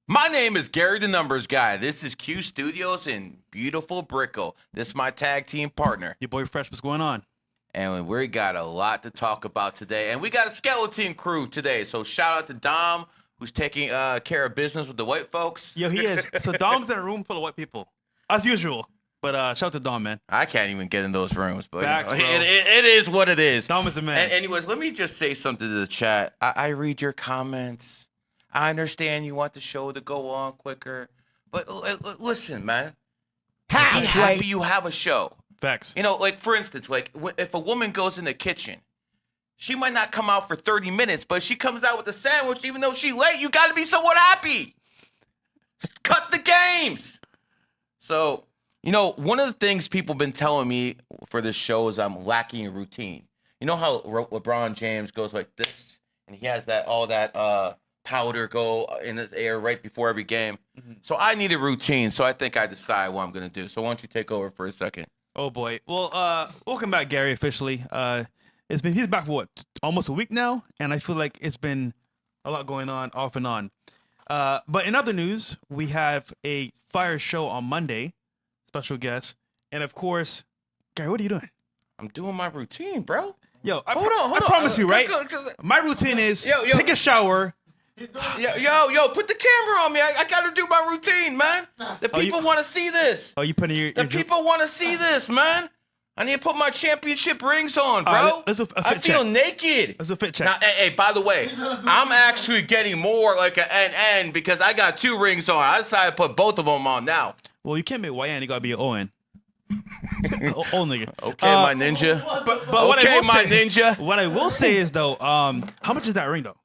My name is Gary the Numbers Guy. This is Q Studios in beautiful Brickell. This is my tag team partner. Your boy Fresh, what's going on? And we got a lot to talk about today. And we got a skeleton crew today. So shout out to Dom, who's taking care of business with the white folks. Yo, he is. So Dom's in a room full of white people, as usual. But shout out to Dom, man. I can't even get in those rooms. But Facts, bro. it is what it is. Dom is a man. And anyways, let me just say something to the chat. I read your comments. I understand you want the show to go on quicker. But listen, man. Be happy you have a show. Facts. You know, like, for instance, like, if a woman goes in the kitchen, she might not come out for 30 minutes, but if she comes out with a sandwich, even though she's late, you got to be somewhat happy. Cut the games. So, you know, one of the things people have been telling me for this show is I'm lacking a routine. You know how LeBron James goes like this, and he has that all that powder go in his air right before every game. Mm-hmm. So I need a routine. So I think I decide what I'm going to do. So why don't you take over for a second? Oh, boy. Well, welcome back, Gary, officially. He's back for what, almost a week now? And I feel like it's been a lot going on off and on. But in other news, we have a fire show on Monday, special guest. And of course, Gary, what are you doing? I'm doing my routine, bro. Yo, I promise you, right? My routine is take a shower. Yo, put the camera on me. I gotta do my routine, man. The people want to see this. Oh, you putting your people want to see this, man. I need to put my championship rings on, bro. I feel naked. That's a fit check. Now, hey, by the way, I'm actually getting more like an NN because I got 2 rings on. I decided to put both of them on now. Well, you can't be YN. You gotta be an ON. Old nigga. Okay, my ninja. But okay, my ninja. What I will say is though, how much is that ring though?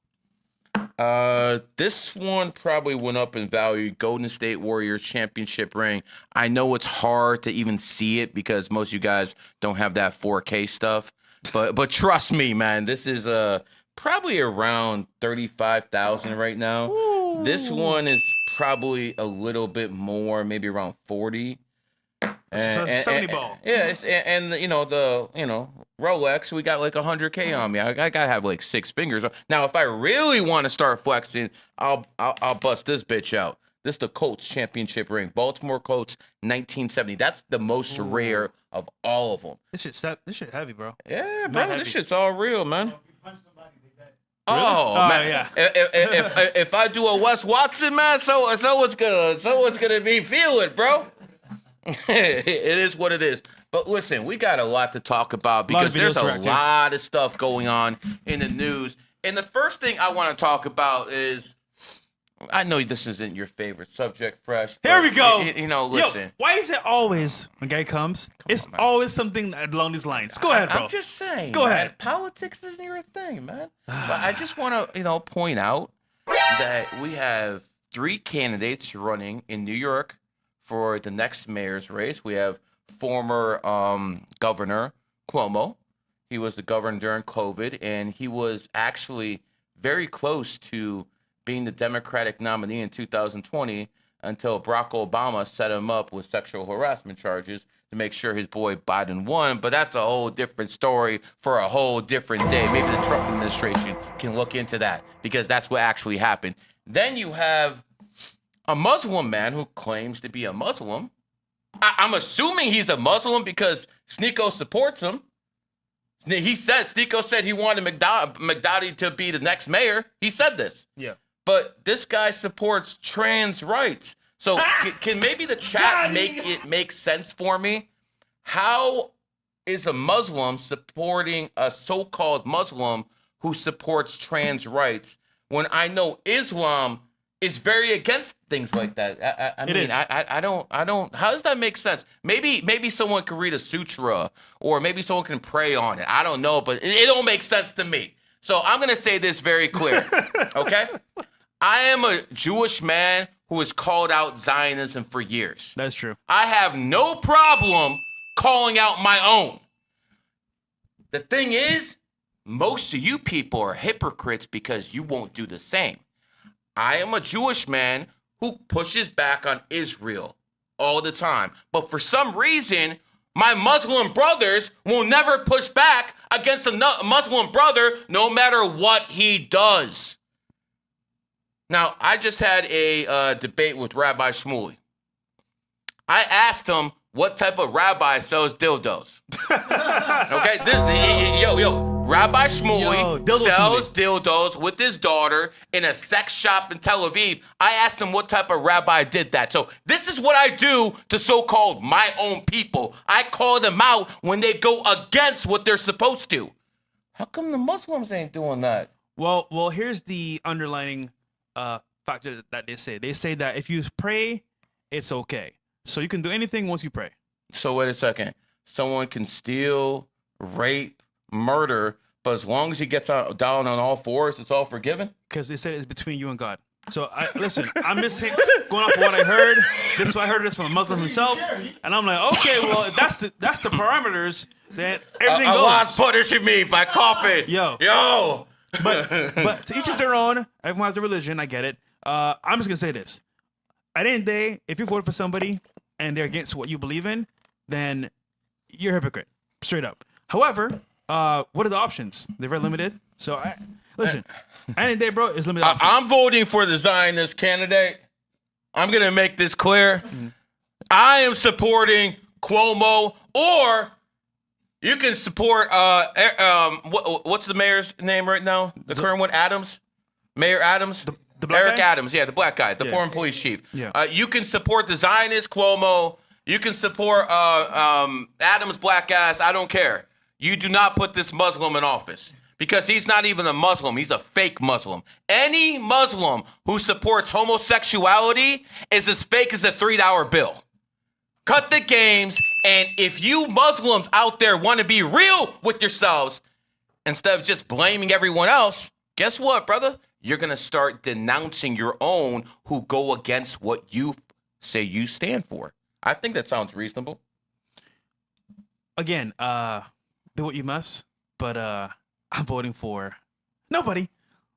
This one probably went up in value. Golden State Warriors championship ring. I know it's hard to even see it because most of you guys don't have that 4K stuff. But trust me, man, this is probably around 35,000 right now. Ooh. This one is probably a little bit more, maybe around 40. And 70 ball. Yeah, and you know Rolex, we got like 100K on me. I gotta have like 6 fingers. Now, if I really want to start flexing, I'll bust this bitch out. This is the Colts championship ring, Baltimore Colts, 1970. That's the most rare of all of them. This shit heavy, bro. Yeah, bro, this shit's all real, man. Oh man, yeah. If I do a Wes Watson, man, so it's gonna be feeling, bro. It is what it is. But listen, we got a lot to talk about because there's a lot of stuff going on in the news. And the first thing I want to talk about is, I know this isn't your favorite subject, Fresh. Here we go. You know, listen. Yo, why is it always, when guy comes, it's always something along these lines? Go ahead, bro. I'm just saying. Go ahead. Politics isn't your thing, man. But I just want to, point out that we have 3 candidates running in New York for the next mayor's race. We have former Governor Cuomo. He was the governor during COVID, and he was actually very close to being the Democratic nominee in 2020 until Barack Obama set him up with sexual harassment charges to make sure his boy Biden won. But that's a whole different story for a whole different day. Maybe the Trump administration can look into that because that's what actually happened. Then you have a Muslim man who claims to be a Muslim. I'm assuming he's a Muslim because Sneeko supports him. Sneeko said he wanted McDowdy to be the next mayor. He said this. Yeah. But this guy supports trans rights. So can maybe the chat make sense for me? How is a Muslim supporting a so-called Muslim who supports trans rights when I know Islam is very against things like that? I don't. How does that make sense? Maybe someone could read a sutra, or maybe someone can pray on it. I don't know, but it don't make sense to me. So I'm gonna say this very clear, okay? I am a Jewish man who has called out Zionism for years. That's true. I have no problem calling out my own. The thing is, most of you people are hypocrites because you won't do the same. I am a Jewish man who pushes back on Israel all the time. But for some reason, my Muslim brothers will never push back against a Muslim brother no matter what he does. Now, I just had a debate with Rabbi Shmuley. I asked him what type of rabbi sells dildos. Okay, yo, Rabbi Shmuley sells dildos with his daughter in a sex shop in Tel Aviv. I asked him what type of rabbi did that. So this is what I do to so-called my own people. I call them out when they go against what they're supposed to. How come the Muslims ain't doing that? Well, here's the underlining factor that they say. They say that if you pray, it's okay. So you can do anything once you pray. So wait a second. Someone can steal, rape, murder, but as long as he gets down on all fours, it's all forgiven? Because they said it's between you and God. So listen, I'm just saying, going off of what I heard. I heard this from a Muslim himself, and I'm like, okay, well, if that's the parameters, then everything goes. Allah's punishing me by coughing. Yo. But to each is their own. Everyone has their religion. I get it. I'm just gonna say this: at the end of the day, if you vote for somebody and they're against what you believe in, then you're a hypocrite, straight up. However, what are the options? They're very limited. So listen, at the end of the day, bro, it's limited. I'm voting for the Zionist candidate. I'm gonna make this clear. Mm-hmm. I am supporting Cuomo, or you can support what's the mayor's name right now? The current one, Adams, Mayor Adams. The black Eric guy? Adams, yeah, the black guy, the former police chief. Yeah. You can support the Zionist Cuomo. You can support Adams' black ass. I don't care. You do not put this Muslim in office because he's not even a Muslim. He's a fake Muslim. Any Muslim who supports homosexuality is as fake as a $3 bill. Cut the games, and if you Muslims out there want to be real with yourselves, instead of just blaming everyone else, guess what, brother? You're going to start denouncing your own who go against what you say you stand for. I think that sounds reasonable. Again, do what you must, but I'm voting for nobody.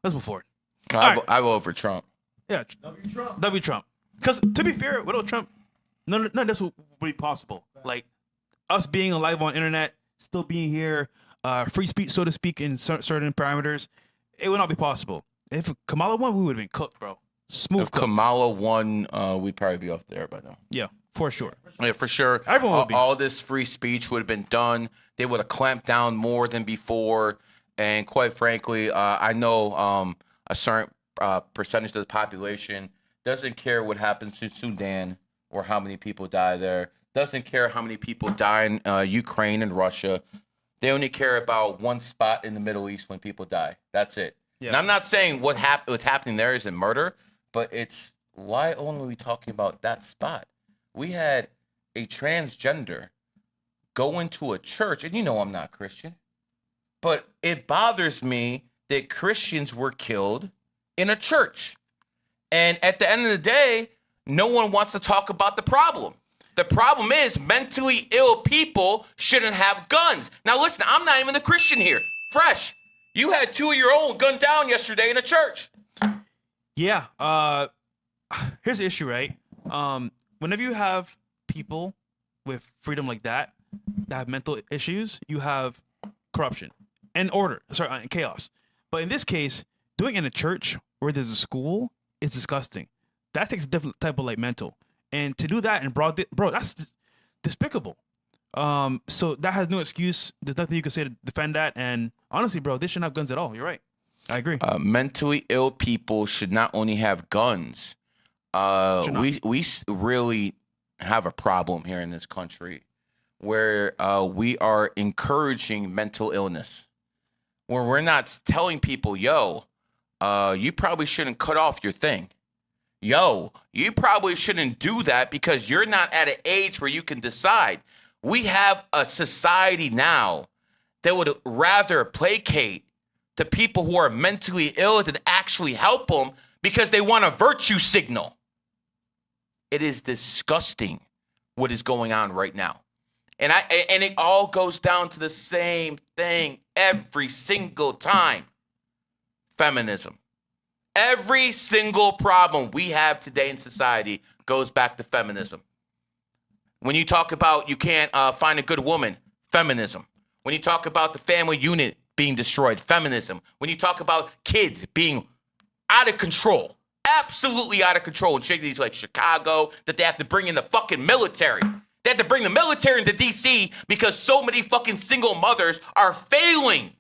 Let's move forward. I vote for Trump. Yeah. W Trump. Because to be fair, without Trump, none of this would be possible. Like us being alive on internet, still being here, free speech, so to speak, in certain parameters, it would not be possible. If Kamala won, we would have been cooked, bro. Smooth. If Kamala won, we'd probably be off the air by now. Yeah, for sure. Yeah, for sure. Everyone would be. All this free speech would have been done. They would have clamped down more than before. And quite frankly, I know a certain percentage of the population doesn't care what happens to Sudan or how many people die there. Doesn't care how many people die in Ukraine and Russia. They only care about one spot in the Middle East when people die. That's it. Yeah. And I'm not saying what's happening there isn't murder, but it's why only are we talking about that spot? We had a transgender go into a church, and you know I'm not Christian, but it bothers me that Christians were killed in a church. And at the end of the day, no one wants to talk about the problem. The problem is mentally ill people shouldn't have guns. Now listen, I'm not even a Christian here. Fresh. You had 2 of your own gunned down yesterday in a church. Yeah. Here's the issue, right? Whenever you have people with freedom like that have mental issues, you have corruption and and chaos. But in this case, doing it in a church where there's a school is disgusting. That takes a different type of mental. And to do that in bro, that's despicable. So that has no excuse. There's nothing you can say to defend that. And honestly, bro, they shouldn't have guns at all. You're right. I agree. Mentally ill people should not only have guns. We really have a problem here in this country where we are encouraging mental illness, where we're not telling people, yo, you probably shouldn't cut off your thing. Yo, you probably shouldn't do that because you're not at an age where you can decide. We have a society now that would rather placate to people who are mentally ill than actually help them because they want a virtue signal. It is disgusting what is going on right now. And it all goes down to the same thing every single time. Feminism. Every single problem we have today in society goes back to feminism. When you talk about you can't find a good woman, feminism. When you talk about the family unit being destroyed, feminism. When you talk about kids being out of control, absolutely out of control in cities like Chicago that they have to bring in the fucking military. They have to bring the military into D.C. because so many fucking single mothers are failing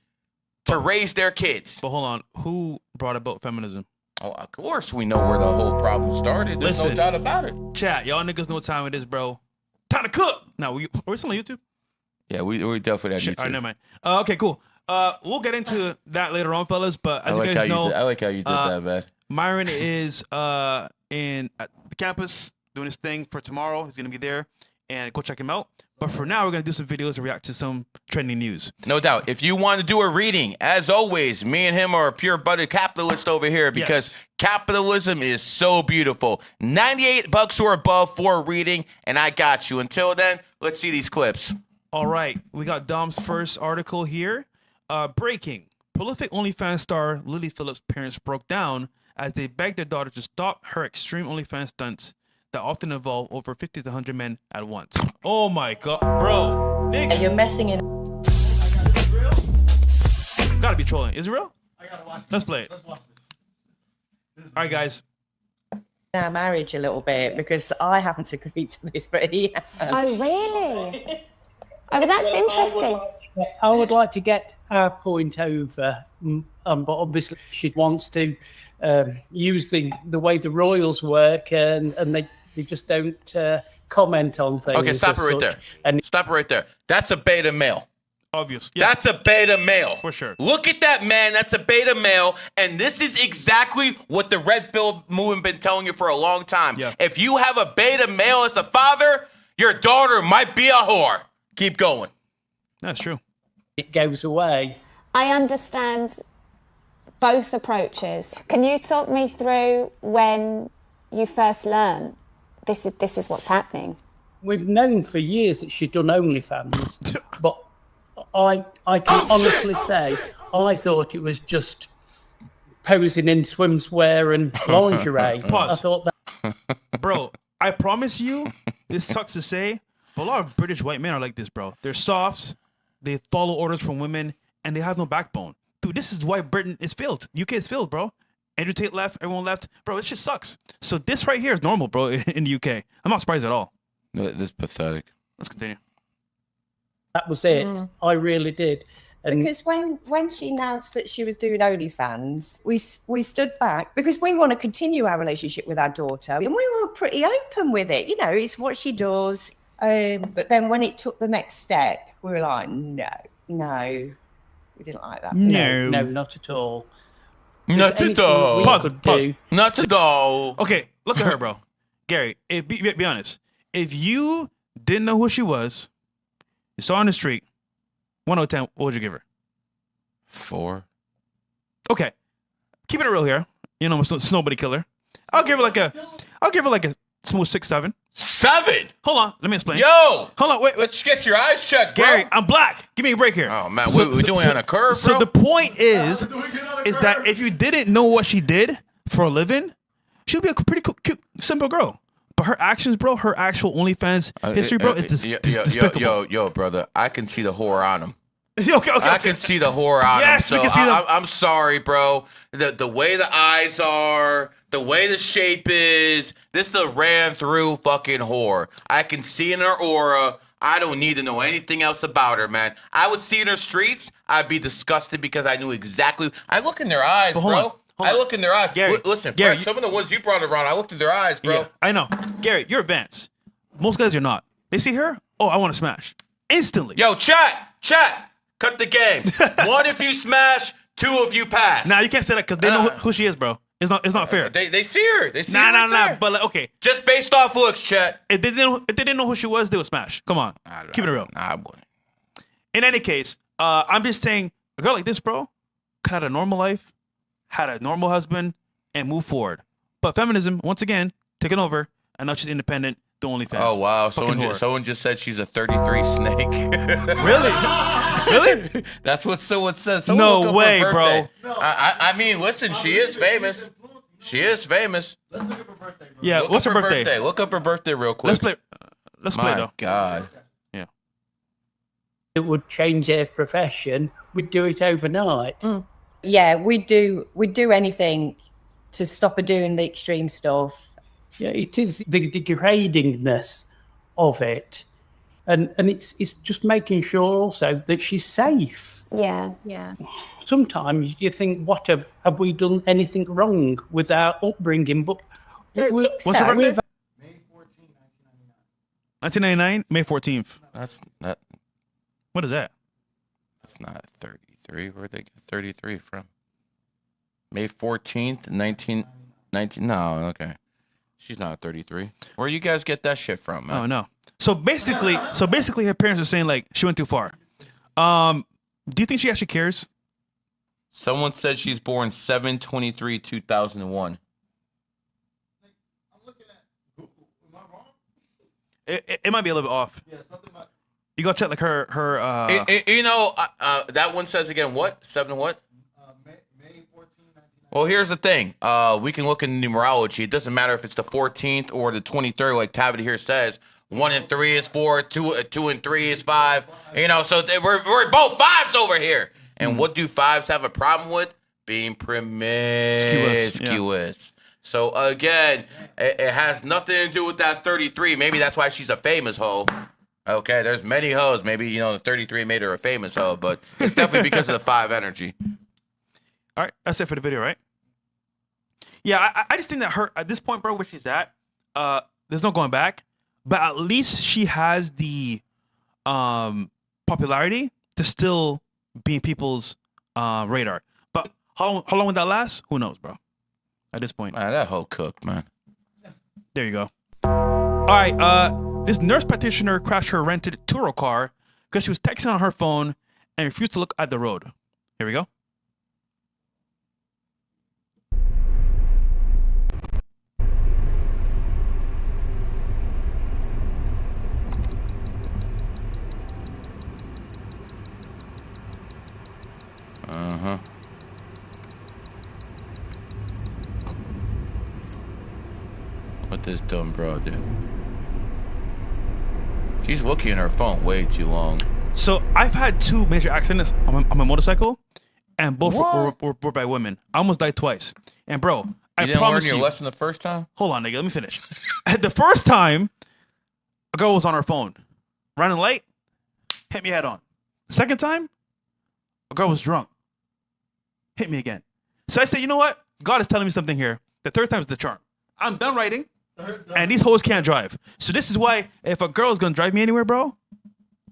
to raise their kids. But hold on, who brought about feminism? Oh, of course we know where the whole problem started. There's no doubt about it. Chat, y'all niggas know what time it is, bro. Time to cook. Now, are we still on YouTube? Yeah, we definitely have YouTube. All right, never mind. Okay, cool. We'll get into that later on, fellas. But as you guys know, I like how you did that, man. Myron is at the campus doing his thing for tomorrow. He's gonna be there, and go check him out. But for now, we're gonna do some videos and react to some trending news. No doubt. If you want to do a reading, as always, me and him are a pure-blooded capitalist over here because capitalism is so beautiful. $98 or above for a reading, and I got you. Until then, let's see these clips. All right, we got Dom's first article here. Breaking. Prolific OnlyFans star Lily Phillips' parents broke down as they begged their daughter to stop her extreme OnlyFans stunts that often involve over 50 to 100 men at once. Oh my God, bro. Nigga. You're messing in. Gotta be trolling. Is it real? I gotta watch this. Let's play it. Let's watch this. Our marriage a little bit because I haven't agreed to this, but he has. Oh, really? Oh, but that's interesting. I would like to get her point over, but obviously she wants to use the way the royals work, and they just don't comment on things. Okay, stop it right there. Stop it right there. That's a beta male. Obvious. Yeah. That's a beta male. For sure. Look at that man. That's a beta male. And this is exactly what the Red Pill movement been telling you for a long time. Yeah. If you have a beta male as a father, your daughter might be a whore. Keep going. That's true. It goes away. I understand both approaches. Can you talk me through when you first learned this is what's happening? We've known for years that she'd done OnlyFans, but I can honestly say I thought it was just posing in swimwear and lingerie. Pause. I thought that. Bro, I promise you, this sucks to say, but a lot of British white men are like this, bro. They're softs, they follow orders from women, and they have no backbone. Dude, this is why Britain is failed. UK is failed, bro. Andrew Tate left, everyone left. Bro, this shit sucks. So this right here is normal, bro, in the UK. I'm not surprised at all. No, this is pathetic. Let's continue. That was it. I really did. And Because when she announced that she was doing OnlyFans, we stood back because we want to continue our relationship with our daughter, and we were pretty open with it. You know, it's what she does. But then when it took the next step, we were like, no, we didn't like that. No. no, not at all. Not Anything at all. we Pause, could pause. do- Not at all. Okay, look at her, bro. Gary, be honest. If you didn't know who she was, you saw her on the street, 1 out of 10, what would you give her? 4. Okay, keeping it real here. You know, I'm a nobody killer. I'll give her like a smooth 6, 7. 7. Hold on, let me explain. Yo. Hold on, wait. Let's get your eyes checked, bro. Gary, I'm black. Give me a break here. Oh man, we're doing on a curve, bro. So the point is that if you didn't know what she did for a living, she would be a pretty cool, cute, simple girl. But her actions, bro, her actual OnlyFans history, bro, is despicable. Yo, brother, I can see the whore on him. Okay. I can see the whore on him. Yes, we can see them. I'm sorry, bro. The way the eyes are, the way the shape is, this is a ran through fucking whore. I can see in her aura. I don't need to know anything else about her, man. I would see in her streets, I'd be disgusted because I knew exactly. I look in their eyes, But bro. hold on. I look in their eyes. Gary, Listen, Gary, some of the ones you brought around, I looked in their eyes, bro. Yeah, I know. Gary, you're advanced. Most guys are not. They see her, oh, I want to smash. Instantly. Yo, chat, cut the game. 1 if you smash, 2 if you pass. Nah, you can't say that because they know who she is, bro. It's not fair. They see her. They see her. Nah. There. But like, okay, Just based off looks, chat. if they didn't know who she was, they would smash. Come on, keep it real. Nah, I wouldn't. In any case, I'm just saying, a girl like this, bro, could have had a normal life, had a normal husband, and move forward. But feminism, once again, taking over, and now she's independent, the OnlyFans. Oh wow! Fucking Someone just said she's a 33 snake. Really? Really? That's what someone said. No look up her way, birthday. bro. I mean, listen, she is famous. She is famous. Let's look at her birthday, bro. Yeah. Look What's up her birthday? Look up her birthday real quick. Let's play. Let's play My though. God. It would change their profession. We'd do it overnight. Yeah, we do anything to stop her doing the extreme stuff. Yeah, it is the degradingness of it, and it's just making sure also that she's safe. Yeah. Sometimes you think, what have we done anything wrong with our upbringing? But Don't we- think What's her so. birthday? May 14, 1999. 1999, May 14th. That's What is that? That's not 33. Where'd they get 33 from? May 14th, 1919. No, okay. She's not 33. Where you guys get that shit from, man? Oh no. So basically, her parents are saying like she went too far. Do you think she actually cares? Someone said she's born 7/23/2001. I'm looking at Google. Am I wrong? It might be a little bit off. Yeah, something about You gotta check like her. That one says again what? 7 what? May 14, 1999. Well, here's the thing. We can look in numerology. It doesn't matter if it's the 14th or the 23rd, like Tabitha here says. 1 and 3 is 4, 2 and 3 is 5. So we're both 5s over here. And what do 5s have a problem with? Being promiscuous. Yeah. So again, it has nothing to do with that 33. Maybe that's why she's a famous hoe. Okay, there's many hoes. Maybe, the 33 made her a famous hoe, but it's definitely because of the 5 energy. All right, that's it for the video, right? Yeah, I just think that her at this point, bro, where she's at, there's no going back. But at least she has the popularity to still be in people's radar. But how long would that last? Who knows, bro? At this point. Man, that hoe cooked, man. There you go. All right, this nurse practitioner crashed her rented Turo car because she was texting on her phone and refused to look at the road. Here we go. Uh-huh. What this dumb bro do? She's looking at her phone way too long. So I've had 2 major accidents on my motorcycle, and both What? were by women. I almost died twice. And bro, You I didn't promise learn your you. lesson the first time? Hold on, nigga. Let me finish. The first time, a girl was on her phone, running late, hit me head on. Second time, a girl was drunk, hit me again. So I said, you know what? God is telling me something here. The third time is the charm. I'm done writing, and these hoes can't drive. So this is why if a girl is gonna drive me anywhere, bro,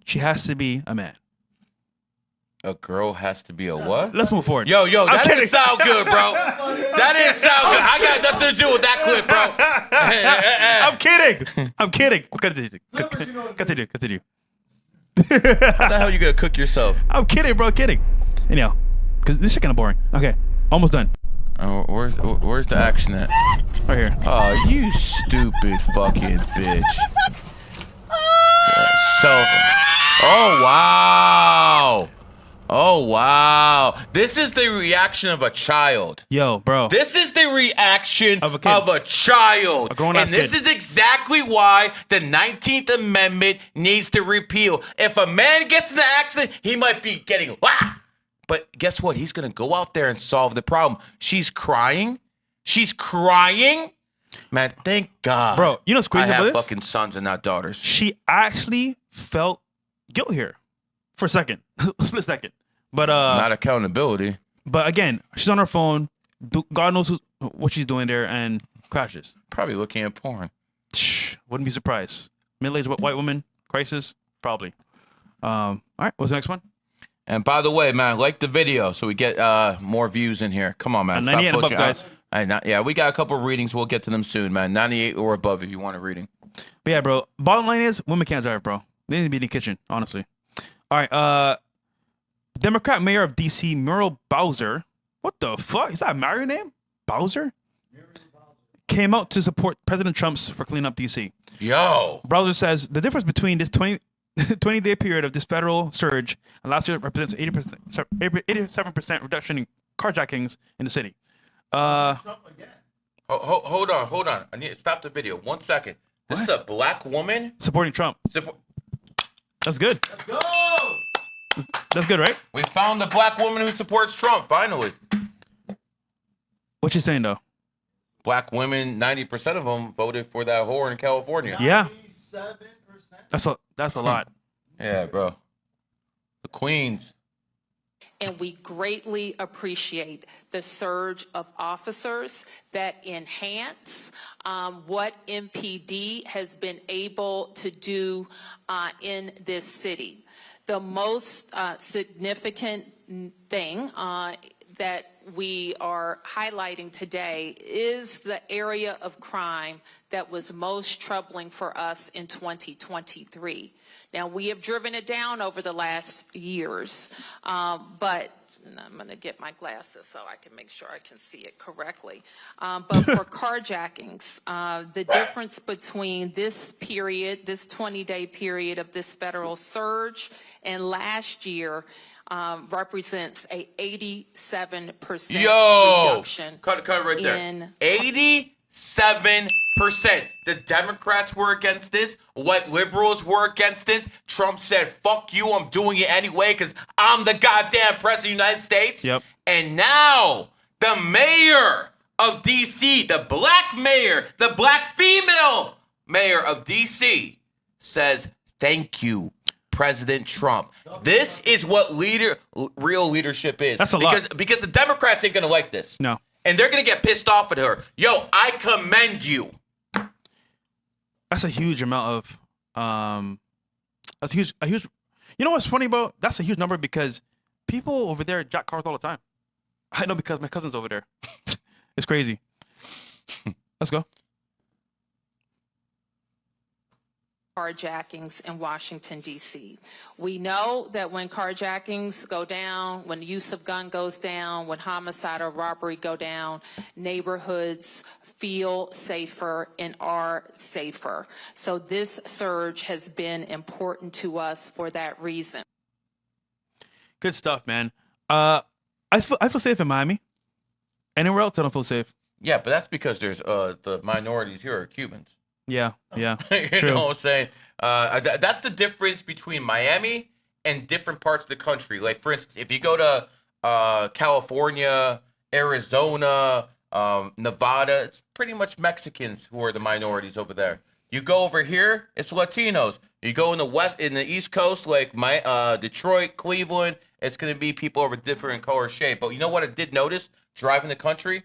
she has to be a man. A girl has to be a what? Let's move forward. Yo, that kidding. didn't sound good, bro. That didn't sound good. I got nothing to do with that clip, bro. I'm kidding. I'm kidding. Continue. How the hell you gonna cook yourself? I'm kidding, bro. Kidding. Anyhow, because this shit kind of boring. Okay, almost done. Where's the action at? Right here. Oh, you stupid fucking bitch. Oh, wow. This is the reaction of a child. Yo, bro. This is the reaction Of of a a, kid. child. A grown-ass And this kid. is exactly why the 19th Amendment needs to repeal. If a man gets in an accident, he might be getting whacked. But guess what? He's going to go out there and solve the problem. She's crying. Man, thank God. Bro, you know what's crazy I about have this? fucking sons and not daughters. She actually felt guilt here for a second, split second. But Not accountability. but again, she's on her phone. God knows what she's doing there, and crashes. Probably looking at porn. Wouldn't be surprised. Middle-aged white woman crisis, probably. All right, what's the next one? And by the way, man, like the video so we get more views in here. Come on, man. 98 and above, pushing. guys. Yeah, we got a couple readings. We'll get to them soon, man. 98 or above if you want a reading. But yeah, bro. Bottom line is, women can't drive, bro. They need to be in the kitchen, honestly. All right, Democrat mayor of DC, Muriel Bowser. What the fuck? Is that a Mario name? Bowser? Came out to support President Trump's for cleaning up DC. Yo. Bowser says the difference between this 20-day period of this federal surge and last year represents 87% reduction in carjackings in the city. Trump again. Hold on. I need to stop the video. 1 second. This is a black woman. Supporting Trump. That's good. Let's go. That's good, right? We found the black woman who supports Trump, finally. What you saying, though? black women, 90% of them voted for that whore in California. Yeah. 97%. That's a lot. Yeah, bro. The queens. And we greatly appreciate the surge of officers that enhance what MPD has been able to do in this city. The most significant thing that we are highlighting today is the area of crime that was most troubling for us in 2023. Now, we have driven it down over the last years, but I'm going to get my glasses so I can make sure I can see it correctly. But for carjackings, the difference between this period, this 20-day period of this federal surge and last year represents a 87% reduction. Cut it right there. 87%. The Democrats were against this. White liberals were against this. Trump said, fuck you, I'm doing it anyway because I'm the goddamn president of the United States. Yep. And now the mayor of D.C., the black mayor, the black female mayor of D.C. says, thank you, President Trump. This is what real leadership is. That's a lot. Because the Democrats ain't going to like this. No. And they're going to get pissed off at her. Yo, I commend you. That's a huge amount of that's a huge you know what's funny about that's a huge number because people over there jack cars all the time. I know because my cousin's over there. It's crazy. Let's go. Carjackings in Washington, D.C. We know that when carjackings go down, when the use of gun goes down, when homicide or robbery go down, neighborhoods feel safer and are safer. So this surge has been important to us for that reason. Good stuff, man. I feel safe in Miami. Anywhere else, I don't feel safe. Yeah, but that's because there's the minorities here are Cubans. Yeah. You True. know what I'm saying? That's the difference between Miami and different parts of the country. Like, for instance, if you go to California, Arizona, Nevada, it's pretty much Mexicans who are the minorities over there. You go over here, it's Latinos. You go in the East Coast, like Detroit, Cleveland, it's going to be people of a different color shade. But you know what I did notice driving the country?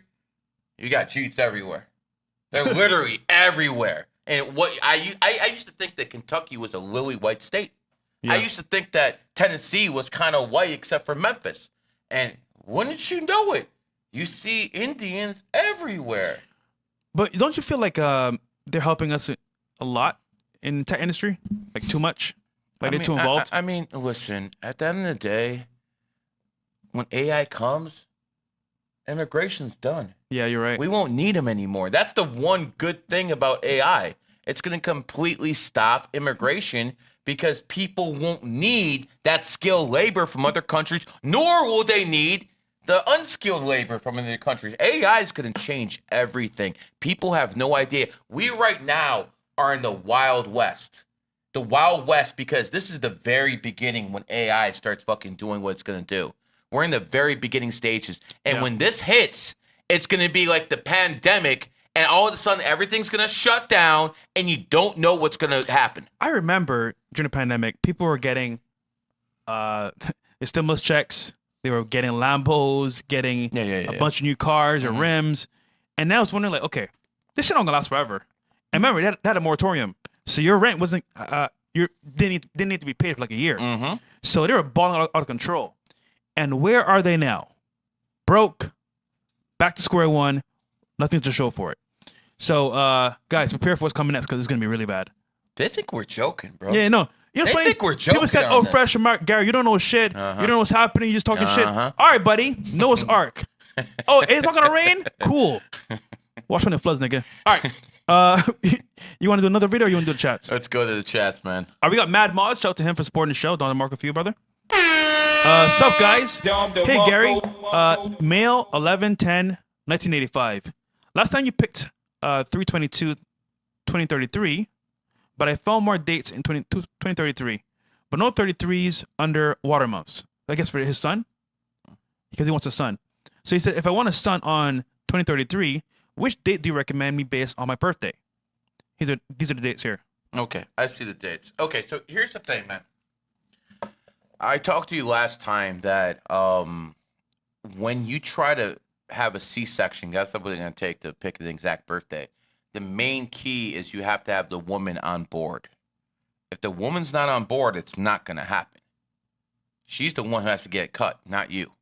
You got Jeets everywhere. They're literally everywhere. And what I used to think that Kentucky was a lily white state. Yeah. I used to think that Tennessee was kind of white except for Memphis. And wouldn't you know it? You see Indians everywhere. But don't you feel like they're helping us a lot in tech industry? Like too much? Like they're too involved? I mean, listen, at the end of the day, when AI comes, immigration's done. Yeah, you're right. We won't need them anymore. That's the one good thing about AI. It's going to completely stop immigration because people won't need that skilled labor from other countries, nor will they need the unskilled labor from other countries. AI is going to change everything. People have no idea. We right now are in the Wild West. The Wild West, because this is the very beginning when AI starts fucking doing what it's going to do. We're in the very beginning stages. And when this hits, it's going to be like the pandemic, and all of a sudden everything's going to shut down, and you don't know what's going to happen. I remember during the pandemic, people were getting the stimulus checks. They were getting Lambos, getting a bunch of new cars or rims. And now it's wondering, like, okay, this shit not going to last forever. And remember, they had a moratorium. So your rent wasn't, didn't need to be paid for like a year. So they were balling out of control. And where are they now? Broke, back to square one, nothing to show for it. So, guys, prepare for what's coming next because it's going to be really bad. They think we're joking, bro. Yeah, no. You know what's They funny? think we're joking People said, on oh, this. fresh remark, Gary, you don't know shit. You don't know what's happening. You're just talking shit. All right, buddy. Noah's Ark. Oh, it's not going to rain? Cool. Watch when it floods, nigga. All right. You want to do another video or you want to do the chats? Let's go to the chats, man. All right, we got Mad Mods. Shout out to him for supporting the show. Don and Marco for you, brother. Sup, guys? Hey, Gary. Male, 11/10/1985. Last time you picked 3/22/2033, but I found more dates in 2033. But no 33s under water months. I guess for his son, because he wants a son. So he said, if I want a son on 2033, which date do you recommend me based on my birthday? These are the dates here. Okay, I see the dates. Okay, so here's the thing, man. I talked to you last time that when you try to have a C-section, that's what it's going to take to pick the exact birthday. The main key is you have to have the woman on board. If the woman's not on board, it's not going to happen. She's the one who has to get cut, not you.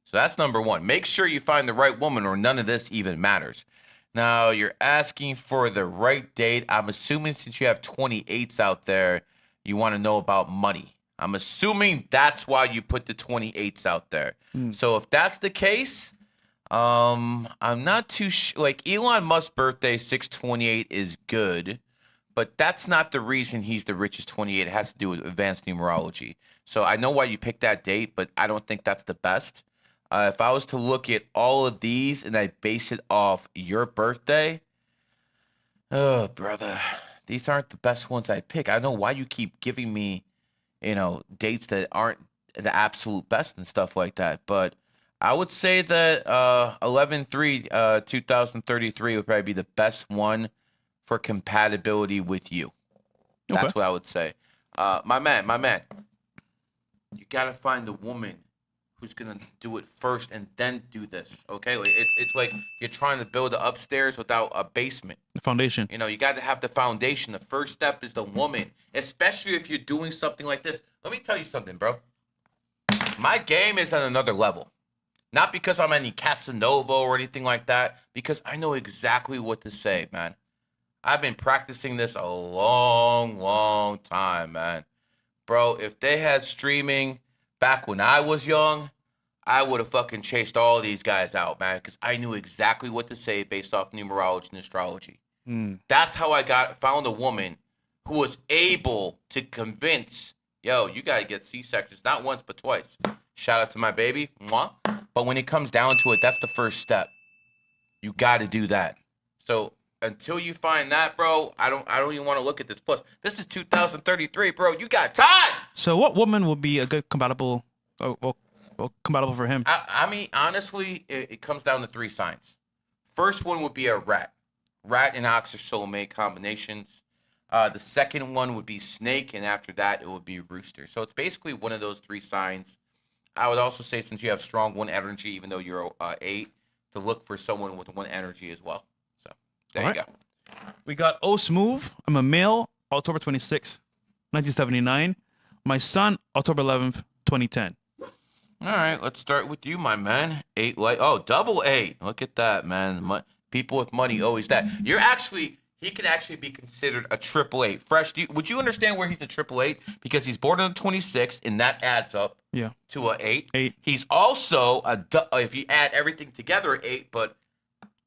So that's number one. Make sure you find the right woman or none of this even matters. Now, you're asking for the right date. I'm assuming since you have 28s out there, you want to know about money. I'm assuming that's why you put the 28s out there. So if that's the case, I'm not too sure. Like Elon Musk's birthday, 6/28, is good, but that's not the reason he's the richest 28. It has to do with advanced numerology. So I know why you picked that date, but I don't think that's the best. If I was to look at all of these and I base it off your birthday, oh, brother, these aren't the best ones I pick. I know why you keep giving me, dates that aren't the absolute best and stuff like that. But I would say that 11/3/2033 would probably be the best one for compatibility with you. That's what I would say. My man, you got to find the woman who's gonna do it first and then do this. Okay, it's like you're trying to build an upstairs without a basement. The foundation. You got to have the foundation. The first step is the woman, especially if you're doing something like this. Let me tell you something, bro. My game is on another level. Not because I'm any Casanova or anything like that, because I know exactly what to say, man. I've been practicing this a long, long time, man. Bro, if they had streaming back when I was young, I would have fucking chased all these guys out, man, because I knew exactly what to say based off numerology and astrology. That's how I found a woman who was able to convince, yo, you got to get C-sections, not once, but twice. Shout out to my baby. Mwah. But when it comes down to it, that's the first step. You got to do that. So until you find that, bro, I don't even want to look at this. Plus, this is 2033, bro. You got time. So what woman would be a good compatible for him? I mean, honestly, it comes down to 3 signs. First one would be a rat. Rat and ox are soulmate combinations. The second one would be snake, and after that, it would be rooster. So it's basically one of those 3 signs. I would also say, since you have strong 1 energy, even though you're 8, to look for someone with 1 energy as well. So there you go. We got O Smooth. I'm a male, October 26th, 1979. My son, October 11th, 2010. All right, let's start with you, my man. 8 double 8. Look at that, man. People with money always that. He could actually be considered a triple 8. Fresh, would you understand where he's a triple 8? Because he's born on the 26th, and that adds up to an 8. 8. He's also if you add everything together, an 8, but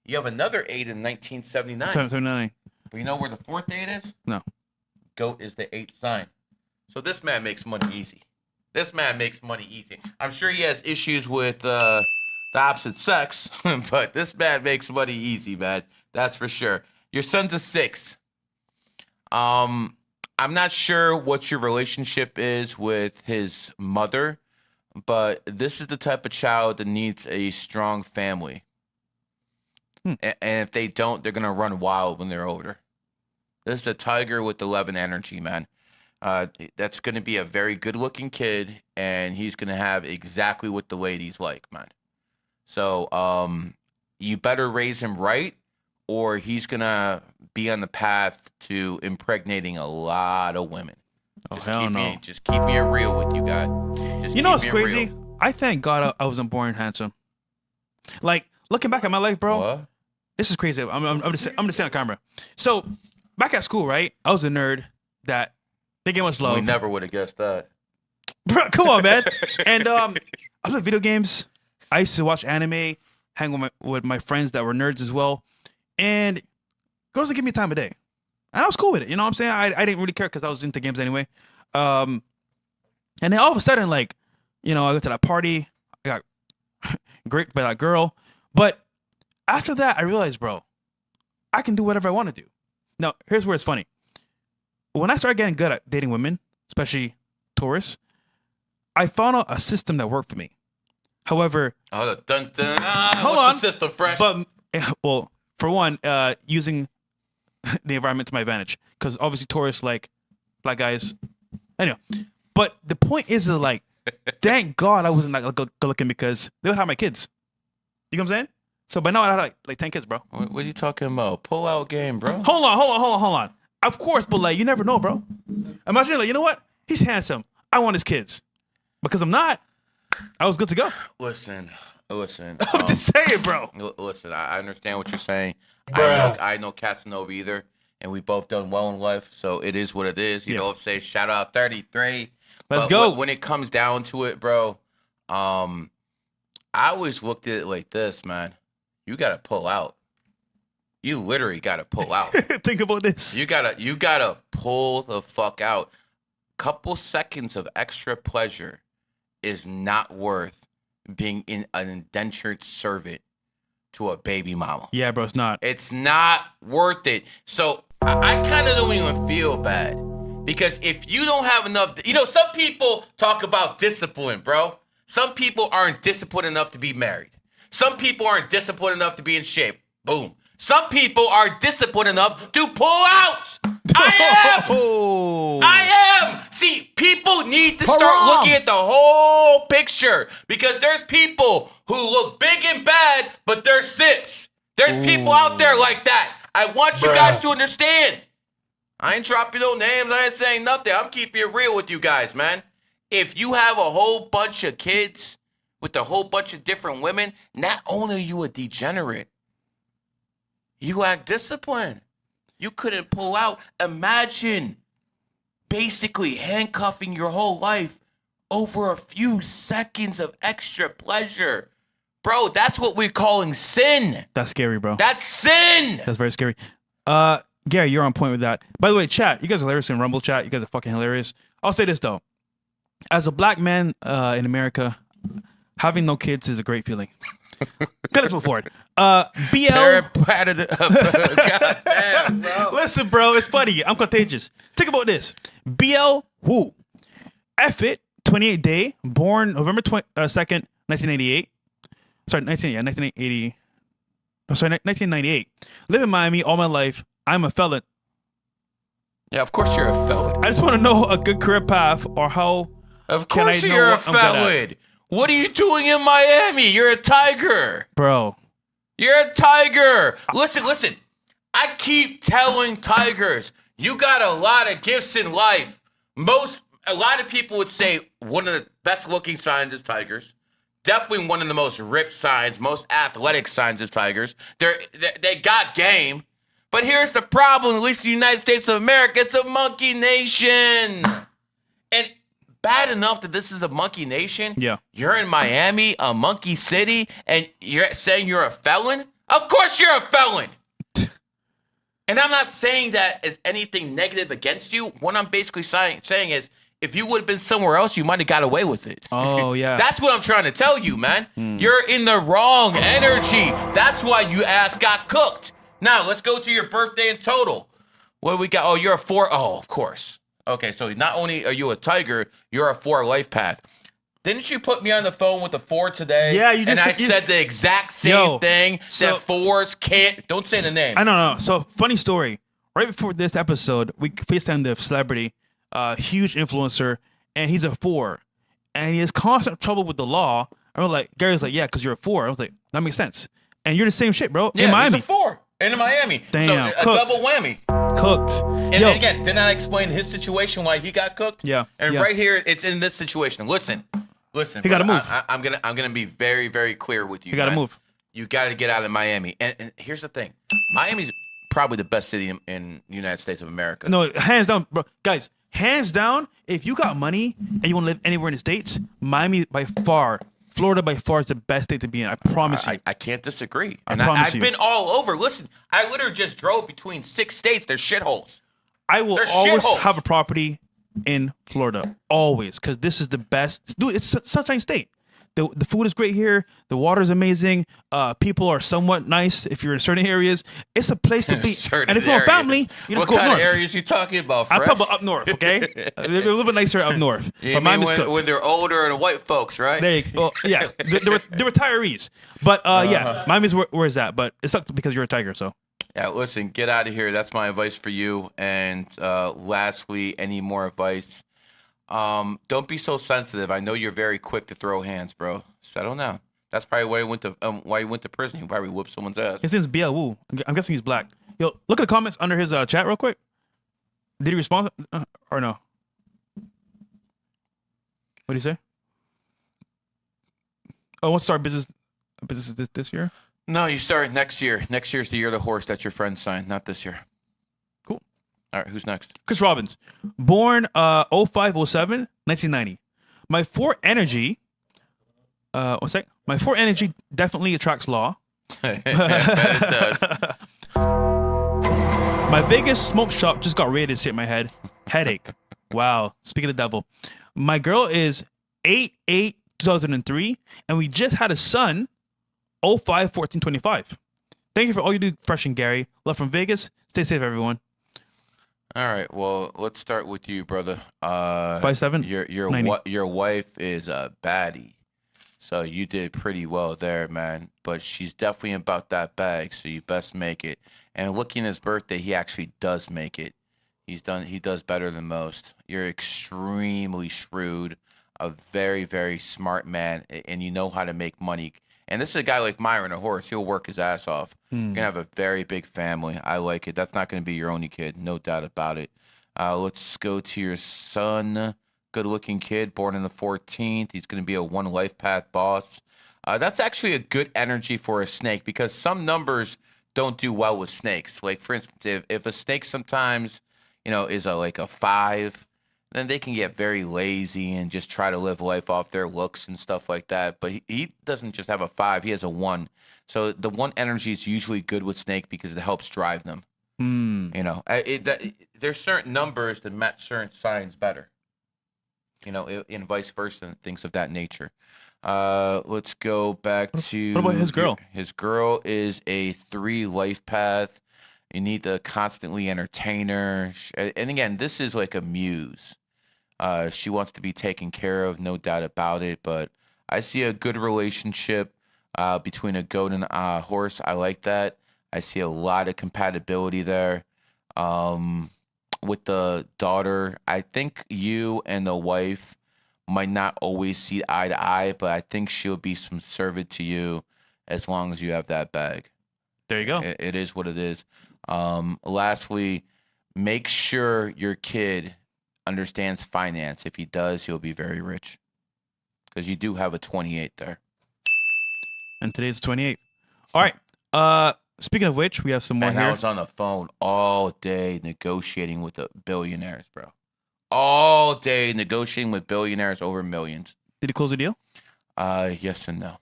you have another 8 in 1979. 79. But you know where the 4th 8 is? No. Goat is the 8th sign. So this man makes money easy. I'm sure he has issues with the opposite sex, but this man makes money easy, man. That's for sure. Your son's a 6. I'm not sure what your relationship is with his mother, but this is the type of child that needs a strong family. And if they don't, they're going to run wild when they're older. This is a tiger with 11 energy, man. That's going to be a very good-looking kid, and he's going to have exactly what the ladies like, man. So you better raise him right, or he's going to be on the path to impregnating a lot of women. Just keep me real with you guys. You know what's crazy? I thank God I wasn't born handsome. Like, looking back at my life, bro, What? this is crazy. I'm just saying on camera. So, back at school, right? I was a nerd that didn't get much love. We never would have guessed that. Bro, come on, man. And I played video games. I used to watch anime, hang with my friends that were nerds as well. And girls would give me time of day. And I was cool with it. You know what I'm saying? I didn't really care because I was into games anyway. And then all of a sudden, like, I went to that party. I got raped by that girl. But after that, I realized, bro, I can do whatever I want to do. Now, here's where it's funny. When I started getting good at dating women, especially Taurus, I found out a system that worked for me. However, Hold on. the system, Fresh? But, well, for one, using the environment to my advantage, because obviously Taurus like black guys. Anyway, but the point is that, like, thank God I wasn't like good looking, because they would have my kids. You know what I'm saying? So by now I had like 10 kids, bro. What are you talking about? Pull out game, bro. Hold on. Of course, but like, you never know, bro. Imagine, like, you know what? He's handsome. I want his kids. Because I'm not. I was good to go. Listen. I'm just saying, bro. Listen, I understand what you're saying. Bruh. I know Casanova either, and we both done well in life, so it is what it is. You know what I'm saying? Shout out 33. Let's But go. When it comes down to it, bro, I always looked at it like this, man. You gotta pull out. You literally gotta pull out. Think about this. You gotta pull the fuck out. Couple seconds of extra pleasure is not worth being an indentured servant to a baby mama. Yeah, bro, it's not. It's not worth it. So I kind of don't even feel bad, because if you don't have enough, some people talk about discipline, bro. Some people aren't disciplined enough to be married. Some people aren't disciplined enough to be in shape. Boom. Some people are disciplined enough to pull out. I am. See, people need to start looking at the whole picture, because there's people who look big and bad, but they're sits. There's people out there like that. I want you guys to understand. I ain't dropping no names. I ain't saying nothing. I'm keeping it real with you guys, man. If you have a whole bunch of kids with a whole bunch of different women, not only are you a degenerate, you lack discipline. You couldn't pull out. Imagine basically handcuffing your whole life over a few seconds of extra pleasure. Bro, that's what we're calling sin. That's scary, bro. That's sin. That's very scary. Gary, you're on point with that. By the way, chat, you guys are hilarious in Rumble chat. You guys are fucking hilarious. I'll say this, though. As a black man in America, having no kids is a great feeling. Okay, let's move forward. BL. God damn, bro. Listen, bro, it's funny. I'm contagious. Think about this. BL Woo. F it, 28 day, born November 2nd, 1988. Sorry, 1980. I'm sorry, 1998. Live in Miami all my life. I'm a felon. Yeah, of course you're a felon. I just want to know a good career path, or how. Of Can course I know you're a what I'm good at? felon. What are you doing in Miami? You're a tiger. Bro. You're a tiger. Listen. I keep telling tigers, you got a lot of gifts in life. A lot of people would say one of the best looking signs is tigers. Definitely one of the most ripped signs, most athletic signs is tigers. They got game. But here's the problem, at least in the United States of America, it's a monkey nation. And bad enough that this is a monkey nation. Yeah. You're in Miami, a monkey city, and you're saying you're a felon? Of course you're a felon. And I'm not saying that as anything negative against you. What I'm basically saying is, if you would have been somewhere else, you might have got away with it. Oh, yeah. That's what I'm trying to tell you, man. You're in the wrong energy. That's why you ass got cooked. Now, let's go to your birthday in total. What do we got? Oh, you're a 4. Oh, of course. Okay, so not only are you a tiger, you're a 4 Lifepath. Didn't you put me on the phone with the 4 today? Yeah, you just and I said the exact same thing. so- that 4s can't. Don't say the name. I don't know. So, funny story. Right before this episode, we FaceTimed the celebrity, huge influencer, and he's a 4. And he has constant trouble with the law. I was like, Gary's like, yeah, because you're a 4. I was like, that makes sense. And you're the same shit, bro. Yeah, in Miami. he's a 4 in Miami. Damn, so a cooked. double whammy. Cooked. And Yo, then again, didn't I explain his situation why he got cooked? Yeah, And yeah. right here, it's in this situation. Listen. He gotta brother, move. I'm gonna be very, very clear with you. You gotta man. move. You gotta get out of Miami. And here's the thing: Miami's probably the best city in the United States of America. No, hands down, bro. Guys, hands down, if you got money and you want to live anywhere in the States, Miami by far, Florida by far is the best state to be in. I promise you. I can't disagree. I And promise I've you. been all over. Listen, I literally just drove between 6 states. They're shitholes. I will They're always shitholes. have a property in Florida. Always. Because this is the best. Dude, it's Sunshine State. the food is great here. The water is amazing. People are somewhat nice if you're in certain areas. It's a place to be. Certain And if you're a areas. family, you just What go kind north. of areas you talking about, I'm Fresh? talking about up north, okay? They're a little bit nicer up north. You But mean mine is cooked. when they're older and white folks, right? There you go. Well, yeah, they're retirees. But yeah, Miami's where is that? But it sucks because you're a tiger, so. Yeah, listen, get out of here. That's my advice for you. And lastly, any more advice? Don't be so sensitive. I know you're very quick to throw hands, bro. Settle down. That's probably why you went to prison. You probably whooped someone's ass. His name's Biel Wu. I'm guessing he's black. Yo, look at the comments under his chat real quick. Did he respond or no? What did he say? Oh, wants to start business this year? No, you start next year. Next year's the year of the horse. That's your friend signed, not this year. Cool. All right, who's next? Chris Robbins, born 0507, 1990. My 4 energy. One sec. My 4 energy definitely attracts law. I bet it does. My Vegas smoke shop just got raided. Shit in my head. Headache. Wow. Speaking of the devil, my girl is 8/8/2003, and we just had a son. 05/14/25. Thank you for all you do, Fresh and Gary. Love from Vegas. Stay safe, everyone. All right, well, let's start with you, brother. 5'7", Your wife is a baddie, so you did pretty well there, man. But she's definitely about that bag, so you best make it. And looking at his birthday, he actually does make it. He does better than most. You're extremely shrewd, a very, very smart man, and you know how to make money. And this is a guy like Myron, a horse. He'll work his ass off. You're going to have a very big family. I like it. That's not going to be your only kid. No doubt about it. Let's go to your son. Good-looking kid, born on the 14th. He's going to be a one Lifepath boss. That's actually a good energy for a snake because some numbers don't do well with snakes. Like, for instance, if a snake sometimes, is like a 5, then they can get very lazy and just try to live life off their looks and stuff like that. But he doesn't just have a 5, he has a 1. So the 1 energy is usually good with snake because it helps drive them. There's certain numbers that match certain signs better. And vice versa and things of that nature. Let's go back to... What about his girl? His girl is a 3 Lifepath. You need to constantly entertain her. And again, this is like a muse. She wants to be taken care of, no doubt about it. But I see a good relationship between a goat and a horse. I like that. I see a lot of compatibility there. With the daughter, I think you and the wife might not always see eye to eye, but I think she'll be subservient to you as long as you have that bag. There you go. It is what it is. Lastly, make sure your kid understands finance. If he does, he'll be very rich. Because you do have a 28 there. And today's 28. All right. Speaking of which, we have some more And here. I was on the phone all day negotiating with the billionaires, bro. All day negotiating with billionaires over millions. Did he close the deal? Yes and no.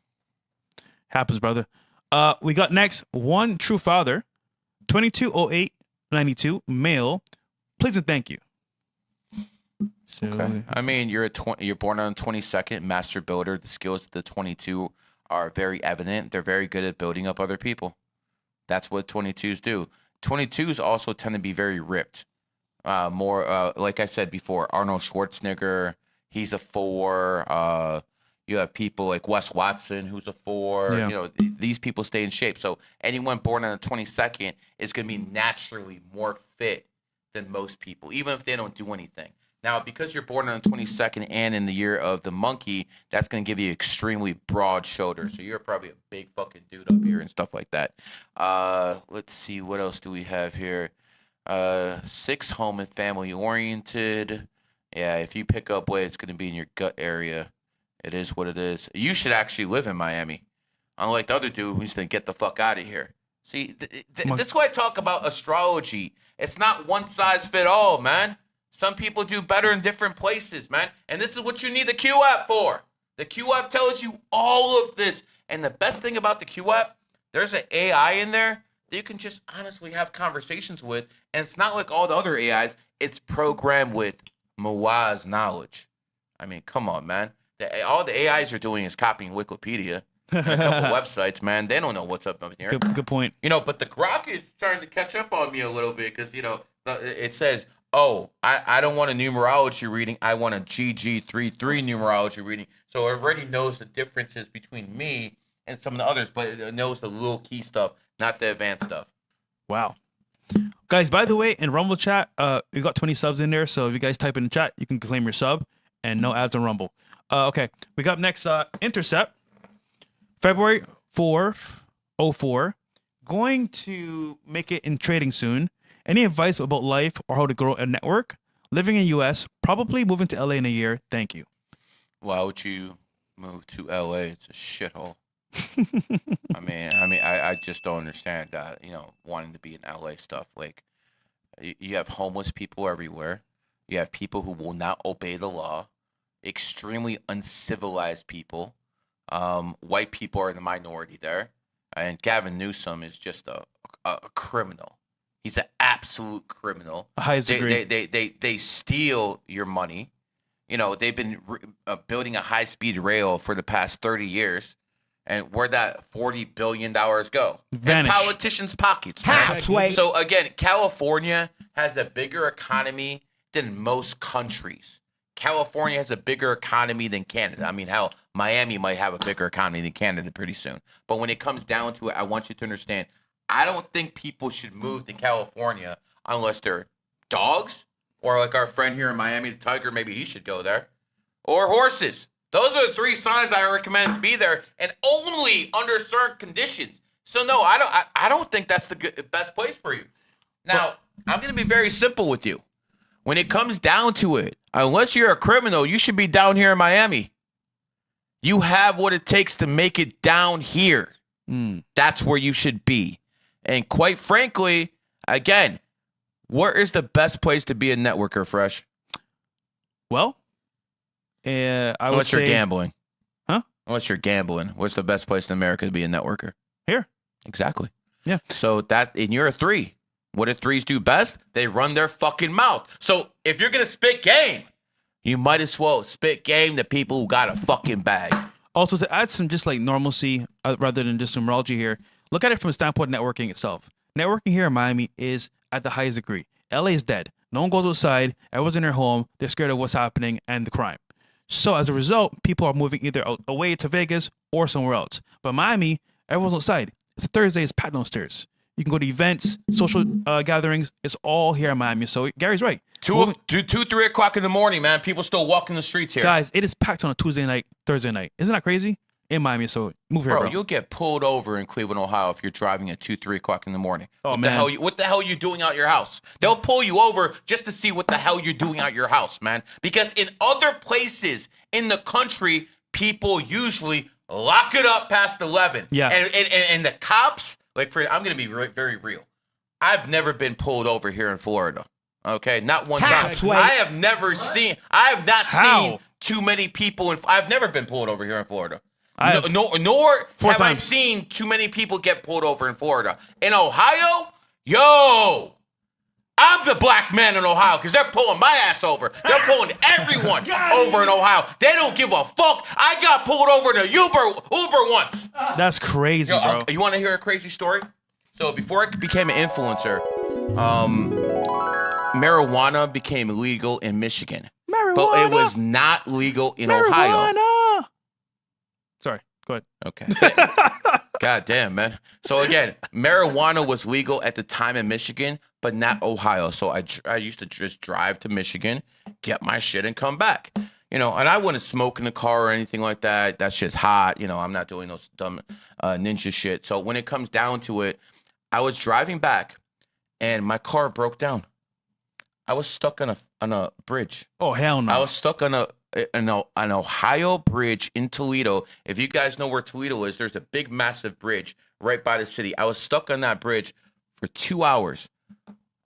Happens, brother. We got next one true father, 220892, male. Please and thank you. So, Okay. I mean, you're born on the 22nd, master builder. The skills of the 22 are very evident. They're very good at building up other people. That's what 22s do. 22s also tend to be very ripped. More, like I said before, Arnold Schwarzenegger, he's a 4. You have people like Wes Watson, who's a 4. Yeah. These people stay in shape. So anyone born on the 22nd is going to be naturally more fit than most people, even if they don't do anything. Now, because you're born on the 22nd and in the year of the monkey, that's going to give you extremely broad shoulders. So you're probably a big fucking dude up here and stuff like that. Let's see. What else do we have here? 6, home and family oriented. Yeah, if you pick up weight, it's going to be in your gut area. It is what it is. You should actually live in Miami. Unlike the other dude who's going to get the fuck out of here. See, this is why I talk about astrology. It's not one size fit all, man. Some people do better in different places, man. And this is what you need the Q app for. The Q app tells you all of this. And the best thing about the Q app, there's an AI in there that you can just honestly have conversations with. And it's not like all the other AIs. It's programmed with Mawaz knowledge. I mean, come on, man. All the AIs are doing is copying Wikipedia and a couple websites, man. They don't know what's up here. Good point. But the Grok is trying to catch up on me a little bit because, it says, oh, I don't want a numerology reading. I want a GG33 numerology reading. So it already knows the differences between me and some of the others, but it knows the little key stuff, not the advanced stuff. Wow. Guys, by the way, in Rumble chat, we got 20 subs in there. So if you guys type in the chat, you can claim your sub and no ads on Rumble. Okay. We got next Intercept. February 4th, 04. Going to make it in trading soon. Any advice about life or how to grow a network? Living in US, probably moving to LA in a year. Thank you. Why would you move to LA? It's a shithole. I just don't understand that, wanting to be in LA stuff. Like, you have homeless people everywhere. You have people who will not obey the law, extremely uncivilized people. White people are in the minority there. And Gavin Newsom is just a criminal. He's an absolute criminal. Highest degree. They steal your money. They've been building a high-speed rail for the past 30 years. And where'd that $40 billion go? Vanish. In politicians' pockets. Man. So again, California has a bigger economy than most countries. California has a bigger economy than Canada. I mean, hell, Miami might have a bigger economy than Canada pretty soon. But when it comes down to it, I want you to understand, I don't think people should move to California unless they're dogs, or like our friend here in Miami, the Tiger, maybe he should go there, or horses. Those are the 3 signs I recommend to be there, and only under certain conditions. So no, I don't think that's the best place for you. Now, I'm going to be very simple with you. When it comes down to it, unless you're a criminal, you should be down here in Miami. You have what it takes to make it down here. That's where you should be. And quite frankly, again, where is the best place to be a networker, Fresh? Well, I would Unless say... you're gambling. Huh? Unless you're gambling. What's the best place in America to be a networker? Here. Exactly. Yeah. So and you're a 3. What do 3s do best? They run their fucking mouth. So if you're going to spit game, you might as well spit game to people who got a fucking bag. Also, to add some just like normalcy rather than just numerology here, look at it from a standpoint of networking itself. Networking here in Miami is at the highest degree. LA is dead. No one goes outside. Everyone's in their home. They're scared of what's happening and the crime. So as a result, people are moving either away to Vegas or somewhere else. But Miami, everyone's outside. It's a Thursday. It's packed downstairs. You can go to events, social gatherings. It's all here in Miami. So Gary's right. 2, 3 o'clock in the morning, man. People still walking the streets here. Guys, it is packed on a Tuesday night, Thursday night. Isn't that crazy? In Miami, so move here, bro. You'll get pulled over in Cleveland, Ohio if you're driving at 2, 3 o'clock in the morning. Oh, what man. What the hell are you doing out your house? They'll pull you over just to see what the hell you're doing out your house, man. Because in other places in the country, people usually lock it up past 11. Yeah. And the cops, I'm going to be very real. I've never been pulled over here in Florida. Okay, not one time. I have not seen too many people. I've never been pulled over here in Florida. Nor have I seen too many people get pulled over in Florida. In Ohio, I'm the black man in Ohio because they're pulling my ass over. They're pulling everyone over in Ohio. They don't give a fuck. I got pulled over in a Uber once. That's crazy, bro. You want to hear a crazy story? So before I became an influencer, marijuana became legal in Michigan. But it was not legal in Ohio. Sorry, go ahead. Okay. God damn, man. So again, marijuana was legal at the time in Michigan, but not Ohio. So I used to just drive to Michigan, get my shit, and come back. And I wouldn't smoke in the car or anything like that. That's just hot. I'm not doing those dumb ninja shit. So when it comes down to it, I was driving back, and my car broke down. I was stuck on a bridge. Oh, hell no. I was stuck on an Ohio bridge in Toledo. If you guys know where Toledo is, there's a big, massive bridge right by the city. I was stuck on that bridge for 2 hours.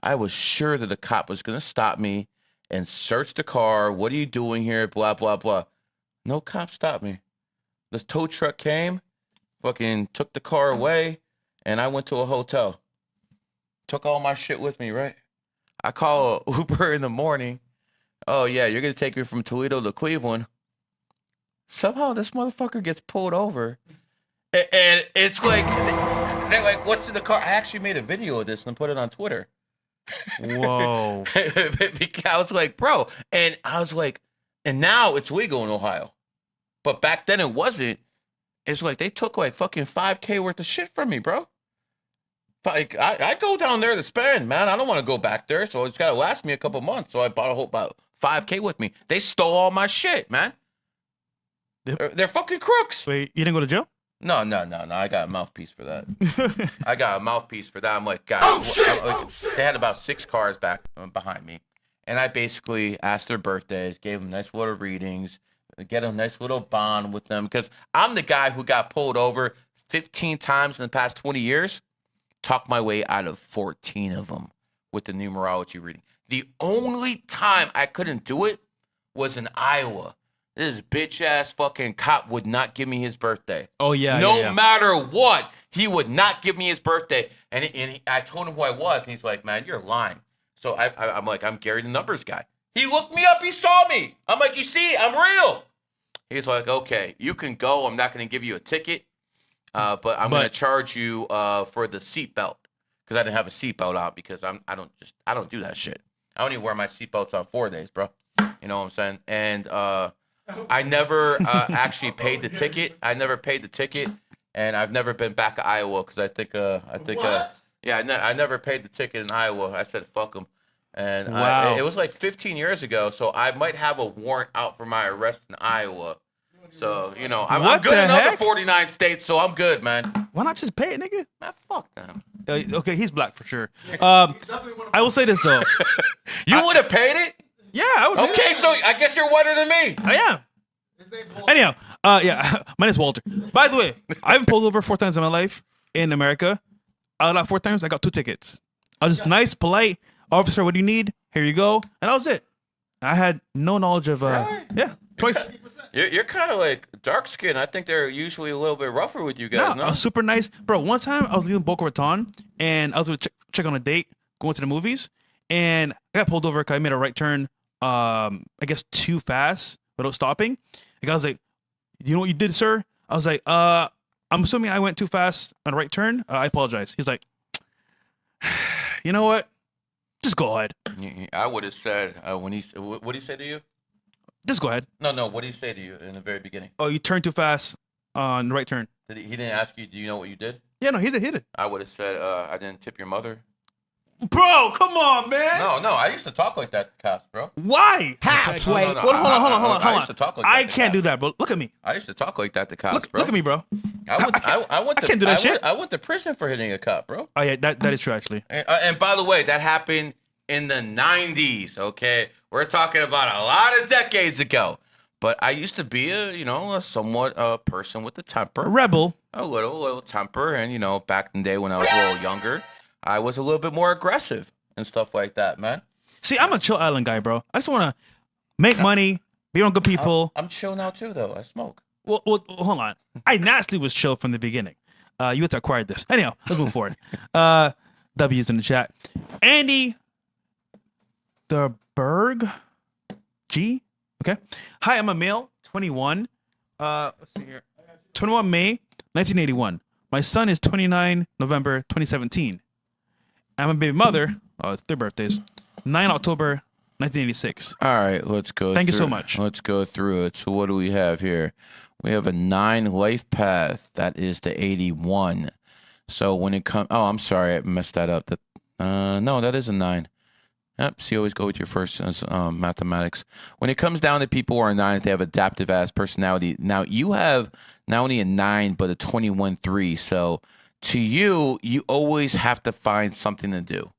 I was sure that the cop was going to stop me and search the car. What are you doing here? Blah, blah, blah. No cop stopped me. The tow truck came, fucking took the car away, and I went to a hotel. Took all my shit with me, right? I call Uber in the morning. Oh, yeah, you're going to take me from Toledo to Cleveland. Somehow this motherfucker gets pulled over. And it's like, they're like, what's in the car? I actually made a video of this and put it on Twitter. Whoa. Because I was like, bro. And I was like, and now it's legal in Ohio. But back then it wasn't. It's like they took like fucking $5K worth of shit from me, bro. Like I go down there to spend, man. I don't want to go back there, so it's got to last me a couple months. So I bought about $5K with me. They stole all my shit, man. They're fucking crooks. Wait, you didn't go to jail? No. I got a mouthpiece for that. I got a mouthpiece for that. I'm like, God. They had about 6 cars back behind me. And I basically asked their birthdays, gave them nice little readings, get a nice little bond with them. Because I'm the guy who got pulled over 15 times in the past 20 years. Talked my way out of 14 of them with the numerology reading. The only time I couldn't do it was in Iowa. This bitch ass fucking cop would not give me his birthday. Oh, yeah. No matter what, he would not give me his birthday. And I told him who I was, and he's like, man, you're lying. So I'm like, I'm Gary the Numbers guy. He looked me up. He saw me. I'm like, you see, I'm real. He's like, okay, you can go. I'm not going to give you a ticket, but I'm going to charge you for the seatbelt because I didn't have a seatbelt on because I don't do that shit. I only wear my seatbelts on 4 days, bro. You know what I'm saying? And I never actually paid the ticket. I never paid the ticket, and I've never been back to Iowa because I think I never paid the ticket in Iowa. I said fuck them, and wow. It was like 15 years ago, so I might have a warrant out for my arrest in Iowa. So I'm good in other 49 states, so I'm good, man. Why not just pay it, nigga? Man, fuck them. Okay, he's black for sure. I will say this though. You would have paid it? Yeah, I would. Okay, so I guess you're whiter than me. I am. Anyhow, yeah, my name's Walter. By the way, I've been pulled over 4 times in my life in America. Out of that 4 times, I got 2 tickets. I was just nice, polite. Officer, what do you need? Here you go. And that was it. I had no knowledge of, yeah, twice. You're kind of like dark skin. I think they're usually a little bit rougher with you guys, no? I was super nice. Bro, one time I was leaving Boca Raton and I was going to check on a date, going to the movies. And I got pulled over because I made a right turn, I guess too fast without stopping. The guy was like, you know what you did, sir? I was like, I'm assuming I went too fast on a right turn. I apologize. He's like, you know what? Just go ahead. I would have said what did he say to you? Just go ahead. No. What did he say to you in the very beginning? Oh, you turned too fast on the right turn. He didn't ask you, do you know what you did? Yeah, no, he did. I would have said, I didn't tip your mother. Bro, come on, man. No, I used to talk like that to cops, bro. Why? Halfway. No. Hold on. I used to talk like that I to can't cops. do that, bro. Look at me. I used to talk like that to cops, bro. Look at me, bro. I can't do that shit. I went to prison for hitting a cop, bro. Oh, yeah, that is true, actually. And by the way, that happened in the 90s, okay? We're talking about a lot of decades ago. But I used to be a somewhat person with a temper. Rebel. A little temper. And, back in the day when I was a little younger, I was a little bit more aggressive and stuff like that, man. See, I'm a chill island guy, bro. I just want to make money, be around good people. I'm chill now, too, though. I smoke. Well, hold on. I naturally was chill from the beginning. You had to acquire this. Anyhow, let's move forward. W's in the chat. Andy the Berg G. Okay. Hi, I'm a male, 21. Let's see here. 21 May, 1981. My son is 29 November, 2017. I'm a baby mother. Oh, it's their birthdays. 9 October, 1986. All right, let's go. Thank you so much. Let's go through it. So what do we have here? We have a 9 Lifepath. That is the 81. So when it comes... Oh, I'm sorry. I messed that up. No, that is a 9. Yep, so you always go with your first mathematics. When it comes down to people who are 9s, they have adaptive ass personality. Now, you have not only a 9, but a 21-3. So to you always have to find something to do.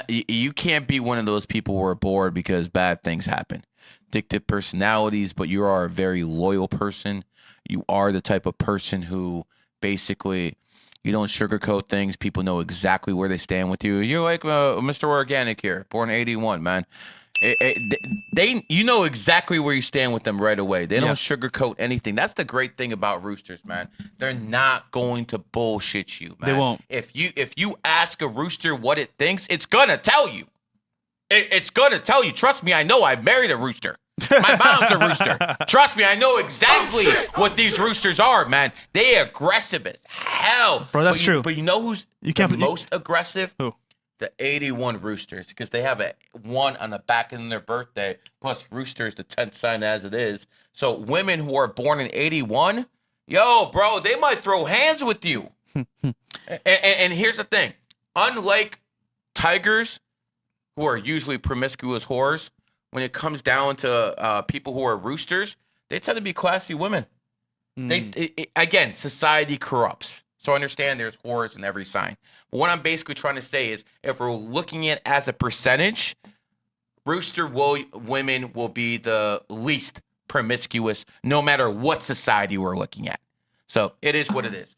You can't be one of those people who are bored because bad things happen. Addictive personalities, but you are a very loyal person. You are the type of person who basically... You don't sugarcoat things. People know exactly where they stand with you. You're like Mr. Organic here, born 81, man. You know exactly where you stand with them right away. They don't sugarcoat anything. That's the great thing about roosters, man. They're not going to bullshit you, man. They won't. If you ask a rooster what it thinks, it's gonna tell you. It's gonna tell you. Trust me, I know. I married a rooster. My mom's a rooster. Trust me, I know exactly what these roosters are, man. They aggressive as hell. Bro, that's true. But you know who's can't the most aggressive? Who? The 81 roosters, because they have a 1 on the back of their birthday. Plus, roosters, the 10th sign as it is. So women who are born in 81, yo, bro, they might throw hands with you. And here's the thing. Unlike tigers, who are usually promiscuous whores, when it comes down to people who are roosters, they tend to be classy women. Again, society corrupts. So understand there's whores in every sign. But what I'm basically trying to say is, if we're looking at as a percentage, women will be the least promiscuous, no matter what society we're looking at. So it is what it is.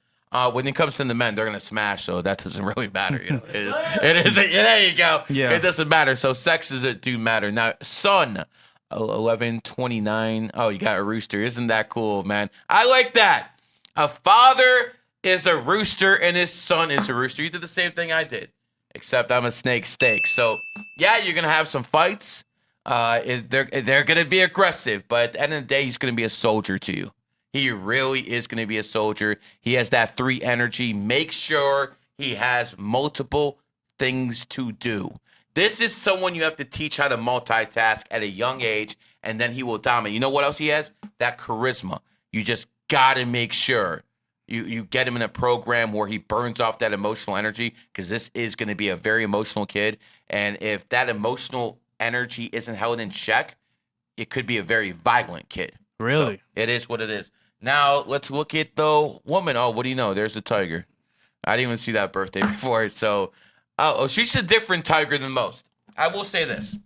When it comes to the men, they're gonna smash, so that doesn't really matter. You know, it is. Yeah, there you go. Yeah, it doesn't matter. So sexes do matter. Now, Sun, 1129. Oh, you got a rooster. Isn't that cool, man? I like that. A father is a rooster and his son is a rooster. You did the same thing I did, except I'm a snake steak. So yeah, you're gonna have some fights. They're gonna be aggressive, but at the end of the day, he's gonna be a soldier to you. He really is going to be a soldier. He has that 3 energy. Make sure he has multiple things to do. This is someone you have to teach how to multitask at a young age, and then he will dominate. You know what else he has? That charisma. You just got to make sure you get him in a program where he burns off that emotional energy, because this is going to be a very emotional kid. And if that emotional energy isn't held in check, it could be a very violent kid. Really? So it is what it is. Now, let's look at the woman. Oh, what do you know? There's the tiger. I didn't even see that birthday before. So, she's a different tiger than most. I will say this.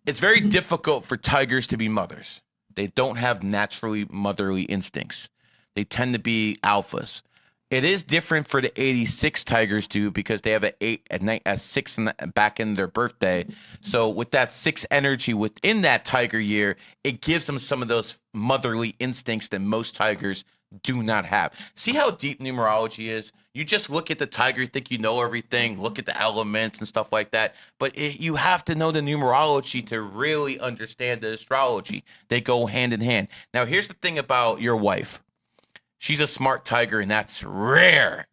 It's very difficult for tigers to be mothers. They don't have naturally motherly instincts. They tend to be alphas. It is different for the 86 tigers too, because they have a 6 back in their birthday. So with that 6 energy within that tiger year, it gives them some of those motherly instincts that most tigers do not have. See how deep numerology is? You just look at the tiger, you think you know everything, look at the elements and stuff like that. But you have to know the numerology to really understand the astrology. They go hand in hand. Now, here's the thing about your wife. She's a smart tiger, and that's rare.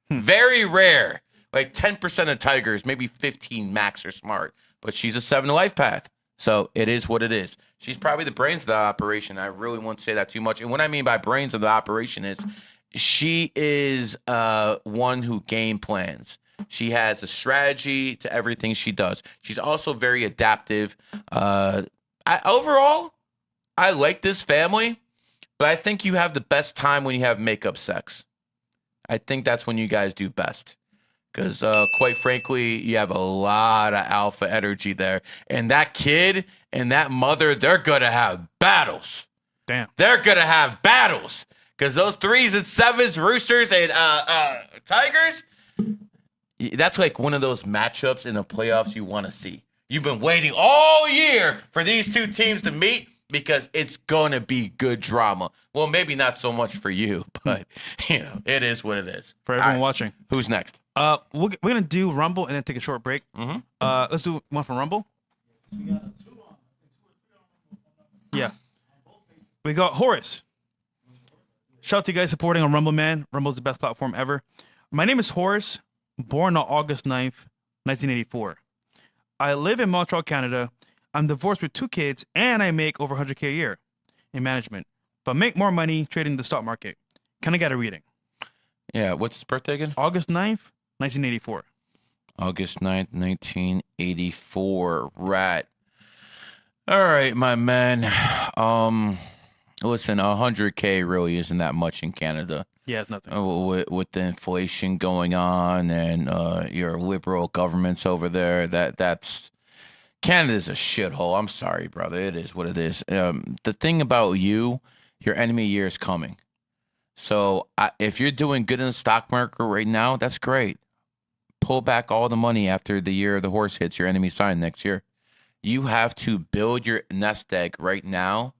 Very rare. Like 10% of tigers, maybe 15 max are smart. But she's a 7 life path. So it is what it is. She's probably the brains of the operation. I really won't say that too much. And what I mean by brains of the operation is she is one who game plans. She has a strategy to everything she does. She's also very adaptive. Overall, I like this family. But I think you have the best time when you have makeup sex. I think that's when you guys do best. Because quite frankly, you have a lot of alpha energy there. And that kid and that mother, they're going to have battles. Damn. They're going to have battles. Because those 3s and 7s, roosters and tigers, that's like one of those matchups in the playoffs you want to see. You've been waiting all year for these 2 teams to meet, because it's going to be good drama. Well, maybe not so much for you, but, it is what it is. For everyone watching. Who's next? We're going to do Rumble and then take a short break. Mm-hmm. Let's do one from Rumble. Yeah. We got Horace. Shout out to you guys supporting on Rumble, man. Rumble's the best platform ever. My name is Horace, born on August 9th, 1984. I live in Montreal, Canada. I'm divorced with 2 kids, and I make over 100K a year in management, but make more money trading the stock market. Can I get a reading? Yeah, what's his birthday again? August 9th, 1984. August 9th, 1984. Right. All right, my man. Listen, 100K really isn't that much in Canada. Yeah, it's nothing. With the inflation going on and your liberal governments over there, that's... Canada's a shithole. I'm sorry, brother. It is what it is. The thing about your enemy year is coming. So if you're doing good in the stock market right now, that's great. Pull back all the money after the year of the horse hits your enemy sign next year. You have to build your nest egg right now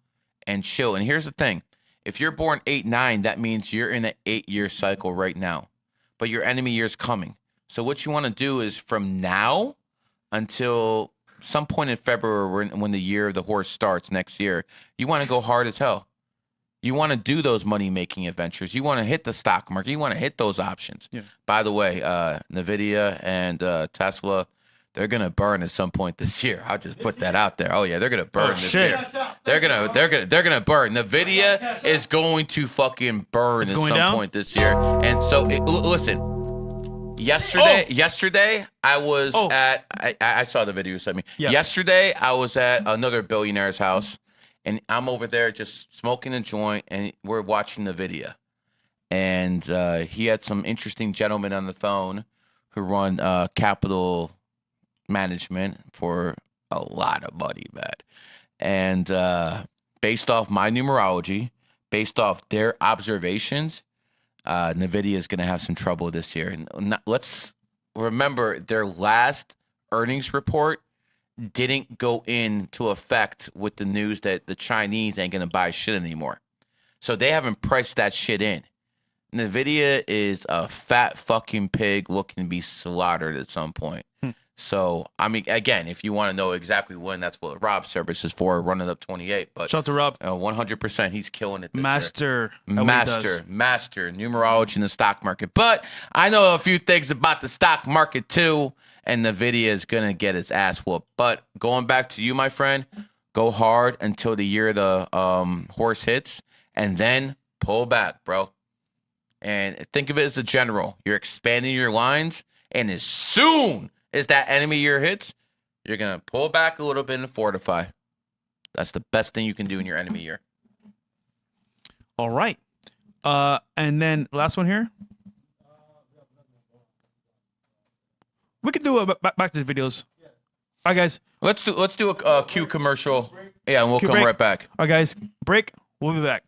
and chill. And here's the thing. If you're born 8-9, that means you're in an 8-year cycle right now. But your enemy year is coming. So what you want to do is from now until some point in February when the year of the horse starts next year, you want to go hard as hell. You want to do those money-making adventures. You want to hit the stock market. You want to hit those options. Yeah. By the way, NVIDIA and Tesla, they're gonna burn at some point this year. I'll just put that out there. Oh yeah, they're gonna burn this shit. year. They're gonna burn. NVIDIA is going to fucking burn It's at going some down? point this year. And so, listen. Yesterday, I was at. I saw the video you sent me. Yeah. Yesterday, I was at another billionaire's house, and I'm over there just smoking a joint, and we're watching the video. And he had some interesting gentlemen on the phone who run capital management for a lot of money, man. And based off my numerology, based off their observations, NVIDIA is going to have some trouble this year. And let's remember their last earnings report didn't go into effect with the news that the Chinese ain't going to buy shit anymore. So they haven't priced that shit in. NVIDIA is a fat fucking pig looking to be slaughtered at some point. So, I mean, again, if you want to know exactly when, that's what Rob's service is for, running up 28. But Shout out to Rob. 100%, he's killing it this year. Master Numerology in the stock market. But I know a few things about the stock market too, and NVIDIA is gonna get its ass whooped. But going back to you, my friend, go hard until the year the horse hits, and then pull back, bro. And think of it as a general. You're expanding your lines, and as soon as that enemy year hits, you're gonna pull back a little bit and fortify. That's the best thing you can do in your enemy year. All right. And then last one here. We could do a back to the videos. All right, guys. Let's do a Q commercial. Yeah, and we'll come break. right back. All right, guys. Break. We'll be back.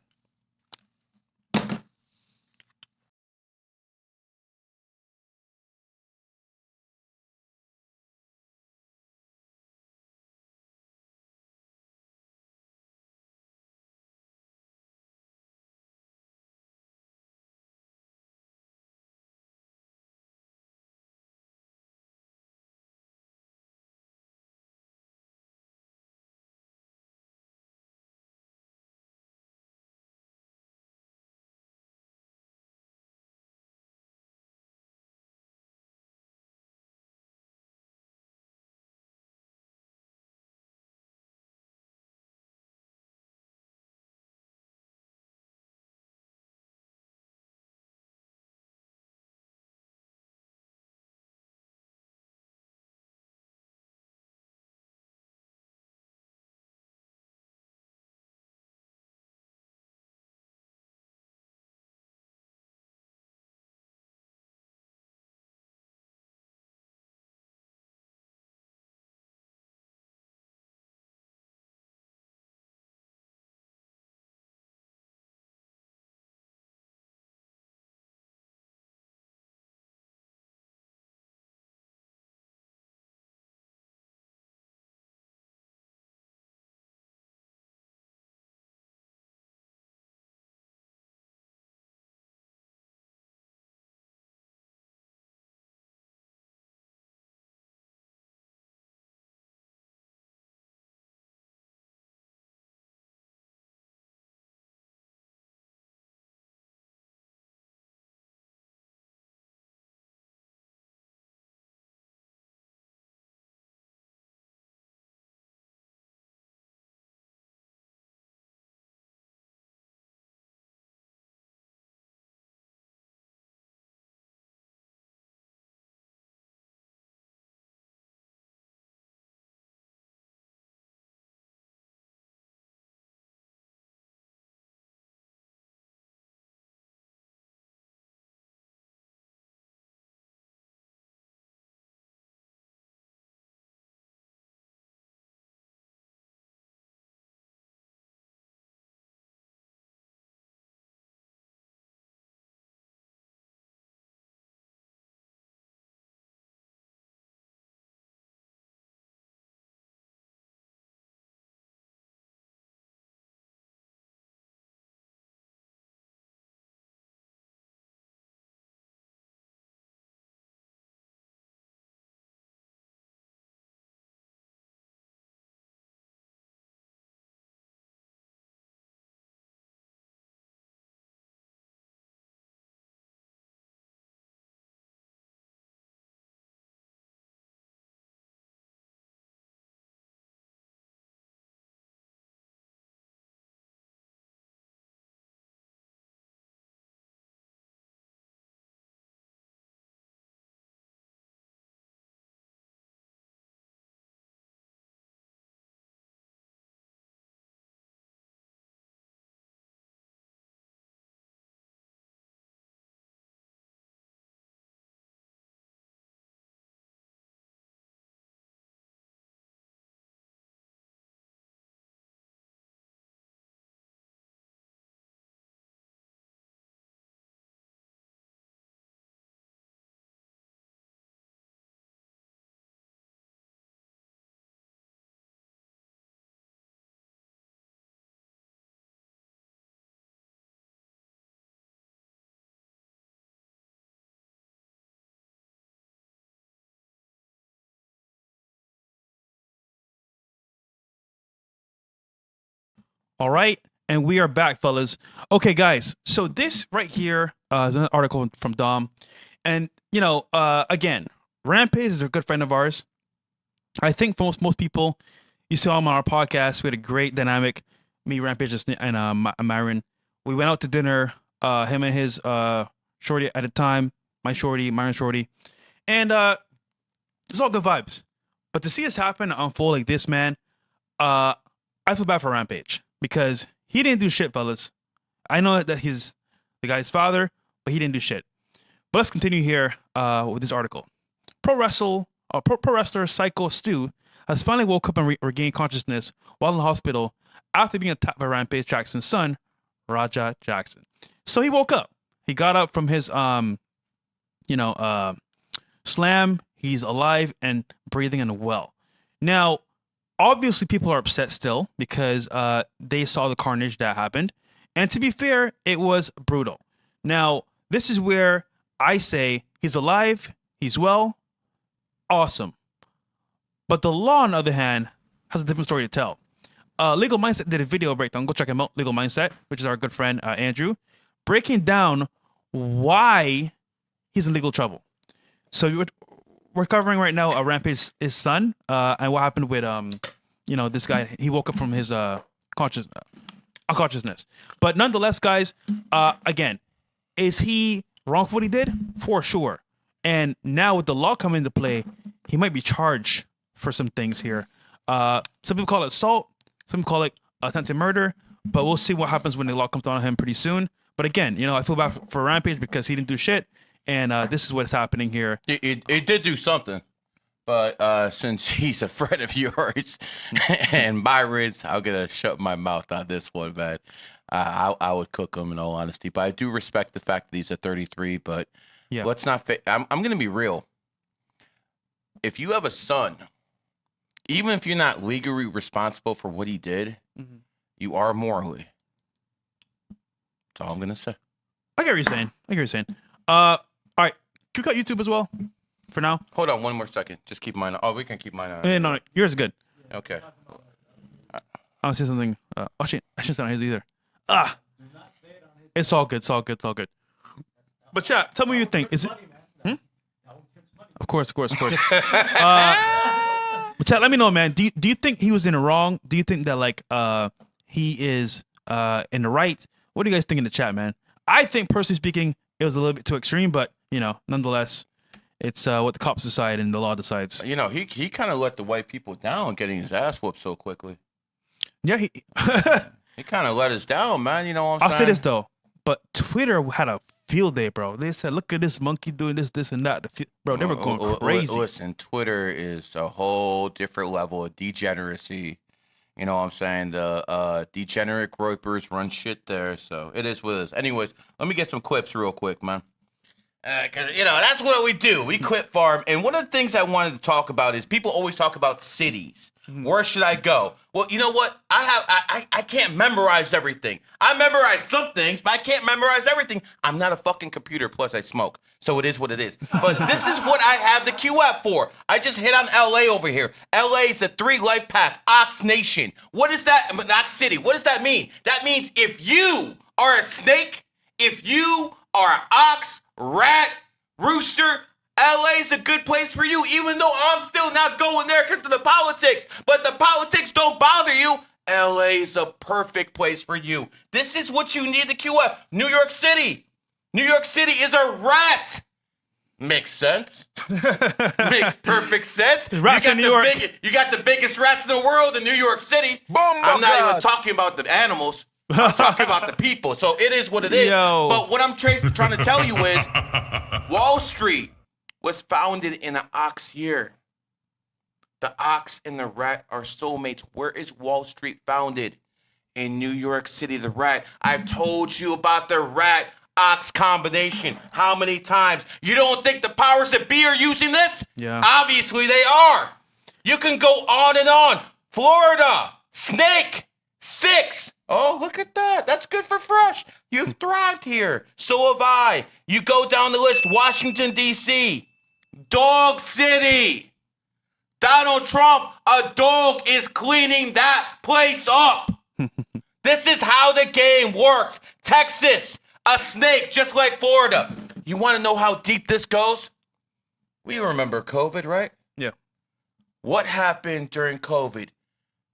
All right. And we are back, fellas. Okay, guys. So this right here is an article from Dom. And, again, Rampage is a good friend of ours. I think for most people, you saw him on our podcast. We had a great dynamic. Me, Rampage, and Myron. We went out to dinner. Him and his shorty at the time. My shorty, Myron shorty. And it's all good vibes. But to see this happen and unfold like this, man, I feel bad for Rampage. Because he didn't do shit, fellas. I know that he's the guy's father, but he didn't do shit. But let's continue here with this article. Pro wrestler Psycho Stu has finally woke up and regained consciousness while in the hospital after being attacked by Rampage Jackson's son, Raja Jackson. So he woke up. He got up from his slam. He's alive and breathing and well. Now, obviously, people are upset still because they saw the carnage that happened. And to be fair, it was brutal. Now, this is where I say he's alive, he's well, awesome. But the law, on the other hand, has a different story to tell. Legal Mindset did a video breakdown. Go check him out, Legal Mindset, which is our good friend, Andrew, breaking down why he's in legal trouble. So we're covering right now Rampage's his son and what happened with this guy. He woke up from his unconsciousness. But nonetheless, guys, again, is he wrong for what he did? For sure. And now with the law coming into play, he might be charged for some things here. Some people call it assault. Some people call it attempted murder. But we'll see what happens when the law comes down on him pretty soon. But again, I feel bad for Rampage because he didn't do shit. And this is what's happening here. It did do something. But since he's a friend of yours and Byron's, I'm going to shut my mouth on this one, man. I would cook him in all honesty. But I do respect the fact that he's a 33. But yeah, let's not I'm going to be real. If you have a son, even if you're not legally responsible for what he did, you are morally. That's all I'm going to say. I get what you're saying. All right. Can we cut YouTube as well? For now? Hold on one more second. Just keep mine on. Oh, we can keep mine on. No, yours is good. Okay. I want to say something. I shouldn't say on his either. It's all good. But chat, tell me what you think. Is it? Of course. But chat, let me know, man. Do you think he was in the wrong? Do you think that he is in the right? What do you guys think in the chat, man? I think, personally speaking, it was a little bit too extreme, but nonetheless, it's what the cops decide and the law decides. He kind of let the white people down, getting his ass whooped so quickly. Yeah, he kind of let us down, man. You know what I'm saying? I'll say this though, but Twitter had a field day, bro. They said, "Look at this monkey doing this, and that." Bro, they were going crazy. Listen, Twitter is a whole different level of degeneracy. You know what I'm saying? The degenerate gropers run shit there, so it is what it is. Anyways, let me get some clips real quick, man. Because, that's what we do. We quit farm. And one of the things I wanted to talk about is people always talk about cities. Where should I go? Well, you know what? I can't memorize everything. I memorize some things, but I can't memorize everything. I'm not a fucking computer, plus I smoke. So it is what it is. But this is what I have the QF for. I just hit on LA over here. LA is a 3 Lifepath, Ox Nation. What is that? Ox City. What does that mean? That means if you are a snake, if you are an ox, rat, rooster, LA's a good place for you, even though I'm still not going there because of the politics. But the politics don't bother you. LA's a perfect place for you. This is what you need to queue up. New York City. New York City is a rat. Makes sense. Makes perfect sense. Rats in New York. You got the biggest rats in the world in New York City. I'm not even talking about the animals. I'm talking about the people. So it is what it is. Yo. But what I'm trying to tell you is Wall Street was founded in an ox year. The ox and the rat are soulmates. Where is Wall Street founded? In New York City, the rat. I've told you about the rat ox combination. How many times? You don't think the powers that be are using this? Yeah. Obviously they are. You can go on and on. Florida, snake, 6. Oh, look at that. That's good for fresh. You've thrived here. So have I. You go down the list. Washington, D.C. Dog City. Donald Trump, a dog is cleaning that place up. This is how the game works. Texas, a snake just like Florida. You want to know how deep this goes? We remember COVID, right? Yeah. What happened during COVID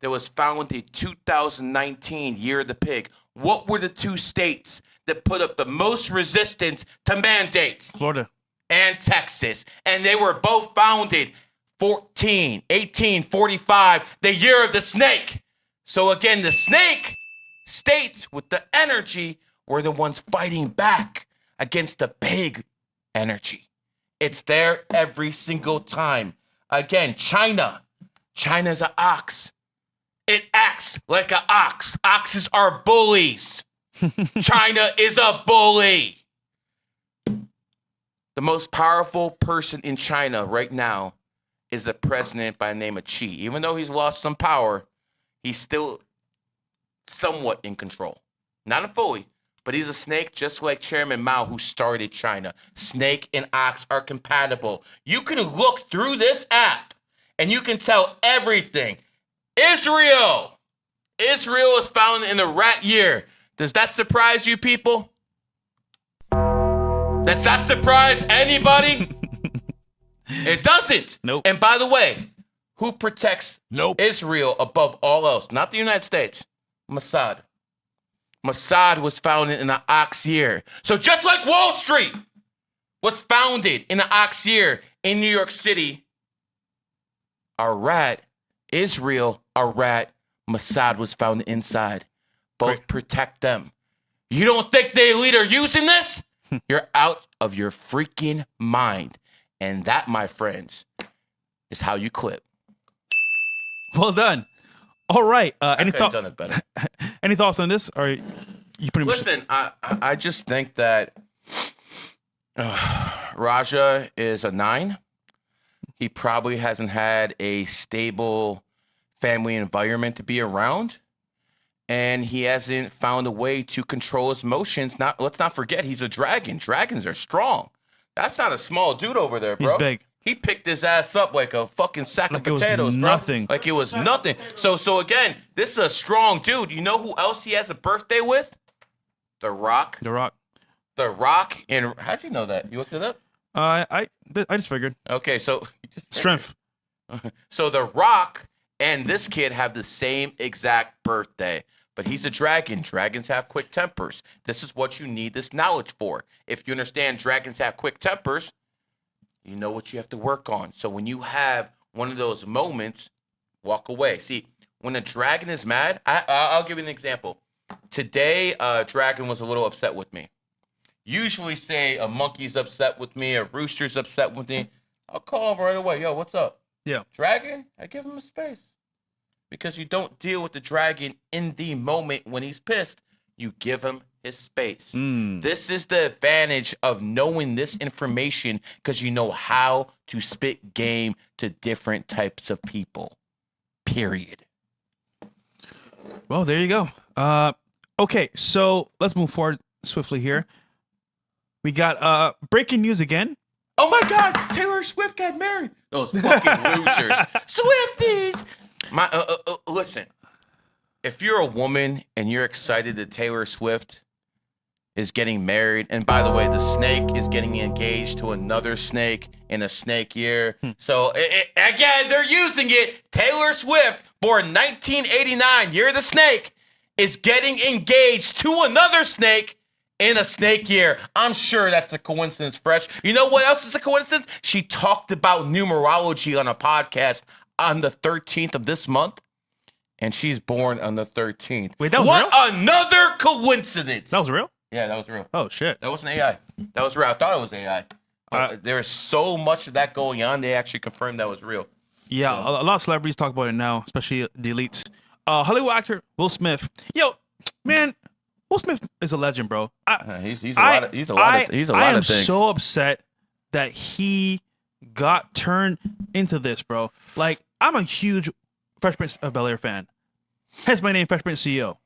that was found in 2019, Year of the Pig? What were the two states that put up the most resistance to mandates? Florida. And Texas. And they were both founded 1845, the year of the snake. So again, the snake states with the energy were the ones fighting back against the pig energy. It's there every single time. Again, China's an ox. It acts like an ox. Oxes are bullies. China is a bully. The most powerful person in China right now is a president by the name of Xi. Even though he's lost some power, he's still somewhat in control. Not fully, but he's a snake just like Chairman Mao, who started China. Snake and ox are compatible. You can look through this app and you can tell everything. Israel is found in the rat year. Does that surprise you people? Does that surprise anybody? It doesn't. Nope. And by the way, who protects Israel above all else? Not the United States. Mossad. Mossad was founded in the ox year. So just like Wall Street was founded in the ox year in New York City, a rat, Israel, a rat, Mossad was founded inside. Both protect them. You don't think the elite are using this? You're out of your freaking mind. And that, my friends, is how you clip. Well done. All right. Any I've done it better. Any thoughts on this? Or you pretty much Listen, I just think that Raja is a 9. He probably hasn't had a stable family environment to be around. And he hasn't found a way to control his emotions. Let's not forget, he's a dragon. Dragons are strong. That's not a small dude over there, bro. He's big. He picked his ass up like a fucking sack Like of it was potatoes, bro. nothing. Like it was nothing. So again, this is a strong dude. You know who else he has a birthday with? The Rock. The Rock. The Rock. And how'd you know that? You looked it up? I just figured. Okay, so Strength. So The Rock and this kid have the same exact birthday, but he's a dragon. Dragons have quick tempers. This is what you need this knowledge for. If you understand dragons have quick tempers, you know what you have to work on. So when you have one of those moments, walk away. See, when a dragon is mad, I'll give you an example. Today, dragon was a little upset with me. Usually say a monkey's upset with me, a rooster's upset with me. I'll call him right away. Yo, what's up? Yeah. Dragon, I give him a space. Because you don't deal with the dragon in the moment when he's pissed. You give him his space. This is the advantage of knowing this information, because you know how to spit game to different types of people. Period. Well, there you go. Okay, so let's move forward swiftly here. We got breaking news again. Oh my God, Taylor Swift got married. Those fucking losers. Swifties. Listen, if you're a woman and you're excited that Taylor Swift is getting married, and by the way, the snake is getting engaged to another snake in a snake year. So again, they're using it. Taylor Swift, born 1989, year of the snake, is getting engaged to another snake in a snake year. I'm sure that's a coincidence, Fresh. You know what else is a coincidence? She talked about numerology on a podcast on the 13th of this month, and she's born on the 13th. Wait, that was what real? Another coincidence. That was real? Yeah, that was real. Oh, shit. That wasn't AI. That was real. I thought it was AI. But there is so much of that going on, they actually confirmed that was real. Yeah, a lot of celebrities talk about it now, especially the elites. Hollywood actor Will Smith. Yo, man, Will Smith is a legend, bro. He's a lot of things. I am so upset that he got turned into this, bro. Like, I'm a huge Fresh Prince of Bel-Air fan. Hence my name, Fresh Prince CEO.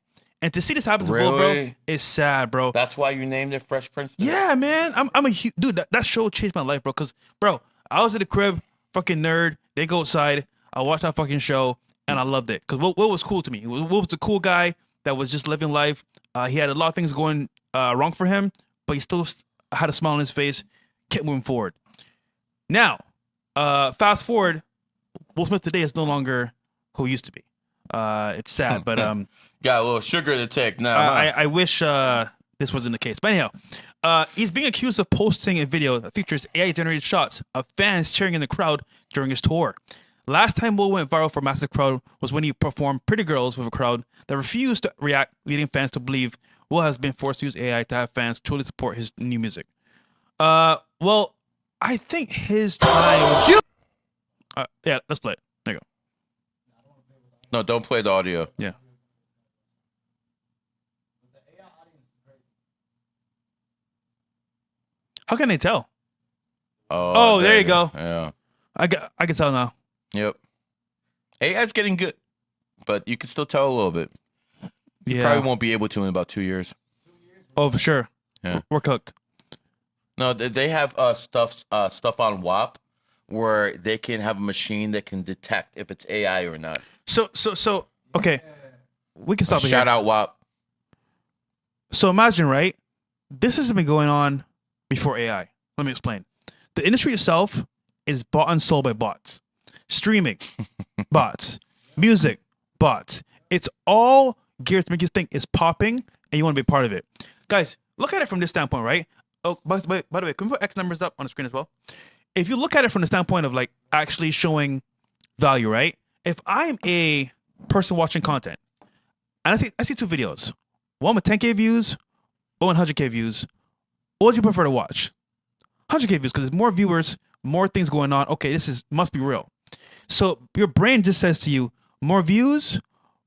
And to see this happen to Will, bro, is sad, bro. That's why you named it Fresh Prince? Yeah, man. I'm a huge dude. That show changed my life, bro. Cause, bro, I was at the crib, fucking nerd. They go outside. I watched that fucking show, and I loved it. Cause Will was cool to me. Will was a cool guy. that was just living life. He had a lot of things going wrong for him, but he still had a smile on his face, kept moving forward. Now, fast forward, Will Smith today is no longer who he used to be. It's sad, but got a little sugar to take now. I wish this wasn't the case. But anyhow, he's being accused of posting a video that features AI-generated shots of fans cheering in the crowd during his tour. Last time Will went viral for a massive crowd was when he performed Pretty Girls with a crowd that refused to react, leading fans to believe Will has been forced to use AI to have fans truly support his new music. Well, I think his time... yeah, let's play it. There you go. No, don't play the audio. Yeah. How can they tell? Oh, there you go. Yeah. I can tell now. Yep. AI's getting good, but you can still tell a little bit. You Yeah. probably won't be able to in about 2 years. Oh, for sure. Yeah. We're cooked. No, they have stuff on WAP where they can have a machine that can detect if it's AI or not. So okay. We can stop it here. Shout out WAP. So imagine, right? This has been going on before AI. Let me explain. The industry itself is bought and sold by bots. Streaming, bots. Music, bots. It's all geared to make you think it's popping and you want to be part of it. Guys, look at it from this standpoint, right? Oh, by the way, can we put X numbers up on the screen as well? If you look at it from the standpoint of like actually showing value, right? If I'm a person watching content and I see two videos, one with 10K views, one with 100K views, what would you prefer to watch? 100K views, because there's more viewers, more things going on. Okay, must be real. So your brain just says to you, more views,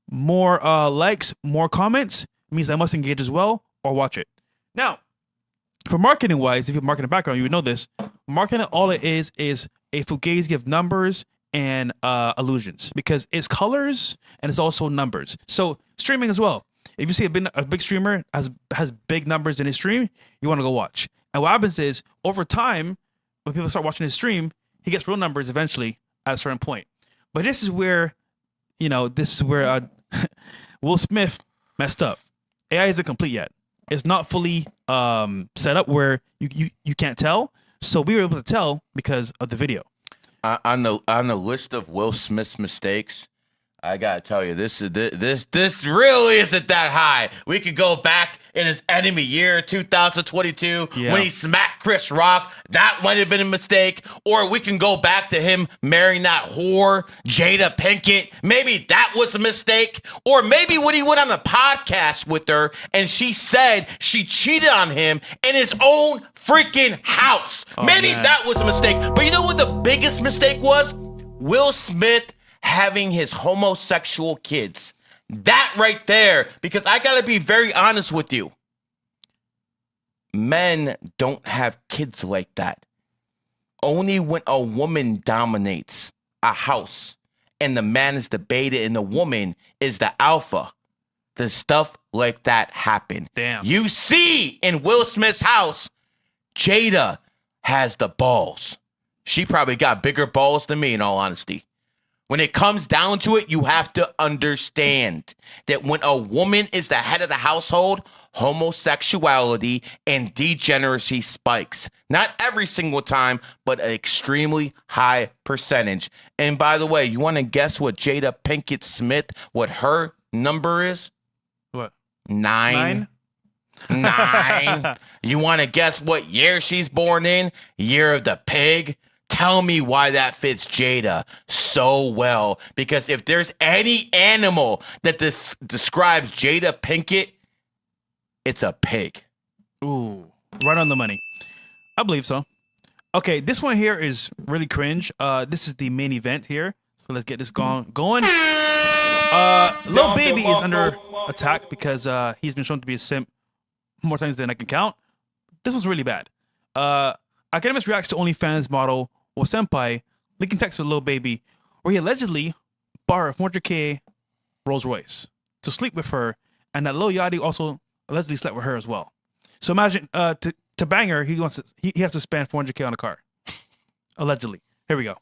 more likes, more comments means I must engage as well or watch it. Now, for marketing wise, if you have a marketing background, you would know this. Marketing, all it is a fugazi of numbers and illusions, because it's colors and it's also numbers. So streaming as well. If you see a big streamer has big numbers in his stream, you want to go watch. And what happens is, over time, when people start watching his stream, he gets real numbers eventually at a certain point. But this is where Will Smith messed up. AI isn't complete yet. It's not fully set up where you can't tell. So we were able to tell because of the video. On the list of Will Smith's mistakes, I gotta tell you, this really isn't that high. We could go back in his enemy year, 2022, when he smacked Chris Rock. That might have been a mistake. Or we can go back to him marrying that whore, Jada Pinkett. Maybe that was a mistake. Or maybe when he went on the podcast with her and she said she cheated on him in his own freaking house. Maybe that was a mistake. But you know what the biggest mistake was? Will Smith having his homosexual kids. That right there, because I gotta be very honest with you. Men don't have kids like that. Only when a woman dominates a house and the man is the beta and the woman is the alpha, does stuff like that happen. Damn. You see in Will Smith's house, Jada has the balls. She probably got bigger balls than me, in all honesty. When it comes down to it, you have to understand that when a woman is the head of the household, homosexuality and degeneracy spikes. Not every single time, but an extremely high percentage. And by the way, you want to guess what Jada Pinkett Smith, what her number is? What? 9. 9. You want to guess what year she's born in? Year of the pig? Tell me why that fits Jada so well. Because if there's any animal that describes Jada Pinkett, it's a pig. Ooh, right on the money. I believe so. Okay, this one here is really cringe. This is the main event here. So let's get this going. Lil Baby is under attack because he's been shown to be a simp more times than I can count. This was really bad. Academics reacts to OnlyFans model or Senpai leaking text with Lil Baby, where he allegedly bought her a 400K Rolls Royce to sleep with her, and that Lil Yachty also allegedly slept with her as well. So imagine to bang her, he has to spend 400K on a car, allegedly. Here we go.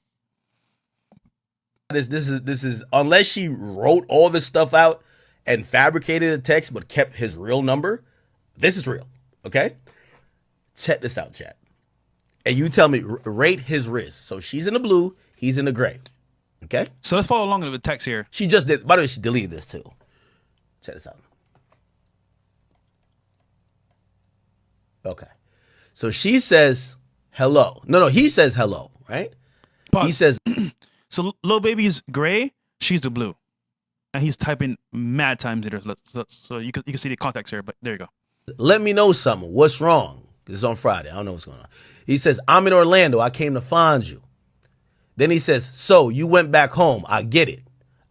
This is unless she wrote all this stuff out and fabricated a text but kept his real number, this is real, okay? Check this out, chat. And you tell me, rate his wrist. So she's in the blue, he's in the gray, okay? So let's follow along with the text here. She just did, by the way, she deleted this too. Check this out. Okay. So she says hello. No, he says hello, right? Pause. He says, So little baby's gray, she's the blue, and he's typing mad times later. So you can see the context here, but there you go. let me know something. What's wrong? This is on Friday. I don't know what's going on. He says, I'm in Orlando. I came to find you. Then he says, so you went back home. I get it.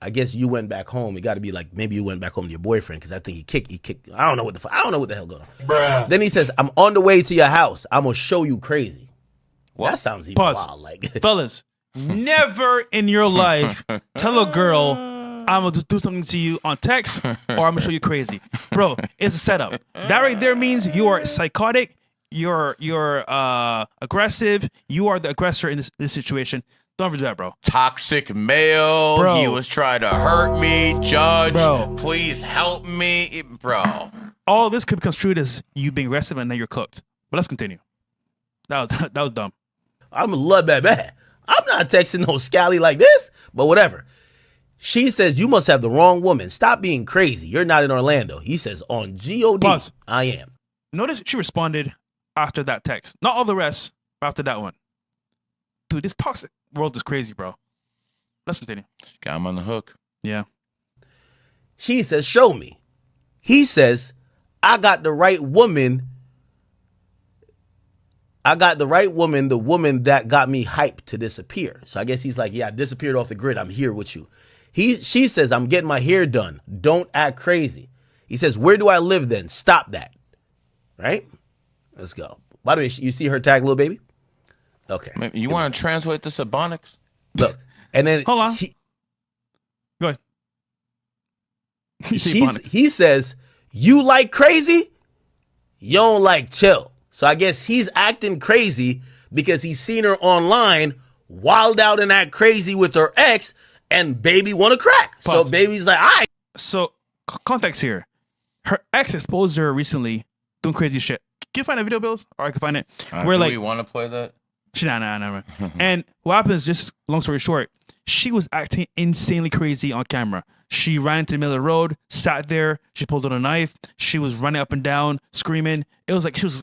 I guess you went back home. It got to be like maybe you went back home to your boyfriend because I think he kicked. I don't know what the hell going on. Bruh. Then he says, I'm on the way to your house. I'm gonna show you crazy. That sounds even Pause. wild. Like Fellas, never in your life tell a girl I'm gonna just do something to you on text or I'm gonna show you crazy. Bro, it's a setup. That right there means you are psychotic, you're aggressive, you are the aggressor in this situation. Don't ever do that, bro. Toxic male. Bro. He was trying to hurt me. Judge, Bro. please help me. Bro. All this could be construed as you being aggressive and then you're cooked. But let's continue. That was dumb. I'm a love bad. I'm not texting no scally like this, but whatever. She says, you must have the wrong woman. Stop being crazy. You're not in Orlando. He says, on God, Pause. I am. Notice she responded after that text. Not all the rest, but after that one. Dude, this toxic world is crazy, bro. Let's continue. Got him on the hook. Yeah. She says, show me. He says, I got the right woman. I got the right woman, the woman that got me hyped to disappear. So I guess he's like, yeah, I disappeared off the grid. I'm here with you. She says, I'm getting my hair done. Don't act crazy. He says, where do I live then? Stop that. Right? Let's go. By the way, you see her tag, little baby? Okay. Maybe you want to translate this to Bonics? Look. And then Hold on. Go ahead. You say Bonics. he says, you like crazy? You don't like chill. So I guess he's acting crazy because he's seen her online wild out and act crazy with her ex and baby want to crack. Pause. So baby's like, all right. So, context here. Her ex exposed her recently doing crazy shit. Can you find that video, Bills? Or I can find it. Where Do like, we want to play that? nah. And what happens, just long story short, she was acting insanely crazy on camera. She ran into the middle of the road, sat there, she pulled out a knife, she was running up and down, screaming. It was like she was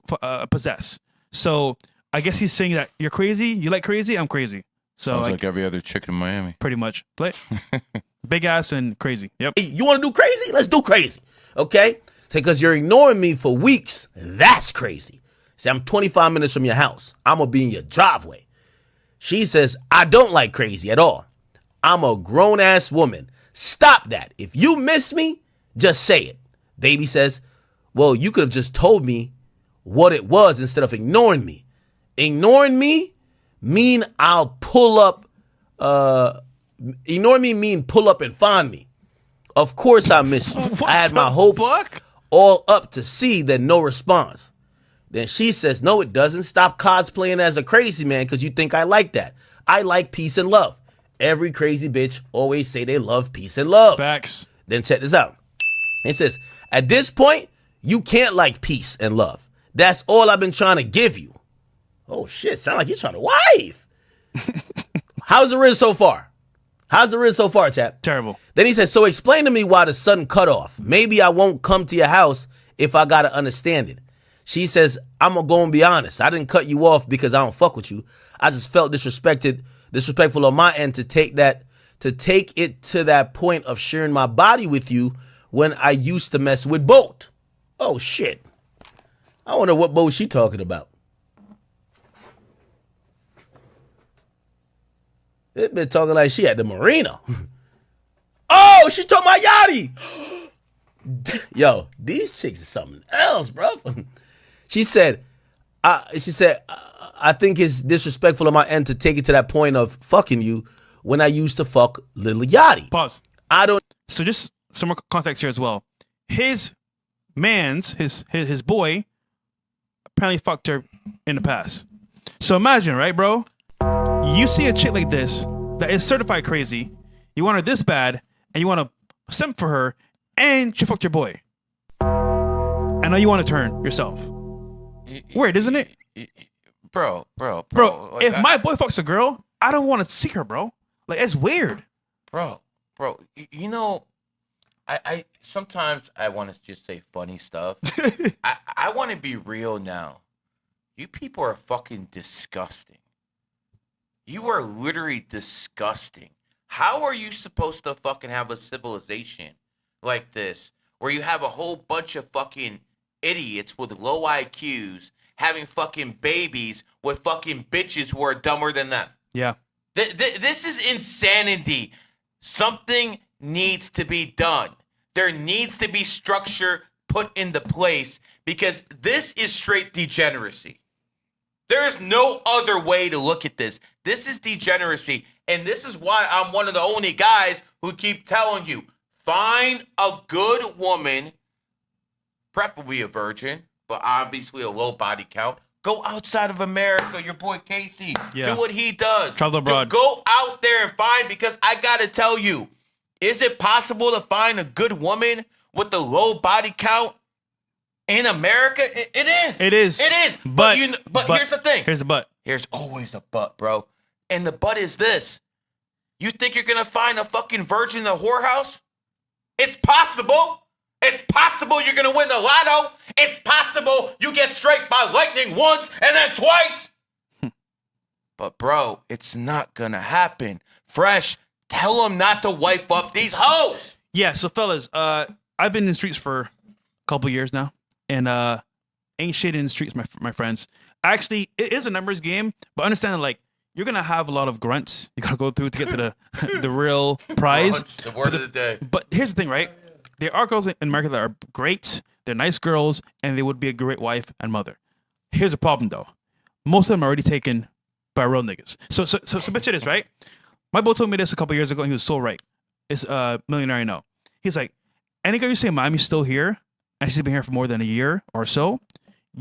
possessed. So I guess he's saying that you're crazy, you like crazy, I'm crazy. So Sounds like every other chick in Miami. pretty much. Play. Big ass and crazy. Yep. Hey, you want to do crazy? Let's do crazy. Okay? Because you're ignoring me for weeks. That's crazy. See, I'm 25 minutes from your house. I'm going to be in your driveway. She says, I don't like crazy at all. I'm a grown-ass woman. Stop that. If you miss me, just say it. Baby says, well, you could have just told me what it was instead of ignoring me. Ignoring me mean I'll pull up. Ignoring me mean pull up and find me. Of course I miss you. I had my hopes all up to see, then no response. Then she says, no, it doesn't. Stop cosplaying as a crazy man because you think I like that. I like peace and love. Every crazy bitch always say they love peace and love. Facts. Then check this out. It says, at this point, you can't like peace and love. That's all I've been trying to give you. Oh, shit. Sound like you're trying to wife. How's the wrist so far? How's the wrist so far, chap? Terrible. Then he says, so explain to me why the sudden cutoff. Maybe I won't come to your house if I got to understand it. She says, I'm going to go and be honest. I didn't cut you off because I don't fuck with you. I just felt disrespectful on my end to take it to that point of sharing my body with you when I used to mess with Boat. Oh, shit. I wonder what Boat she talking about. It been talking like she at the marina. Oh, she talking about Yachty. Yo, these chicks is something else, bro. She said, I think it's disrespectful on my end to take it to that point of fucking you when I used to fuck Lil Yachty. Pause. I don't. So just some more context here as well. His boy apparently fucked her in the past. So imagine, right, bro? You see a chick like this that is certified crazy. You want her this bad, and you want to simp for her, and she fucked your boy. I know you want to turn yourself. Weird, isn't it? Bro. Like, If my boy fucks a girl, I don't want to see her, bro. Like, it's weird. Bro, you know, I sometimes I want to just say funny stuff. I want to be real now. You people are fucking disgusting. You are literally disgusting. How are you supposed to fucking have a civilization like this where you have a whole bunch of fucking idiots with low IQs having fucking babies with fucking bitches who are dumber than them? Yeah. This is insanity. Something needs to be done. There needs to be structure put into place because this is straight degeneracy. There is no other way to look at this. This is degeneracy. And this is why I'm one of the only guys who keep telling you, find a good woman, preferably a virgin, but obviously a low body count. Go outside of America. Your boy Casey. Yeah. Do what he does. Travel abroad. Go out there and find, because I got to tell you, is it possible to find a good woman with a low body count in America? It is. It is. It is. But here's the thing. Here's the but. There's always a but, bro. And the but is this. You think you're going to find a fucking virgin in a whorehouse? It's possible. It's possible you're going to win the lotto. It's possible you get struck by lightning once and then twice. But, bro, it's not going to happen. Fresh, tell them not to wipe up these hoes. Yeah, so fellas, I've been in the streets for a couple years now, and ain't shit in the streets, my friends. Actually, it is a numbers game, but understand that, like, you're gonna have a lot of grunts you gotta go through to get to the the real prize. The word of the day. But here's the thing, right? There are girls in America that are great. They're nice girls, and they would be a great wife and mother. Here's the problem, though. Most of them are already taken by real niggas. So bitch it is, right? My boy told me this a couple years ago, and he was so right. It's Millionaire I Know. He's like, any girl you say Miami's still here, and she's been here for more than a year or so,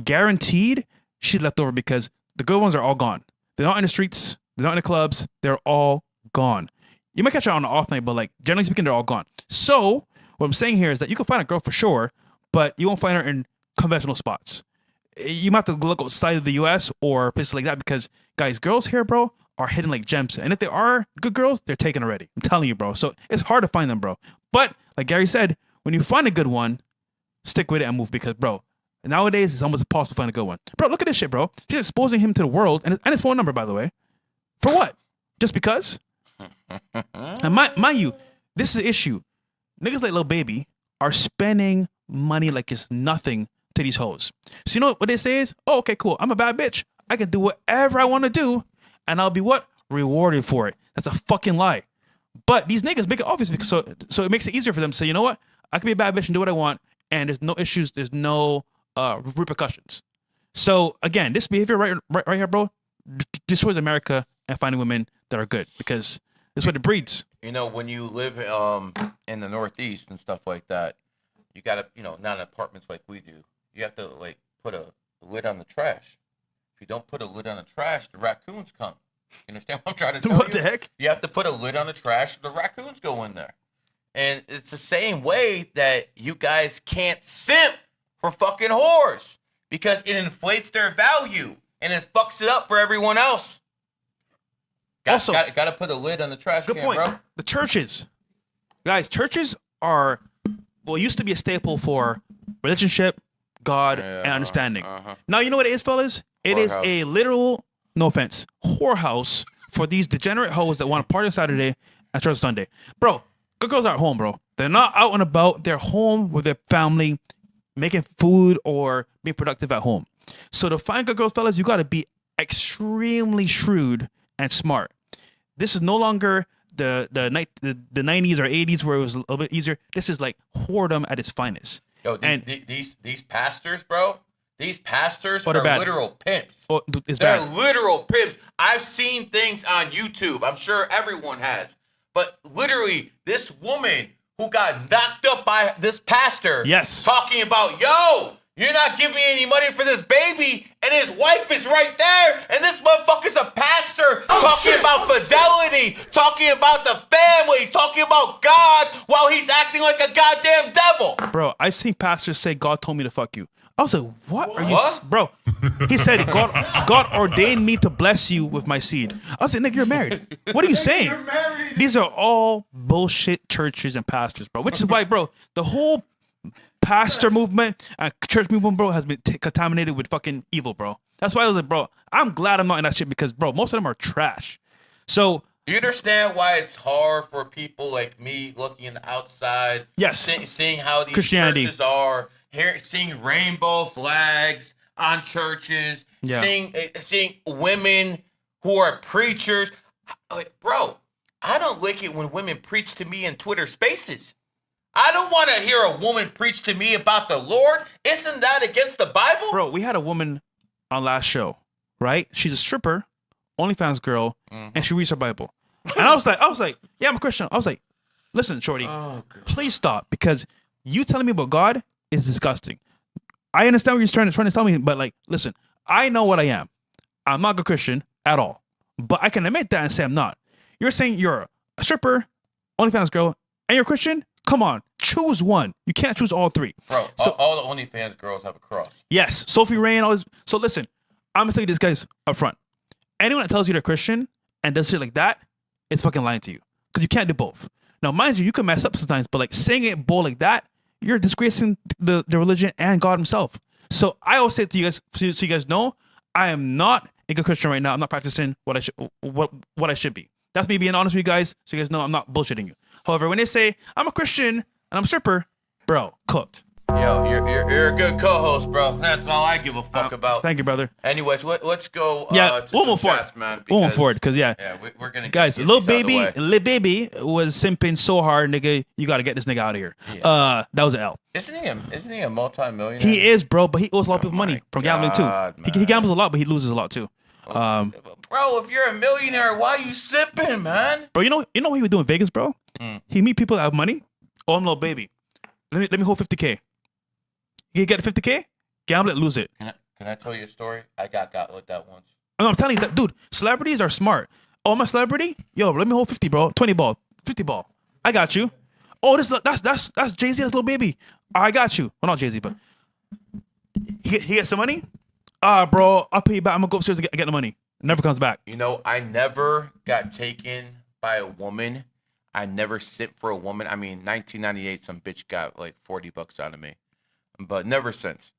guaranteed she's left over because the good ones are all gone. They're not in the streets. They're not in the clubs. They're all gone. You might catch her on an off night, but like generally speaking, they're all gone. So what I'm saying here is that you can find a girl for sure, but you won't find her in conventional spots. You might have to look outside of the U.S. or places like that because, guys, girls here, bro, are hidden like gems. And if they are good girls, they're taken already. I'm telling you, bro. So it's hard to find them, bro. But like Gary said, when you find a good one, stick with it and move because, bro, nowadays it's almost impossible to find a good one. Bro, look at this shit, bro. She's exposing him to the world and his phone number, by the way. For what? Just because? And mind you, this is the issue. Niggas like Lil Baby are spending money like it's nothing to these hoes. So you know what they say is, oh, okay, cool. I'm a bad bitch. I can do whatever I want to do, and I'll be what? Rewarded for it. That's a fucking lie. But these niggas make it obvious because so it makes it easier for them to say, you know what? I can be a bad bitch and do what I want, and there's no issues, there's no repercussions. So again, this behavior right here, bro, destroys America and finding women that are good because it's what it breeds. You know, when you live in the Northeast and stuff like that, you gotta, not in apartments like we do. You have to like put a lid on the trash. If you don't put a lid on the trash, the raccoons come. You understand what I'm trying to tell you? What the heck? You have to put a lid on the trash, the raccoons go in there. And it's the same way that you guys can't simp for fucking whores because it inflates their value and it fucks it up for everyone else. Got to put a lid on the trash Good can, point. bro. The churches. Guys, churches are, used to be a staple for relationship, God, and understanding. Now, you know what it is, fellas? It is a literal, no offense, whorehouse for these degenerate hoes that want to party on Saturday and church on Sunday. Bro, good girls are at home, bro. They're not out and about. They're home with their family, making food or being productive at home. So to find good girls, fellas, you got to be extremely shrewd and smart. This is no longer the 90s or 80s where it was a little bit easier. This is like whoredom at its finest. Yo, these pastors, bro, these pastors are bad. literal pimps. Oh, it's They're bad. literal pimps. I've seen things on YouTube. I'm sure everyone has. But literally, this woman who got knocked up by this pastor, Yes, talking about, yo, You're not giving me any money for this baby, and his wife is right there, and this motherfucker's a pastor talking about fidelity, talking about the family, talking about God, while he's acting like a goddamn devil. Bro, I've seen pastors say, God told me to fuck you. I was like, what are you... What? Bro, he said, God ordained me to bless you with my seed. I was like, nigga, you're married. What are you saying? You're married. These are all bullshit churches and pastors, bro. Which is why, bro, the whole pastor movement and church movement, bro, has been contaminated with fucking evil, bro. That's why I was like, bro, I'm glad I'm not in that shit because, bro, most of them are trash. So... You understand why it's hard for people like me looking in the outside? Yes. Seeing how these Christianity. churches are, seeing rainbow flags on churches, Yeah. seeing women who are preachers. Like, bro, I don't like it when women preach to me in Twitter Spaces. I don't want to hear a woman preach to me about the Lord. Isn't that against the Bible? Bro, we had a woman on last show, right? She's a stripper, OnlyFans girl, and she reads her Bible. And I was like, yeah, I'm a Christian. I was like, listen, shorty, please stop, because you telling me about God is disgusting. I understand what you're trying to tell me, but like, listen, I know what I am. I'm not a Christian at all, but I can admit that and say I'm not. You're saying you're a stripper, OnlyFans girl, and you're a Christian? Come on, choose one. You can't choose all three. Bro, So- all the OnlyFans girls have a cross. Yes, Sophie Rain. Always. So listen, I'm gonna tell you this, guys, up front. Anyone that tells you they're Christian and does shit like that is fucking lying to you, because you can't do both. Now, mind you, you can mess up sometimes, but like saying it bold like that, you're disgracing the religion and God Himself. So I always say to you guys, so you guys know, I am not a good Christian right now. I'm not practicing what I should be. That's me being honest with you guys, so you guys know I'm not bullshitting you. However, when they say I'm a Christian and I'm a stripper, bro, cooked. Yo, you're a good co-host, bro. That's all I give a fuck about. Thank you, brother. Anyways, let's go. Yeah, to we'll some move forward. chats, man. We'll move because- forward, because yeah, we're gonna guys, get Lil these out of the way. Baby was simping so hard, nigga. You got to get this nigga out of here. That was an L. Isn't he a multi-millionaire? He is, bro, but he owes a lot of people my money from gambling God, too. He gambles a lot, but he loses a lot too. Bro, if you're a millionaire, why you sipping, man? Bro, you know what he would do in Vegas, bro? He meet people that have money. Oh, I'm Lil Baby. Let me hold 50K. You get 50K, gamble it, lose it. Can I tell you a story? I got with that once. No, I'm telling you that, dude. Celebrities are smart. Oh, I'm a celebrity. Yo, let me hold 50, bro. 20 ball, 50 ball. I got you. Oh, that's Jay-Z. That's Lil Baby. I got you. Well, not Jay-Z, but he gets some money. Bro, I'll pay you back. I'm gonna go upstairs and get the money. Never comes back. You know, I never got taken by a woman. I never sit for a woman. I mean, 1998, some bitch got like $40 out of me, but never since.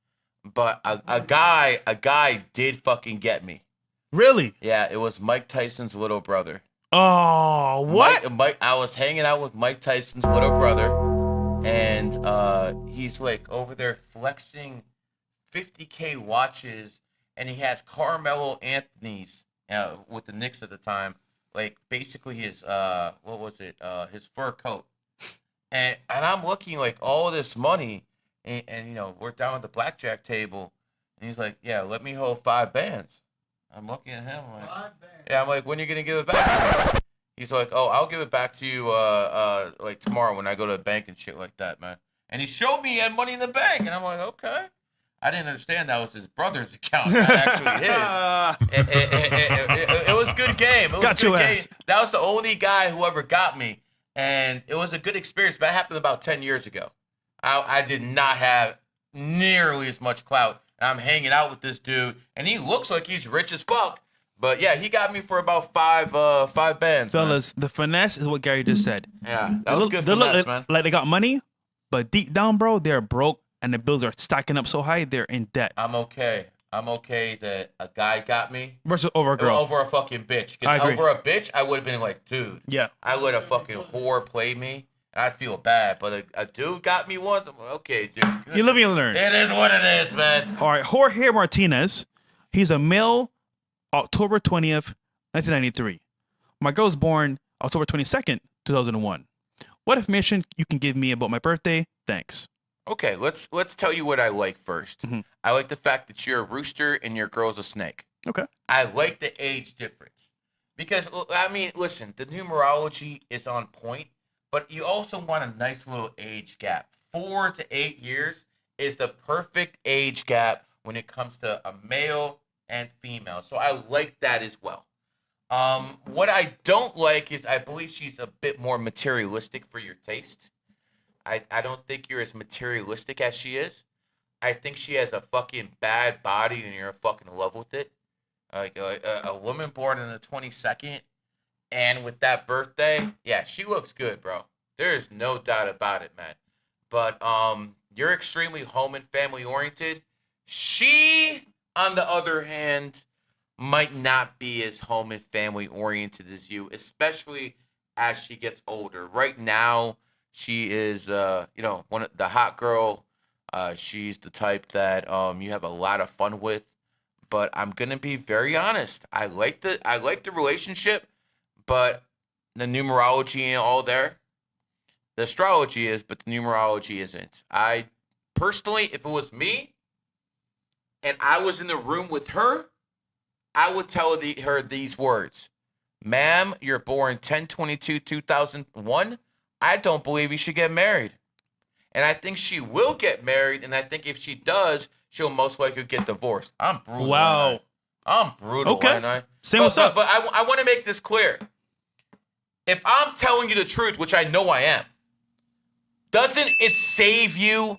But a guy did fucking get me. Really? Yeah, it was Mike Tyson's little brother. Oh, what? Mike, I was hanging out with Mike Tyson's little brother, and he's like over there flexing 50K watches, and he has Carmelo Anthony's with the Knicks at the time, like basically his his fur coat, and I'm looking like all this money, and you know, we're down at the blackjack table, and he's like, yeah, let me hold 5 bands. I'm looking at him like, yeah, I'm like, when are you gonna give it back to me? He's like, oh, I'll give it back to you like tomorrow when I go to the bank and shit like that, man. And he showed me he had money in the bank, and I'm like, okay. I didn't understand that was his brother's account, not actually his. It was a good game. It was Got a good your game. ass. That was the only guy who ever got me, and it was a good experience. But that happened about 10 years ago. I did not have nearly as much clout. And I'm hanging out with this dude, and he looks like he's rich as fuck. But yeah, he got me for about five bands. Fellas, the finesse is what Gary just said. Man. Yeah, that was good They look finesse, like, man. like they got money, but deep down, bro, they're broke, and the bills are stacking up so high, they're in debt. I'm okay that a guy got me Versus over a girl. over a fucking bitch. I Because agree. over a bitch, I would have been like, dude, Yeah. I let a fucking whore play me. I feel bad, but a dude got me once. I'm like, okay, dude. You live and you learn. It is what it is, man. All right, Jorge Martinez. He's a male, October 20th, 1993. My girl's born October 22nd, 2001. What information you can give me about my birthday? Thanks. Okay, let's tell you what I like first. Mhm. I like the fact that you're a rooster and your girl's a snake. Okay. I like the age difference because I mean, listen, the numerology is on point, but you also want a nice little age gap. 4 to 8 years is the perfect age gap when it comes to a male and female. So I like that as well. What I don't like is I believe she's a bit more materialistic for your taste. I don't think you're as materialistic as she is. I think she has a fucking bad body and you're fucking in love with it. Like a woman born in the 22nd and with that birthday, yeah, she looks good, bro. There is no doubt about it, man. But you're extremely home and family oriented. She, on the other hand, might not be as home and family oriented as you, especially as she gets older. Right now, she is, one of the hot girl. She's the type that you have a lot of fun with. But I'm gonna be very honest. I like the relationship, but the numerology and all there. The astrology is, but the numerology isn't. I personally, if it was me, and I was in the room with her, I would tell her these words. Ma'am, you're born 10/22/2001. I don't believe you should get married. And I think she will get married, and I think if she does, she'll most likely get divorced. I'm brutal. Wow. I'm brutal. Okay. Say what's up. But I want to make this clear. If I'm telling you the truth, which I know I am, doesn't it save you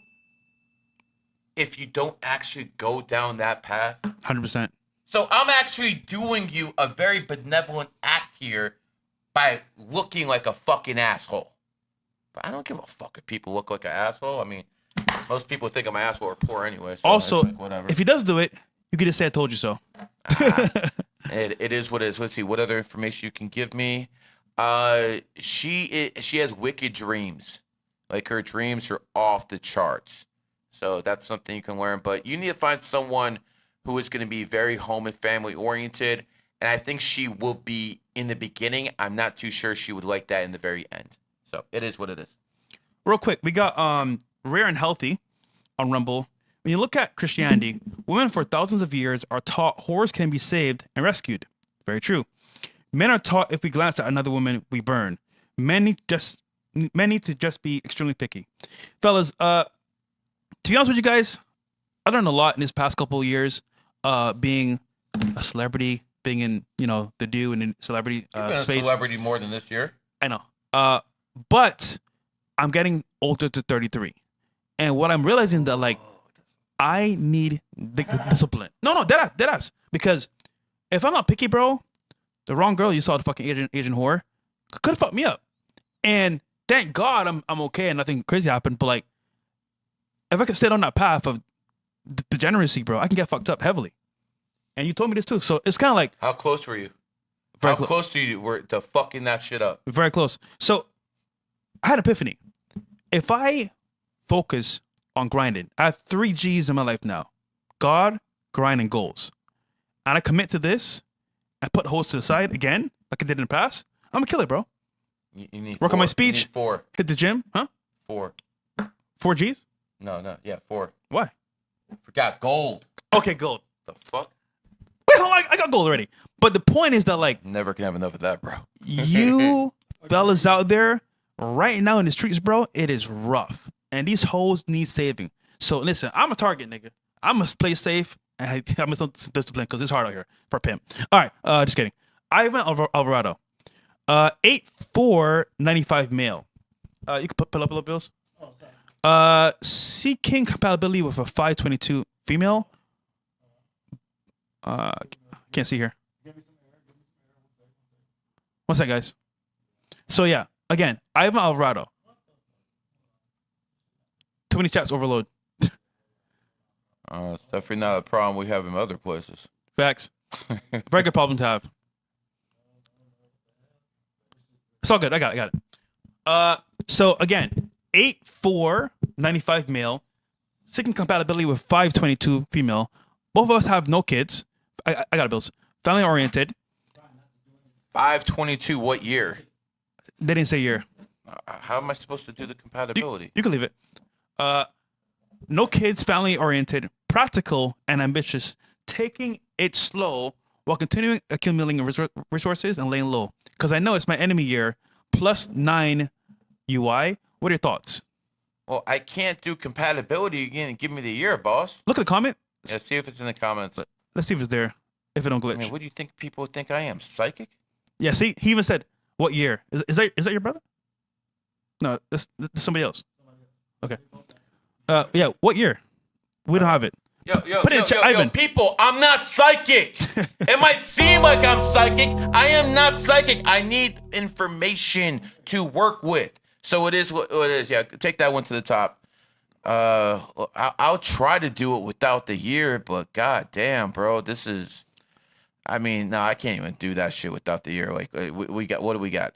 if you don't actually go down that path? 100%. So I'm actually doing you a very benevolent act here by looking like a fucking asshole. But I don't give a fuck if people look like an asshole. I mean, most people think I'm an asshole or poor anyway. So Also, it's like, whatever. if he does do it, you can just say I told you so. It is what it is. Let's see what other information you can give me. She has wicked dreams. Like her dreams are off the charts. So that's something you can learn. But you need to find someone who is going to be very home and family oriented. And I think she will be in the beginning. I'm not too sure she would like that in the very end. So it is what it is. Real quick, we got Rare and Healthy on Rumble. When you look at Christianity, women for thousands of years are taught whores can be saved and rescued. Very true. Men are taught if we glance at another woman, we burn. Men need to just be extremely picky. Fellas, to be honest with you guys, I learned a lot in this past couple of years, being a celebrity, being in, the do and in celebrity You've been space. a celebrity more than this year. I know. But I'm getting older to 33. And what I'm realizing that, like, I need the discipline. No, dead ass. Because if I'm not picky, bro, the wrong girl you saw, the fucking Asian whore, could have fucked me up. And thank God I'm okay and nothing crazy happened. But, like, if I could stay on that path of degeneracy, bro, I can get fucked up heavily. And you told me this too. So it's kind of like. How close were you? Very How close to you were to fucking that shit up? Very close. So I had an epiphany. If I focus on grinding, I have 3 G's in my life now. God, grind, and goals. And I commit to this. I put hoes to the side again, like I did in the past. I'm gonna kill it, bro. You need Work 4. on my You speech. need 4. Hit the gym, huh? 4. 4 G's? No, yeah, 4. Why? Forgot gold. Okay, gold. The fuck? Wait, hold on, I got gold already. But the point is that, like, Never can have enough of that, bro. you fellas out there right now in the streets, bro, it is rough. And these hoes need saving. So listen, I'm a target, nigga. I must play safe and I must discipline because it's hard out here for a pimp. All right, just kidding. Ivan Alvarado. 8'4", 95 male. You can pull up bills. Seeking compatibility with a 5'22" female. Can't see here. What's that, guys? So yeah, again, Ivan Alvarado. Too many chats overload. It's definitely not a problem we have in other places. Facts. Very good problem to have. It's all good. I got it. So again, 8'4", 95 male, seeking compatibility with 5'22" female. Both of us have no kids. I got it, Bills. Family oriented. 5/22. What year? They didn't say year. How am I supposed to do the compatibility? You can leave it. No kids, family oriented, practical, and ambitious. Taking it slow while continuing accumulating resources and laying low. Because I know it's my enemy year. +9 UI. What are your thoughts? Well, I can't do compatibility again. Give me the year, boss. Look at the comment. Yeah, see if it's in the comments. Let's see if it's there. If it don't glitch. I mean, what do you think people think I am? Psychic? Yeah, see, he even said, what year? Is that your brother? No, that's somebody else. Okay. Yeah, what year? We don't have it. Yo, people, I'm not psychic. It might seem like I'm psychic. I am not psychic. I need information to work with. So it is what it is. Yeah, take that one to the top. I'll try to do it without the year, but god damn, bro, this is. I mean, no, I can't even do that shit without the year. Like we got, what do we got?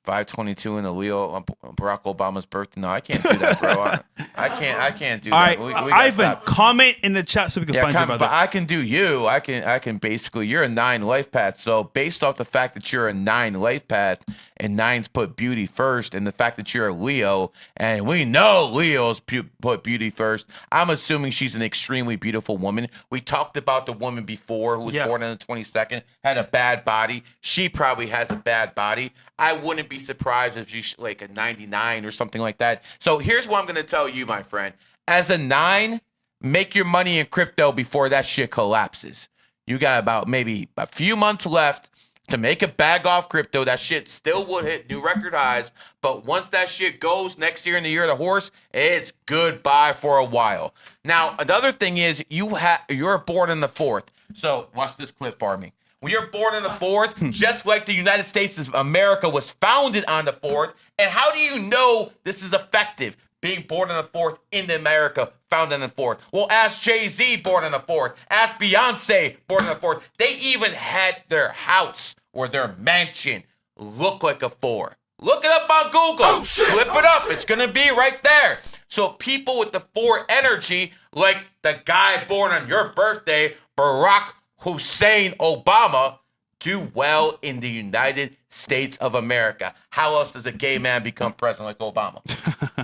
522 in the Leo on Barack Obama's birthday. No, I can't do that, bro. I can't do that. All right, Ivan, comment in the chat so we can find you, brother. But I can do you. I can basically. You're a 9 life path. So based off the fact that you're a 9 life path, and 9s put beauty first, and the fact that you're a Leo, and we know Leos put beauty first. I'm assuming she's an extremely beautiful woman. We talked about the woman before who was born on the 22nd, had a bad body. She probably has a bad body. I wouldn't be surprised if she's like a 99 or something like that. So here's what I'm going to tell you, my friend. As a 9, make your money in crypto before that shit collapses. You got about maybe a few months left to make a bag off crypto. That shit still would hit new record highs. But once that shit goes next year in the year of the horse, it's goodbye for a while. Now, another thing is you're born in the 4th. So watch this clip for me. When you're born on the 4th, just like the United States of America was founded on the 4th, and how do you know this is effective, being born on the 4th in America, founded on the 4th? Well, ask Jay-Z, born on the 4th. Ask Beyonce, born on the 4th. They even had their house or their mansion look like a 4. Look it up on Google. Flip it up. It's going to be right there. So people with the 4 energy, like the guy born on your birthday, Barack Hussein Obama, do well in the United States of America. How else does a gay man become president like Obama?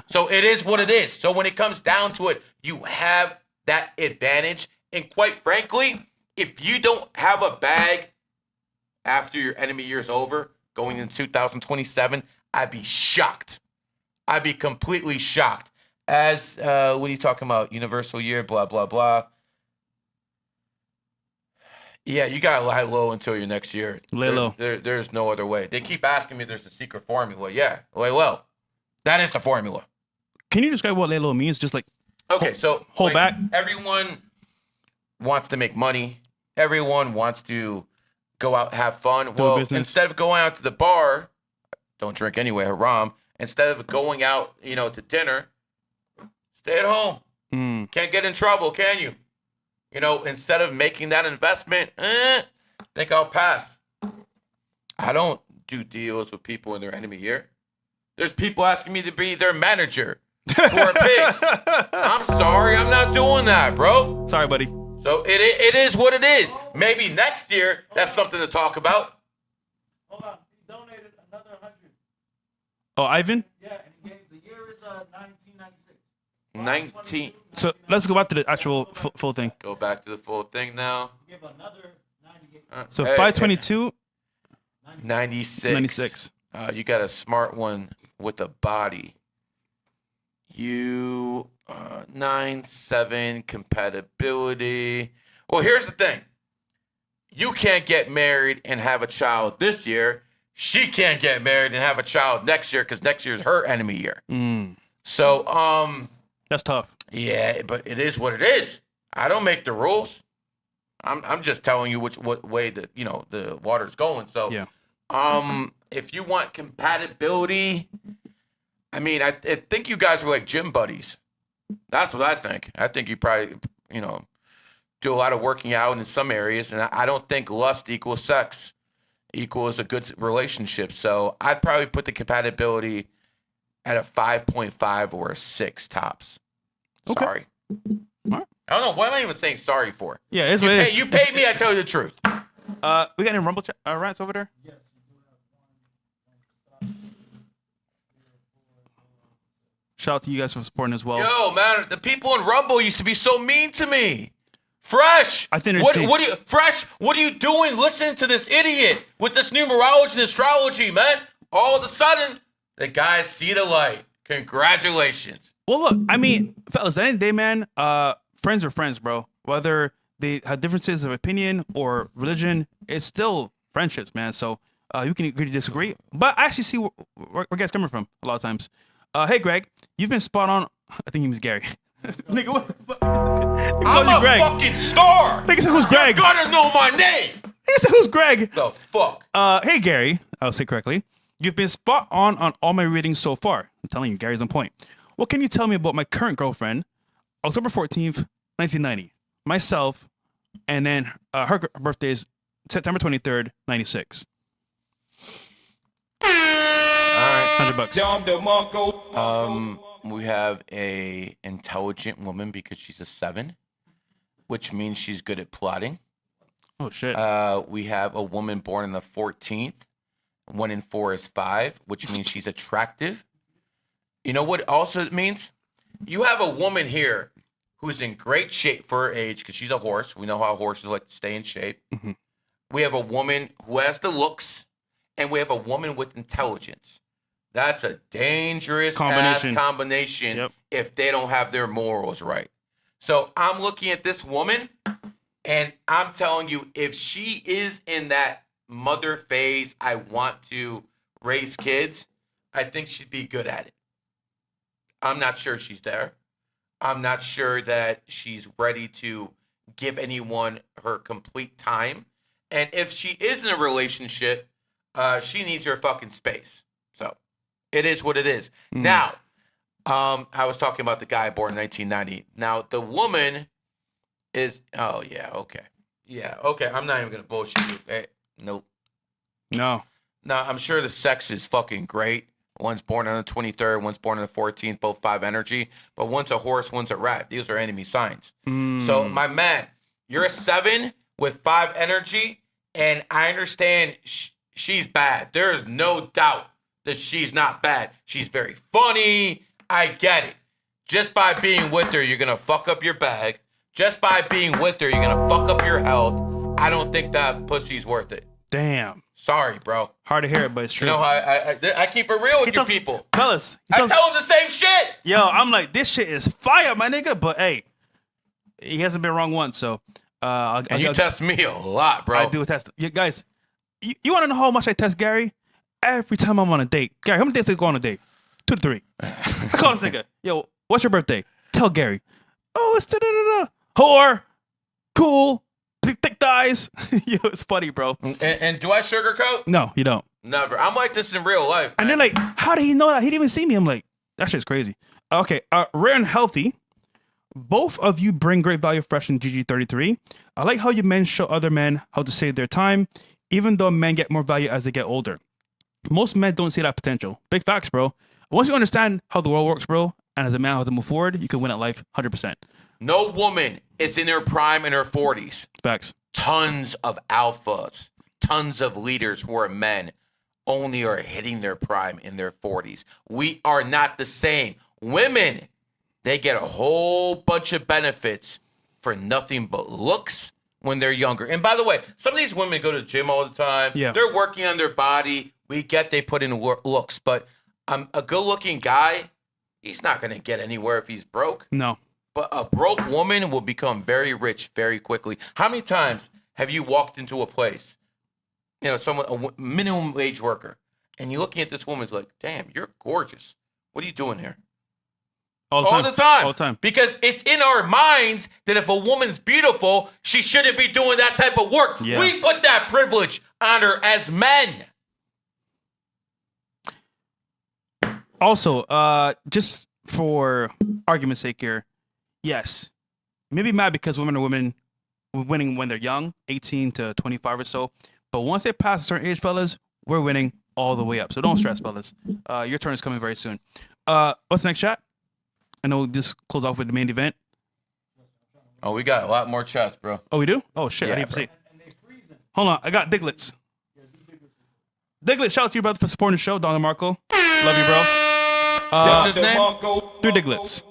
So it is what it is. So when it comes down to it, you have that advantage. And quite frankly, if you don't have a bag after your enemy year's over, going into 2027, I'd be shocked. I'd be completely shocked. As, what are you talking about? Universal year, blah, blah, blah. Yeah, you got to lie low until your next year. Lay low. There's no other way. They keep asking me there's a secret formula. Yeah, lay low. That is the formula. Can you describe what lay low means? Just like hold back. Everyone wants to make money. Everyone wants to go out, have fun. Do business. Instead of going out to the bar, don't drink anyway, haram. Instead of going out, to dinner, stay at home. Can't get in trouble, can you? Instead of making that investment, think I'll pass. I don't do deals with people in their enemy year. There's people asking me to be their manager who are pigs. I'm sorry, I'm not doing that, bro. Sorry, buddy. So it is what it is. Maybe next year, that's something to talk about. Hold on. He donated another 100. Oh, Ivan? Yeah, and he gave, the year is 1996. 19. So let's go back to the actual full thing. Go back to the full thing now. He gave another 98. So 522. 96. You got a smart one with a body. You 9-7 compatibility. Well, here's the thing. You can't get married and have a child this year. She can't get married and have a child next year because next year is her enemy year. So that's tough. Yeah, but it is what it is. I don't make the rules. I'm just telling you what way the water's going. So yeah. If you want compatibility, I mean, I think you guys are like gym buddies. That's what I think. I think you probably, do a lot of working out in some areas, and I don't think lust equals sex equals a good relationship. So I'd probably put the compatibility at a 5.5 or a 6 tops. Okay. Sorry. Right. I don't know. What am I even saying sorry for? Yeah, it's what it is. You paid me, I tell you the truth. We got any Rumble rants over there? Yes, we do have one. Shout out to you guys for supporting as well. Yo, man, the people in Rumble used to be so mean to me. Fresh. I think what are you doing listening to this idiot with this numerology and astrology, man? All of a sudden, the guys see the light. Congratulations. Well, look, I mean, fellas, at the end of the day, man, friends are friends, bro. Whether they have differences of opinion or religion, it's still friendships, man. So you can agree to disagree, but I actually see where guys coming from a lot of times. Hey, Greg, you've been spot on. I think he was Gary. Nigga, what the fuck? I'm a fucking star. Nigga said, who's Greg? You gotta know my name. Nigga said, who's Greg? The fuck? Hey, Gary. I'll say correctly. You've been spot on all my readings so far. I'm telling you, Gary's on point. What can you tell me about my current girlfriend, October 14th, 1990? Myself, and then her birthday is September 23rd, 96. All right. $100. We have a intelligent woman because she's a 7, which means she's good at plotting. Oh shit. We have a woman born on the 14th. 1 in 4 is 5, which means she's attractive. You know what also it means? You have a woman here who's in great shape for her age because she's a horse. We know how horses like to stay in shape. Mm-hmm. We have a woman who has the looks, and we have a woman with intelligence. That's a dangerous combination Yep. if they don't have their morals right. So I'm looking at this woman, and I'm telling you, if she is in that mother phase, I want to raise kids, I think she'd be good at it. I'm not sure she's there. I'm not sure that she's ready to give anyone her complete time. And if she is in a relationship, she needs her fucking space. So it is what it is. Now, I was talking about the guy born in 1990. Now, the woman is, oh, yeah, okay. Yeah, okay. I'm not even going to bullshit you. Hey, nope. No. No, I'm sure the sex is fucking great. One's born on the 23rd, one's born on the 14th, both 5 energy. But one's a horse, one's a rat. These are enemy signs. So, my man, you're a 7 with 5 energy, and I understand she's bad. There is no doubt that she's not bad. She's very funny. I get it. Just by being with her, you're going to fuck up your bag. Just by being with her, you're going to fuck up your health. I don't think that pussy's worth it. Damn. Sorry, bro. Hard to hear it, but it's true. You know how I keep it real with you people. Fellas. I tell them the same shit. Yo, I'm like, this shit is fire, my nigga. But hey, he hasn't been wrong once, so. You test me a lot, bro. I do test. You guys, you want to know how much I test Gary? Every time I'm on a date. Gary, how many dates do you go on a date? 2 to 3. I call this nigga. Yo, what's your birthday? Tell Gary. Oh, it's da-da-da-da. Whore. Cool. Thick thighs. Yo, it's funny, bro. And do I sugarcoat? No, you don't. Never. I'm like this in real life. And they're like, how did he know that? He didn't even see me. I'm like, that shit's crazy. Okay, rare and healthy. Both of you bring great value fresh in GG33. I like how you men show other men how to save their time, even though men get more value as they get older. Most men don't see that potential. Big facts, bro. Once you understand how the world works, bro, and as a man how to move forward, you can win at life 100%. No woman is in her prime in her 40s. Facts. Tons of alphas, tons of leaders who are men only are hitting their prime in their 40s. We are not the same. Women, they get a whole bunch of benefits for nothing but looks when they're younger. And by the way, some of these women go to the gym all the time. Yeah. They're working on their body. We get they put in looks, but a good-looking guy, he's not going to get anywhere if he's broke. No. But a broke woman will become very rich very quickly. How many times have you walked into a place, you know, a minimum wage worker, and you're looking at this woman's like, damn, you're gorgeous. What are you doing here? All the time. All the time. Because it's in our minds that if a woman's beautiful, she shouldn't be doing that type of work. Yeah. We put that privilege on her as men. Also, just for argument's sake here, yes, maybe mad because women are winning when they're young, 18 to 25 or so. But once they pass a certain age, fellas, we're winning all the way up. So don't stress, fellas. Your turn is coming very soon. What's the next chat? I know we'll just close off with the main event. Oh, we got a lot more chats, bro. Oh, we do? Oh, shit. Yeah, I didn't even bro. see. Hold on. I got Diglets. Diglets, shout out to you, brother, for supporting the show. Don Marco. Love you, bro. What's his name? 3 Diglets.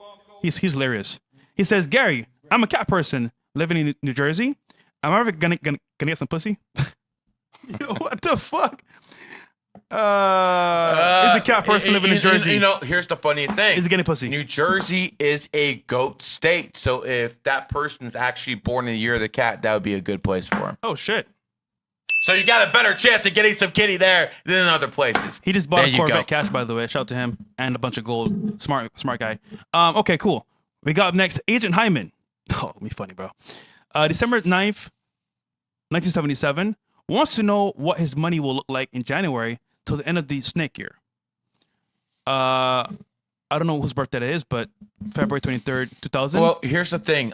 He's hilarious. He says, Gary, I'm a cat person living in New Jersey. Am I ever gonna get some pussy? Yo, what the fuck? He's a cat person living in Jersey. You know, here's the funny thing. Is he getting pussy? New Jersey is a goat state. So if that person's actually born in the year of the cat, that would be a good place for him. Oh, shit. So you got a better chance of getting some kitty there than in other places. He just bought There a you go. Corvette cash, by the way. Shout out to him and a bunch of gold. Smart guy. Okay, cool. We got up next Agent Hyman. Oh, me funny, bro. December 9th, 1977. Wants to know what his money will look like in January till the end of the snake year. I don't know whose birthday it is, but February 23rd, 2000. Well, here's the thing.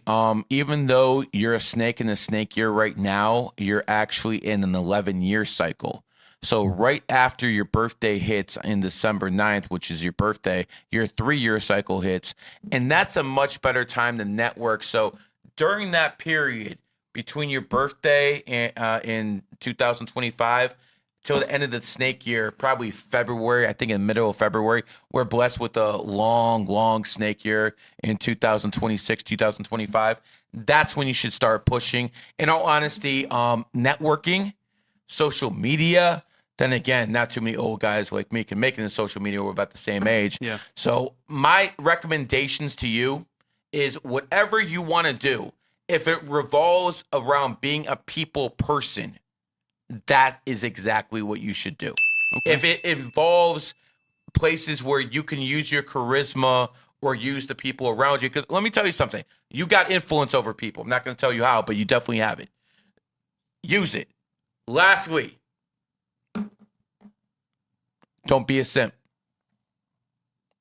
Even though you're a snake in the snake year right now, you're actually in an 11-year cycle. So right after your birthday hits in December 9th, which is your birthday, your 3-year cycle hits. And that's a much better time to network. So during that period between your birthday in 2025 till the end of the snake year, probably February, I think in the middle of February, we're blessed with a long snake year in 2026, 2025. That's when you should start pushing. In all honesty, networking, social media, then again, not too many old guys like me can make it in social media. We're about the same age. Yeah. So my recommendations to you is whatever you want to do, if it revolves around being a people person, that is exactly what you should do. Okay. If it involves places where you can use your charisma or use the people around you, because let me tell you something. You got influence over people. I'm not going to tell you how, but you definitely have it. Use it. Lastly, don't be a simp.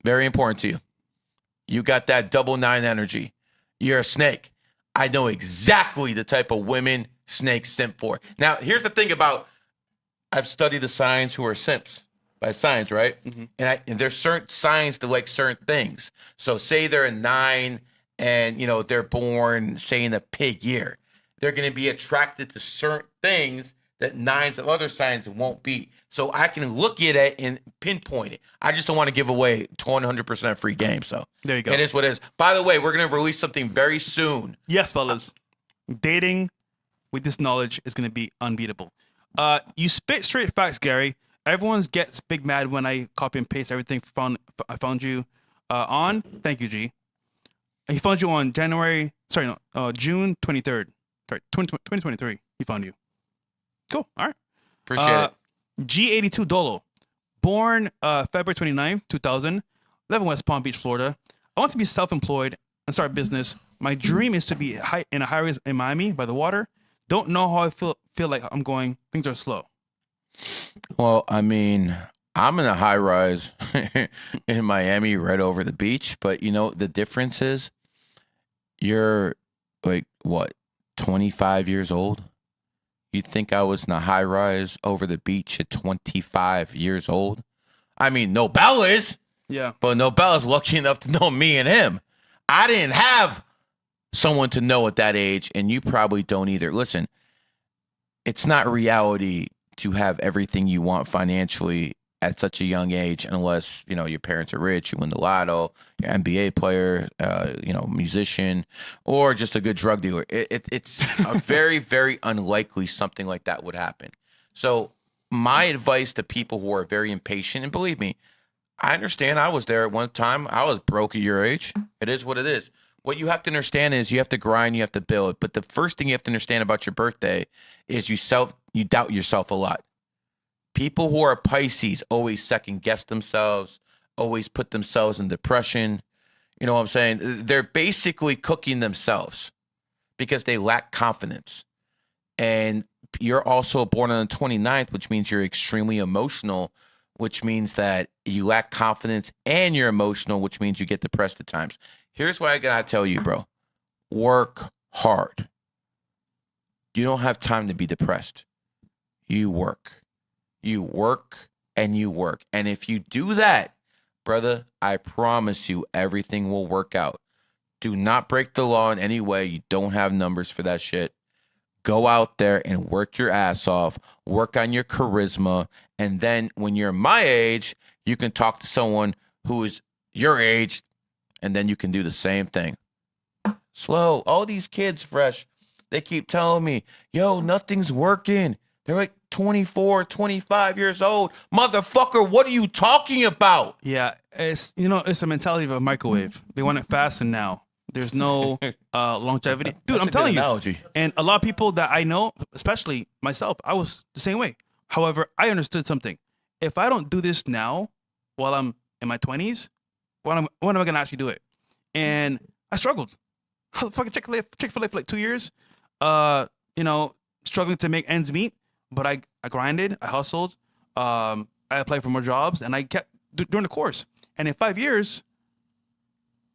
Very important to you. You got that 99 energy. You're a snake. I know exactly the type of women snakes simp for. Now, here's the thing about, I've studied the signs who are simps by signs, right? Mm-hmm. And there's certain signs that like certain things. So say they're a 9 and, they're born, say, in a pig year. They're going to be attracted to certain things that 9s of other signs won't be. So I can look at it and pinpoint it. I just don't want to give away 100% free game. So There you go. It is what it is. By the way, we're going to release something very soon. Yes, fellas. Dating with this knowledge is going to be unbeatable. You spit straight facts, Gary. Everyone gets big mad when I copy and paste everything I found you on. Thank you, G. He found you on June 23rd. Sorry, 2023. He found you. Cool. All right. Appreciate it. G82 Dolo. Born February 29th, 2000. Live in West Palm Beach, Florida. I want to be self-employed and start a business. My dream is to be in a high-rise in Miami by the water. Don't know how I feel like I'm going. Things are slow. Well, I mean, I'm in a high rise in Miami right over the beach. But, the difference is you're like, what, 25 years old? You'd think I was in a high rise over the beach at 25 years old? I mean, Nobel is. Yeah. But Nobel is lucky enough to know me and him. I didn't have someone to know at that age, and you probably don't either. Listen, it's not reality to have everything you want financially at such a young age, unless, your parents are rich, you win the lotto, you're an NBA player, musician, or just a good drug dealer. It's a very, very unlikely something like that would happen. So my advice to people who are very impatient, and believe me, I understand I was there at one time. I was broke at your age. It is what it is. What you have to understand is you have to grind, you have to build. But the first thing you have to understand about your birthday is you doubt yourself a lot. People who are Pisces always second guess themselves, always put themselves in depression. You know what I'm saying? They're basically cooking themselves because they lack confidence. And you're also born on the 29th, which means you're extremely emotional, which means that you lack confidence and you're emotional, which means you get depressed at times. Here's what I gotta tell you, bro. Work hard. You don't have time to be depressed. You work. You work and you work. And if you do that, brother, I promise you everything will work out. Do not break the law in any way. You don't have numbers for that shit. Go out there and work your ass off. Work on your charisma. And then when you're my age, you can talk to someone who is your age, and then you can do the same thing. Slow. All these kids fresh, they keep telling me, yo, nothing's working. They're like 24, 25 years old. Motherfucker, what are you talking about? Yeah, it's it's a mentality of a microwave. They want it fast and now. There's no longevity, dude. I'm telling you. Analogy. And a lot of people that I know, especially myself, I was the same way. However, I understood something. If I don't do this now, while I'm in my 20s, when am I gonna actually do it? And I struggled. Fucking Chick-fil-A for like 2 years. Struggling to make ends meet, but I grinded, I hustled, I applied for more jobs, and I kept doing the course. And in 5 years,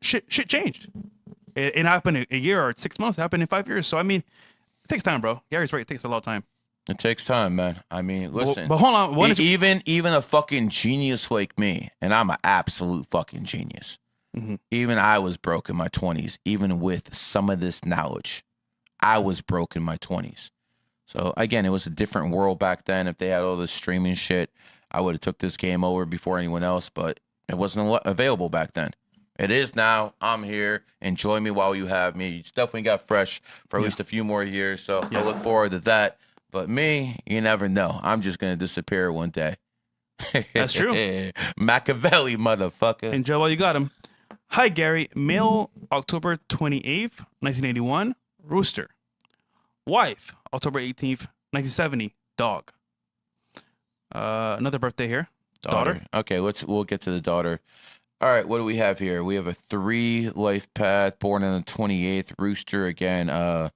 shit changed. It happened a year or 6 months. It happened in 5 years. So I mean, it takes time, bro. Gary's right. It takes a lot of time. It takes time, man. I mean, listen. But hold on. Even a fucking genius like me, and I'm an absolute fucking genius. Mhm. Even I was broke in my 20s, even with some of this knowledge. I was broke in my 20s. So again, it was a different world back then. If they had all this streaming shit, I would have took this game over before anyone else, but it wasn't available back then. It is now. I'm here. Enjoy me while you have me. You definitely got fresh for at least a few more years, so I look forward to that. But me, you never know. I'm just going to disappear one day. That's true. Machiavelli, motherfucker. And Joe, while you got him. Hi, Gary. Male, October 28th, 1981. Rooster. Wife, October 18th, 1970. Dog. Another birthday here. Daughter. Okay, we'll get to the daughter. All right, what do we have here? We have a 3 life path, born on the 28th. Rooster, again, a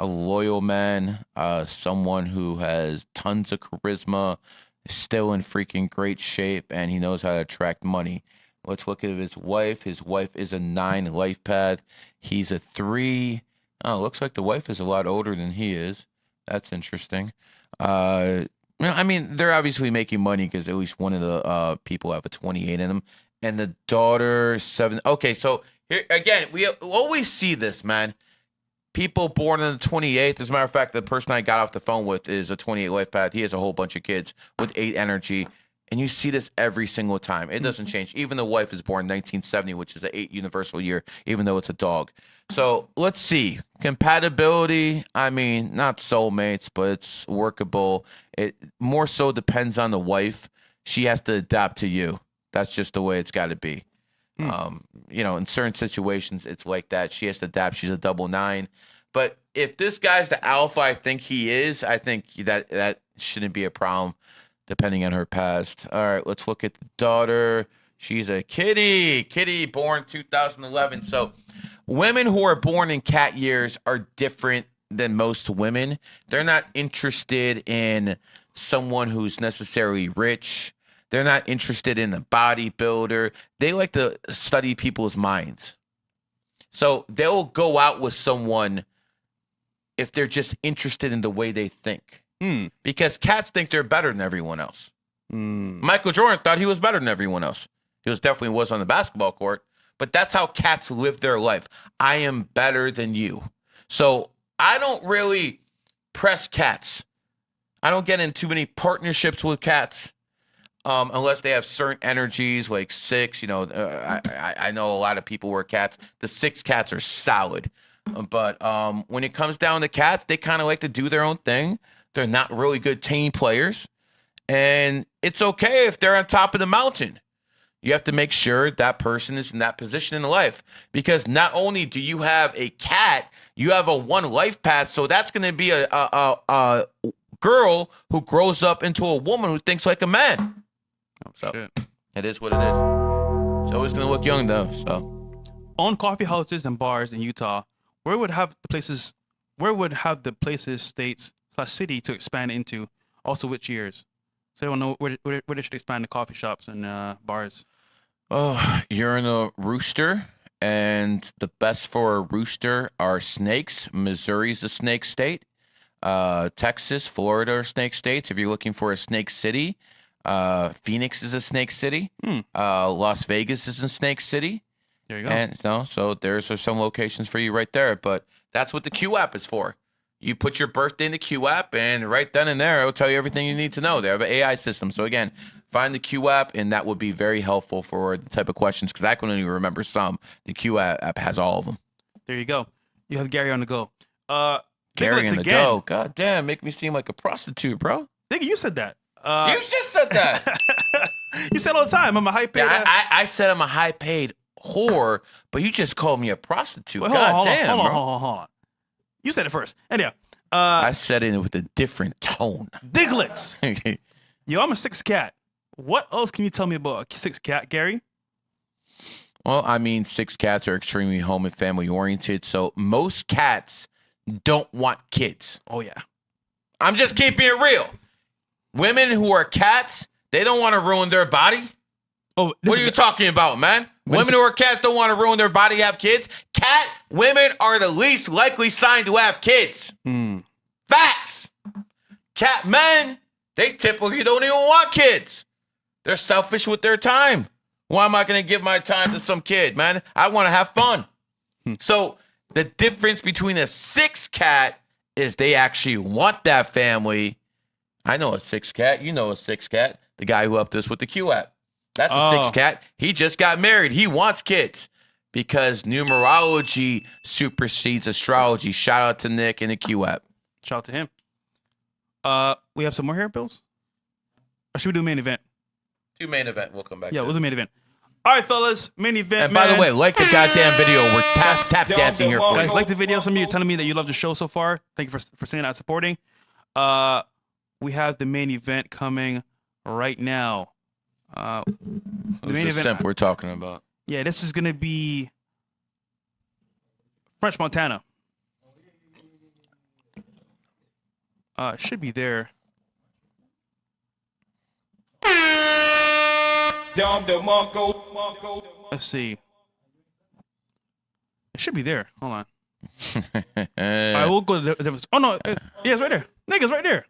loyal man, someone who has tons of charisma, is still in freaking great shape, and he knows how to attract money. Let's look at his wife. His wife is a 9 life path. He's a 3. Oh, looks like the wife is a lot older than he is. That's interesting. I mean, they're obviously making money because at least one of the people have a 28 in them. And the daughter, 7. Okay, so here again, we always see this, man. People born on the 28th. As a matter of fact, the person I got off the phone with is a 28 life path. He has a whole bunch of kids with 8 energy. And you see this every single time. It doesn't change. Even the wife is born in 1970, which is an 8 universal year, even though it's a dog. So let's see. Compatibility, I mean, not soulmates, but it's workable. It more so depends on the wife. She has to adapt to you. That's just the way it's got to be. In certain situations, it's like that. She has to adapt. She's a 9. But if this guy's the alpha I think he is, I think that shouldn't be a problem, depending on her past. All right, let's look at the daughter. She's a kitty born 2011. So women who are born in cat years are different than most women. They're not interested in someone who's necessarily rich. They're not interested in the bodybuilder. They like to study people's minds. So they'll go out with someone if they're just interested in the way they think. Because cats think they're better than everyone else. Michael Jordan thought he was better than everyone else. He definitely was on the basketball court, but that's how cats live their life. I am better than you. So I don't really press cats. I don't get in too many partnerships with cats unless they have certain energies like 6. I know a lot of people were cats. The 6 cats are solid. But when it comes down to cats, they kind of like to do their own thing. They're not really good team players. And it's okay if they're on top of the mountain. You have to make sure that person is in that position in life. Because not only do you have a cat, you have a 1 life path. So that's going to be a girl who grows up into a woman who thinks like a man. So it is what it is. She's always going to look young, though. So own coffee houses and bars in Utah. Where would have the places, states / city to expand into? Also, which years? So I don't know where they should expand the coffee shops and bars. Oh, you're in a rooster, and the best for a rooster are snakes. Missouri's a snake state. Texas, Florida are snake states. If you're looking for a snake city, Phoenix is a snake city. Las Vegas is a snake city. There you go. And so there's some locations for you right there. But that's what the Q app is for. You put your birthday in the Q app, and right then and there, it'll tell you everything you need to know. They have an AI system. So again, find the Q app, and that would be very helpful for the type of questions, because I can only remember some. The Q app has all of them. There you go. You have Gary on the go. Gary on the go. God damn, make me seem like a prostitute, bro. Nigga, you said that. You just said that. You said all the time, I'm a high paid. Yeah, I said I'm a high paid whore, but you just called me a prostitute. Wait, God damn, bro. hold on. You said it first. Anyhow, I said it with a different tone. Diglets. Yo, I'm a 6 cat. What else can you tell me about a 6 cat, Gary? Well, I mean, 6 cats are extremely home and family oriented, so most cats don't want kids. Oh, yeah. I'm just keeping it real. Women who are cats, they don't want to ruin their body. Oh, What are you talking about, man? Women who are cats don't want to ruin their body, have kids. Cat women are the least likely sign to have kids. Facts. Cat men, they typically don't even want kids. They're selfish with their time. Why am I going to give my time to some kid, man? I want to have fun. So the difference between a 6 cat is they actually want that family. I know a 6 cat. You know a 6 cat. The guy who helped us with the Q app. That's a 6 cat. He just got married. He wants kids because numerology supersedes astrology. Shout out to Nick and the Q app. Shout out to him. We have some more here, Bills? Or should we do main event? Do main event. We'll come back. Yeah, we'll do main event. All right, fellas, main event. And by the way, like the goddamn video. We're tap dancing here for guys, you. like the video. Some of you are telling me that you love the show so far. Thank you for saying that, supporting. We have the main event coming right now. The main event simp we're talking about. Yeah, this is gonna be French Montana. It should be there. Let's see. It should be there. Hold on. All right, we'll go to the. Oh no, yeah, it's right there. Nigga's right there.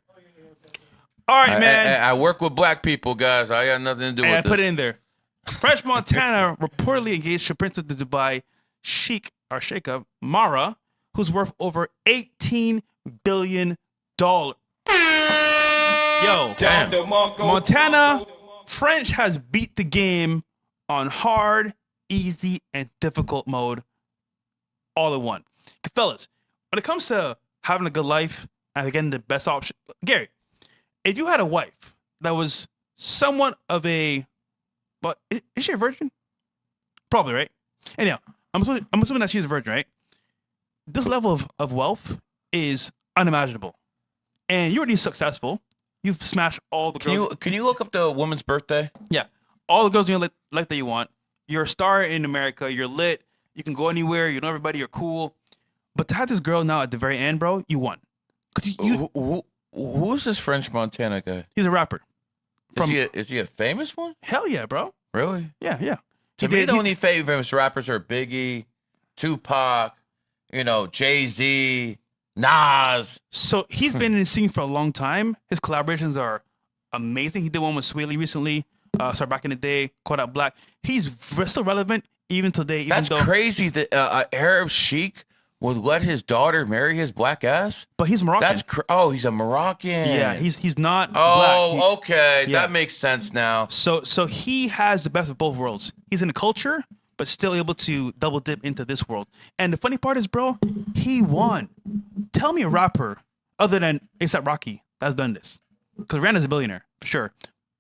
All right, man. I work with black people, guys. I got nothing to do with I this. put it in there. French Montana reportedly engaged to Princess of Dubai Sheikha Mara, who's worth over $18 billion. Yo, Damn. Montana, French has beat the game on hard, easy, and difficult mode all in one. Fellas, when it comes to having a good life and getting the best option, Gary, if you had a wife that was somewhat of a, but is she a virgin? Probably, right? Anyhow, I'm assuming that she's a virgin, right? This level of wealth is unimaginable. And you're already successful. You've smashed all the girls. Can you look up the woman's birthday? Yeah. All the girls in your life that you want. You're a star in America. You're lit. You can go anywhere. You know everybody. You're cool. But to have this girl now at the very end, bro, you won. Who's this French Montana guy? He's a rapper. Is he a famous one? Hell yeah, bro. Really? Yeah. To me, the only famous rappers are Biggie, Tupac, Jay-Z, Nas. So he's been in the scene for a long time. His collaborations are amazing. He did one with Swaley recently. Started back in the day, called out Black. He's still relevant even today. That's crazy that Arab Sheik would let his daughter marry his black ass. But he's Moroccan. He's a Moroccan. Yeah, he's not black. Oh, okay. Yeah. That makes sense now. So he has the best of both worlds. He's in the culture, but still able to double dip into this world. And the funny part is, bro, he won. Tell me a rapper other than A$AP Rocky that's done this. Because Rihanna's a billionaire, for sure.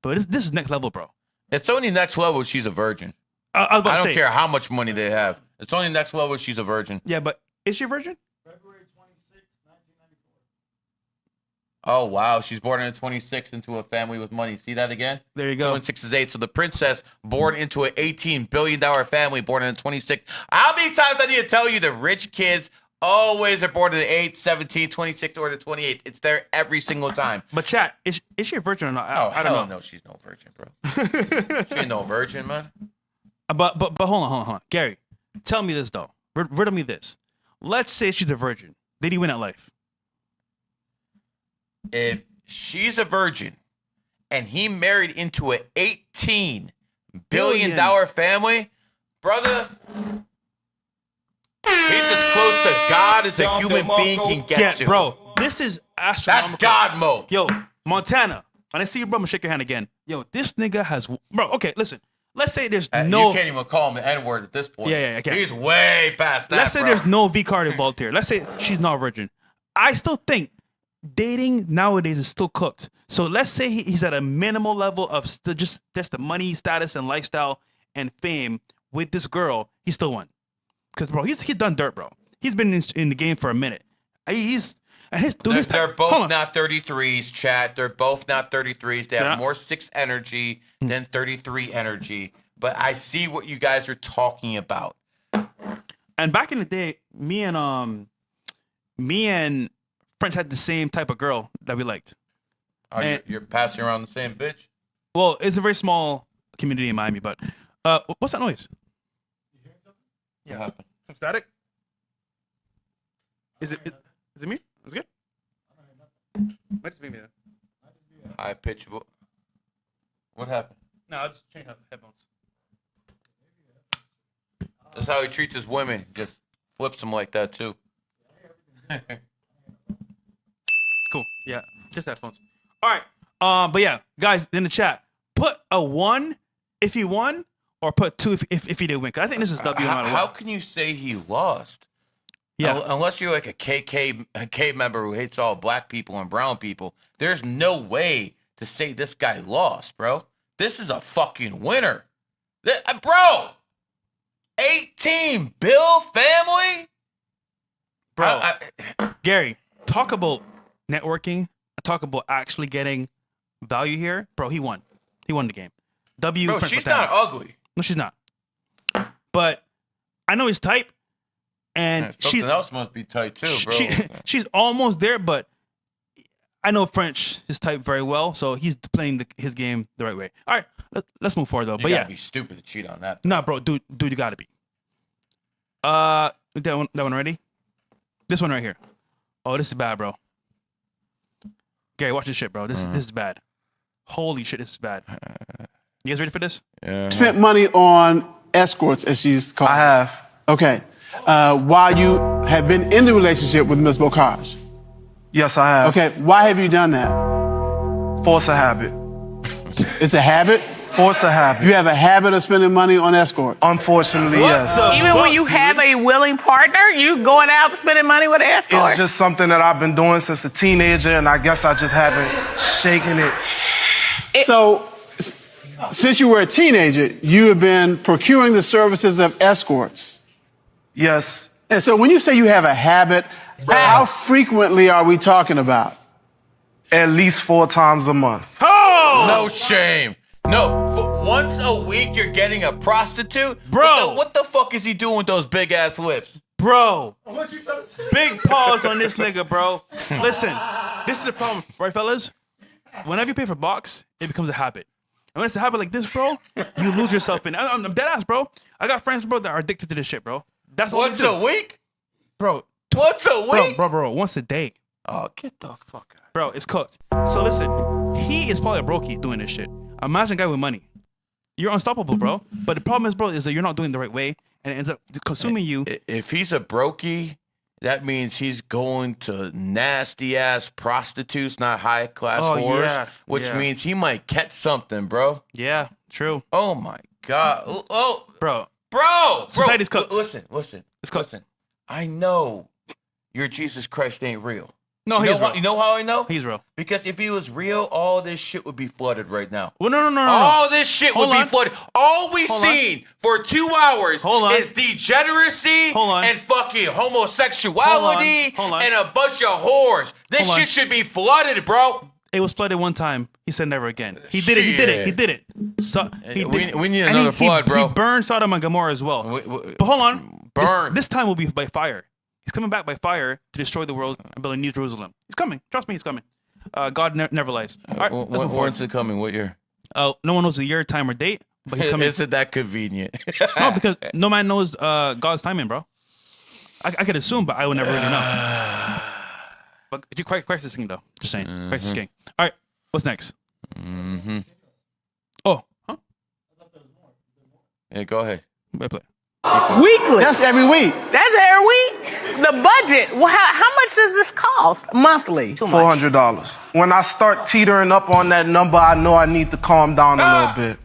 But this is next level, bro. It's only next level if she's a virgin. I don't care how much money they have. It's only next level if she's a virgin. Yeah, but is she a virgin? February 26, 1994. Oh, wow. She's born in 26 into a family with money. See that again? There you go. 2 and 6 is 8. So the princess born into an $18 billion family born in 26. How many times I need to tell you the rich kids always are born in the 8, 17, 26, or the 28. It's there every single time. But chat, is she a virgin or not? I don't know. No, she's no virgin, bro. She ain't no virgin, man. But hold on. Gary, tell me this, though. Riddle me this. Let's say she's a virgin. Did he win at life? If she's a virgin and he married into an $18 billion family, brother, he's as close to God as a human being can get to. Bro, this is astronomical. That's God mode. Yo, Montana, when I see you, bro, I'm gonna shake your hand again. Yo, this nigga has... Bro, okay, listen. Let's say there's no... You can't even call him the N-word at this point. Yeah, I can't. He's way past that, Let's say there's no V card involved here. Let's say she's not a virgin. I still think dating nowadays is still cooked. So let's say he's at a minimal level of just the money, status, and lifestyle and fame with this girl. He still won. Because, bro, he's done dirt, bro. He's been in the game for a minute. They're both not 33s, chat. They're both not 33s. They have more 6 energy than 33 energy. But I see what you guys are talking about. And back in the day, me and French had the same type of girl that we liked. You're passing around the same bitch? Well, it's a very small community in Miami, but what's that noise? You hearing something? Yeah. What happened? Some static? Is it me? Is it good? Might just be me then. High pitch. What happened? No, I'll just change out the headphones. That's how he treats his women. Just flips them like that too. Cool. Yeah, just headphones. All right. But yeah, guys in the chat, put a 1 if he won, or put 2 if he did win. 'Cause I think this is W. How can you say he lost? Yeah. Unless you're like a KK member who hates all black people and brown people, there's no way to say this guy lost, bro. This is a fucking winner. Bro, 18 Bill family? Bro, Gary, talk about networking. Talk about actually getting value here. Bro, he won. He won the game. W. Bro, she's not ugly. No, she's not. But I know his type. And something else must be tight too, bro. She's almost there, but I know French his type very well, so he's playing his game the right way. All right, let's move forward though. You gotta be stupid to cheat on that. Nah, bro, dude, you gotta be. That one ready? This one right here. Oh, this is bad, bro. Gary, watch this shit, bro. This is bad. Holy shit, this is bad. You guys ready for this? Yeah. Spent money on escorts, as she's called. I have. Okay. While you have been in the relationship with Ms. Bocage? Yes, I have. Okay, why have you done that? Force a habit. It's a habit? Force a habit. You have a habit of spending money on escorts? Unfortunately, yes. Even when you have a willing partner, you going out spending money with an escort? It's just something that I've been doing since a teenager, and I guess I just haven't shaken it. So, since you were a teenager, you have been procuring the services of escorts? Yes. And so when you say you have a habit, how frequently are we talking about? At least 4 times a month. Oh! No shame. No, once a week you're getting a prostitute? Bro! What the fuck is he doing with those big ass lips? Bro! Big pause on this nigga, bro. Listen, this is the problem, right, fellas? Whenever you pay for box, it becomes a habit. And when it's a habit like this, bro, you lose yourself in it. I'm dead ass, bro. I got friends, bro, that are addicted to this shit, bro. That's all once a week? Bro. Once a week? Bro, once a day. Oh, get the fuck out. Bro, it's cooked. So listen, he is probably a brokey doing this shit. Imagine a guy with money. You're unstoppable, bro. But the problem is, bro, is that you're not doing the right way, and it ends up consuming you. If he's a brokey, that means he's going to nasty ass prostitutes, not high class whores, which means he might catch something, bro. Yeah, true. Oh my god. Oh, bro. Society's cooked. Listen. It's cooked. Listen. I know your Jesus Christ ain't real. No, he's real. You know how I know? He's real. Because if he was real, all this shit would be flooded right now. Well, no. All this shit would be flooded. All we've seen for 2 hours is degeneracy and fucking homosexuality and a bunch of whores. This shit should be flooded, bro. It was flooded one time. He said never again. He did it. So, we need another flood, bro. He burned Sodom and Gomorrah as well. But hold on. This time will be by fire. He's coming back by fire to destroy the world and build a new Jerusalem. He's coming. Trust me, he's coming. God never lies. All right, when's it coming? What year? No one knows the year, time, or date, but he's coming. Isn't that convenient? No, because no man knows God's timing, bro. I could assume, but I would never really know. But Christ is king, though. Just saying. Christ is king. All right, what's next? Oh, huh? Yeah, go ahead. Play. Weekly. That's every week. That's every week. The budget. Well, how much does this cost monthly? $400. When I start teetering up on that number, I know I need to calm down a little bit.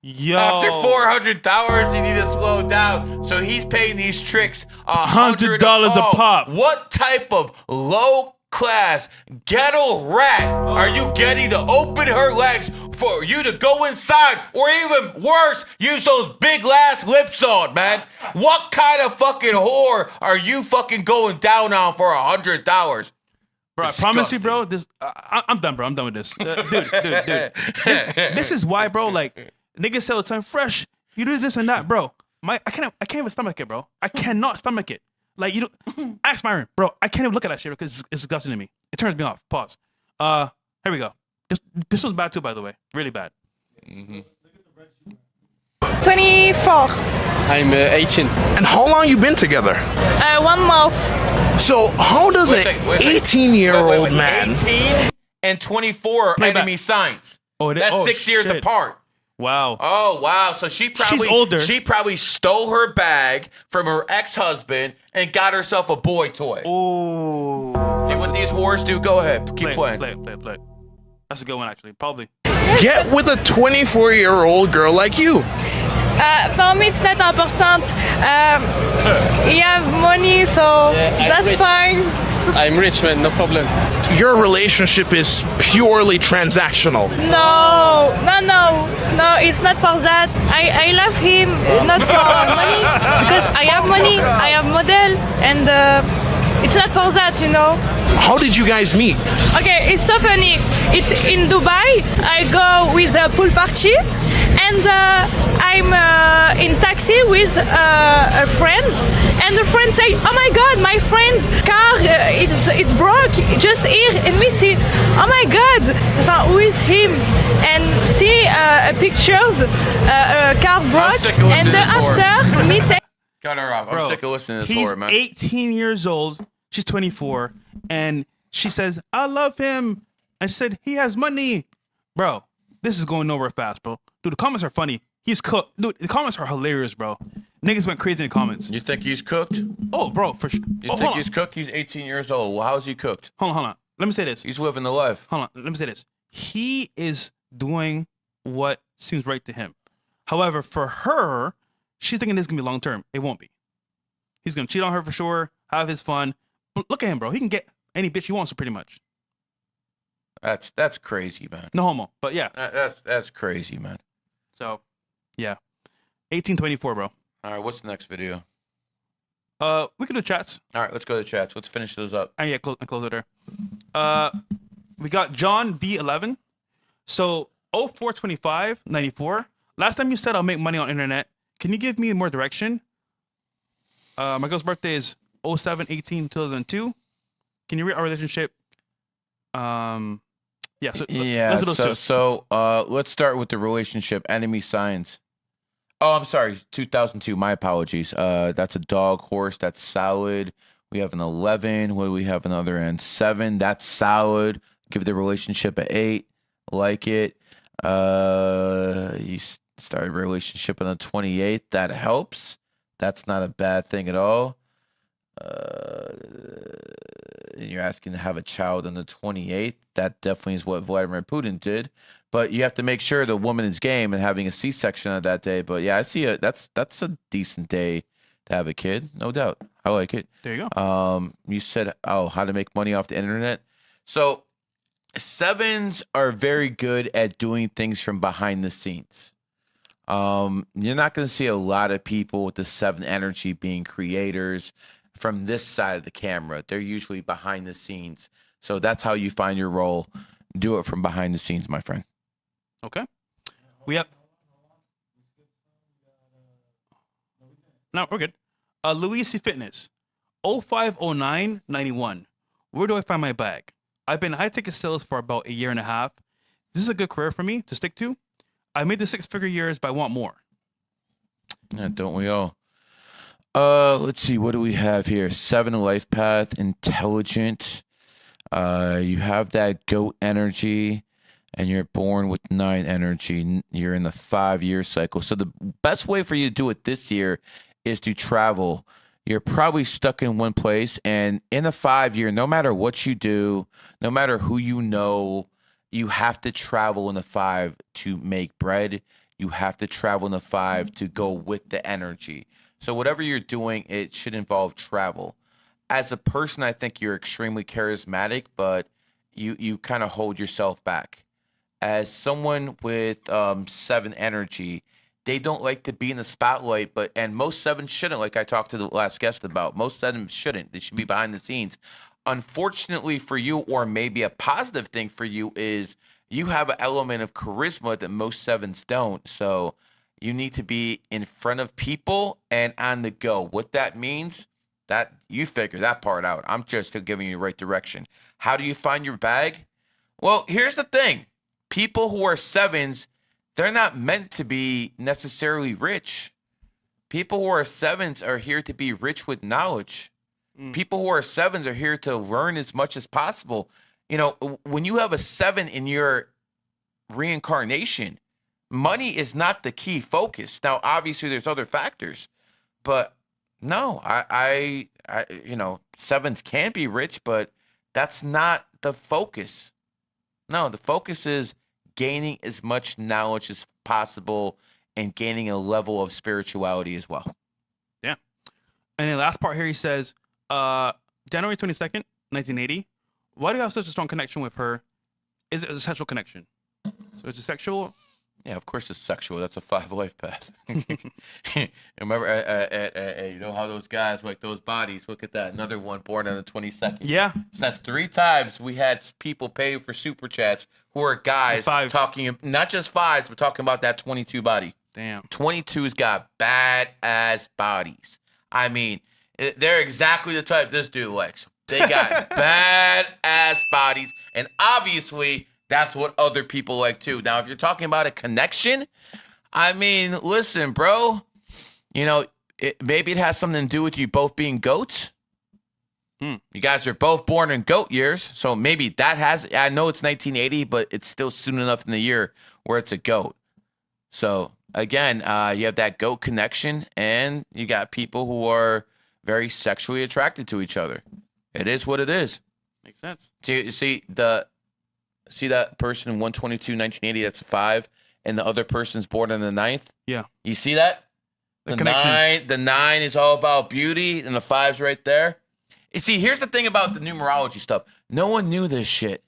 Yo. After $400, he need to slow down. So he's paying these tricks $100 a pop. What type of low class ghetto rat are you getting to open her legs for you to go inside, or even worse, use those big ass lips on, man? What kind of fucking whore are you fucking going down on for $100? Bro, I promise you, bro. This I'm done, bro. I'm done with this, dude. This is why, bro. Like niggas say all the time, fresh. You do this and that, bro. I can't even stomach it, bro. I cannot stomach it. Like you don't ask Myron, bro. I can't even look at that shit because it's disgusting to me. It turns me off. Pause. Here we go. This was bad too, by the way. Really bad. 24. I'm 18. And how long you been together? 1 month. So how does an 18-year-old man 18 and 24 are enemy signs? That's 6 years apart. Wow. Oh wow. So she's older. She probably stole her bag from her ex-husband and got herself a boy toy. Ooh. See what these whores do? Go ahead. Keep playing. Play. That's a good one, actually. Probably. Get with a 24-year-old girl like you. For me, it's not important. You have money, so that's fine. I'm rich, man. No problem. Your relationship is purely transactional. No, it's not for that. I love him, not for money, because I have money, I have model, and it's not for that, you know. How did you guys meet? Okay, it's so funny. It's in Dubai. I go with a pool party, and I'm in taxi with a friend, and the friend say, "Oh my God, my friend's car it's broke just here," and we see, "Oh my God, who is him?" And see pictures, car broke, and after me. Cut her off. I'm sick of listening to this He's whore, man. 18 years old. She's 24, and she says, "I love him." And she said, "He has money." Bro, this is going nowhere fast, bro. Dude, the comments are funny. He's cooked. Dude, the comments are hilarious, bro. Niggas went crazy in the comments. You think he's cooked? Oh, bro, for sure. You think he's cooked? He's 18 years old. Well, how's he cooked? Hold on. Let me say this. He's living the life. Hold on. Let me say this. He is doing what seems right to him. However, for her, she's thinking this is going to be long term. It won't be. He's going to cheat on her for sure, have his fun. But look at him, bro. He can get any bitch he wants to pretty much. That's crazy, man. No homo, but yeah. That's crazy, man. So, yeah. 1824, bro. All right, what's the next video? We can do chats. All right, let's go to chats. Let's finish those up. And yeah, close it there. We got John B11. So 042594. Last time you said I'll make money on internet. Can you give me more direction? My girl's birthday is 07/18/2002. Can you read our relationship? Yeah. So let's start with the relationship. Enemy signs. Oh, I'm sorry. 2002. My apologies. That's a dog, horse. That's solid. We have an 11. What do we have another end? 7. That's solid. Give the relationship an 8. Like it. You started a relationship on the 28th. That helps. That's not a bad thing at all. You're asking to have a child on the 28th. That definitely is what Vladimir Putin did. But you have to make sure the woman is game and having a C-section on that day. But yeah, I see it. That's a decent day to have a kid, no doubt. I like it. There you go. You said, how to make money off the internet. So 7s are very good at doing things from behind the scenes. You're not going to see a lot of people with the 7 energy being creators from this side of the camera. They're usually behind the scenes. So that's how you find your role. Do it from behind the scenes, my friend. Okay. We have. No, we're good. Louise Fitness, 050991. Where do I find my bag? I've been in high ticket sales for about a year and a half. This is a good career for me to stick to. I made the 6-figure years, but I want more. Yeah, don't we all? Let's see. What do we have here? 7 Lifepath, intelligent. You have that goat energy, and you're born with 9 energy. You're in the 5-year cycle. So the best way for you to do it this year is to travel. You're probably stuck in one place, and in a 5-year, no matter what you do, no matter who you know, you have to travel in the 5 to make bread. You have to travel in the 5 to go with the energy. So whatever you're doing, it should involve travel. as a person, I think you're extremely charismatic, but you kind of hold yourself back. As someone with 7 energy, they don't like to be in the spotlight, and most 7s shouldn't, like I talked to the last guest about. Most 7s shouldn't. They should be behind the scenes. Unfortunately for you, or maybe a positive thing for you, is you have an element of charisma that most 7s don't. So you need to be in front of people and on the go. What that means, that you figure that part out. I'm just giving you the right direction. How do you find your bag? Well, here's the thing. People who are 7s, they're not meant to be necessarily rich. People who are 7s are here to be rich with knowledge. People who are 7s are here to learn as much as possible. You know, when you have a 7 in your reincarnation, money is not the key focus. Now, obviously, there's other factors, but no, I 7s can be rich, but that's not the focus. No, the focus is gaining as much knowledge as possible and gaining a level of spirituality as well. Yeah. And then last part here, he says, January 22nd, 1980. Why do you have such a strong connection with her? Is it a sexual connection? So is it sexual? Yeah, of course it's sexual. That's a 5 life path. Remember, you know how those guys like those bodies? Look at that. Another one born on the 22nd. Yeah. So that's 3 times we had people pay for super chats who are guys talking, not just 5s, but talking about that 22 body. Damn. 22's got badass bodies. I mean, they're exactly the type this dude likes. They got badass bodies, and obviously that's what other people like too. Now, if you're talking about a connection, I mean, listen, bro, you know, maybe it has something to do with you both being goats. You guys are both born in goat years, so maybe that has, I know it's 1980, but it's still soon enough in the year where it's a goat. So again, you have that goat connection, and you got people who are very sexually attracted to each other. It is what it is. Makes sense. See that person 122 1980, that's a 5, and the other person's born on the 9th? Yeah. You see that? The 9 is all about beauty, and the 5's right there. You see, here's the thing about the numerology stuff. No one knew this shit.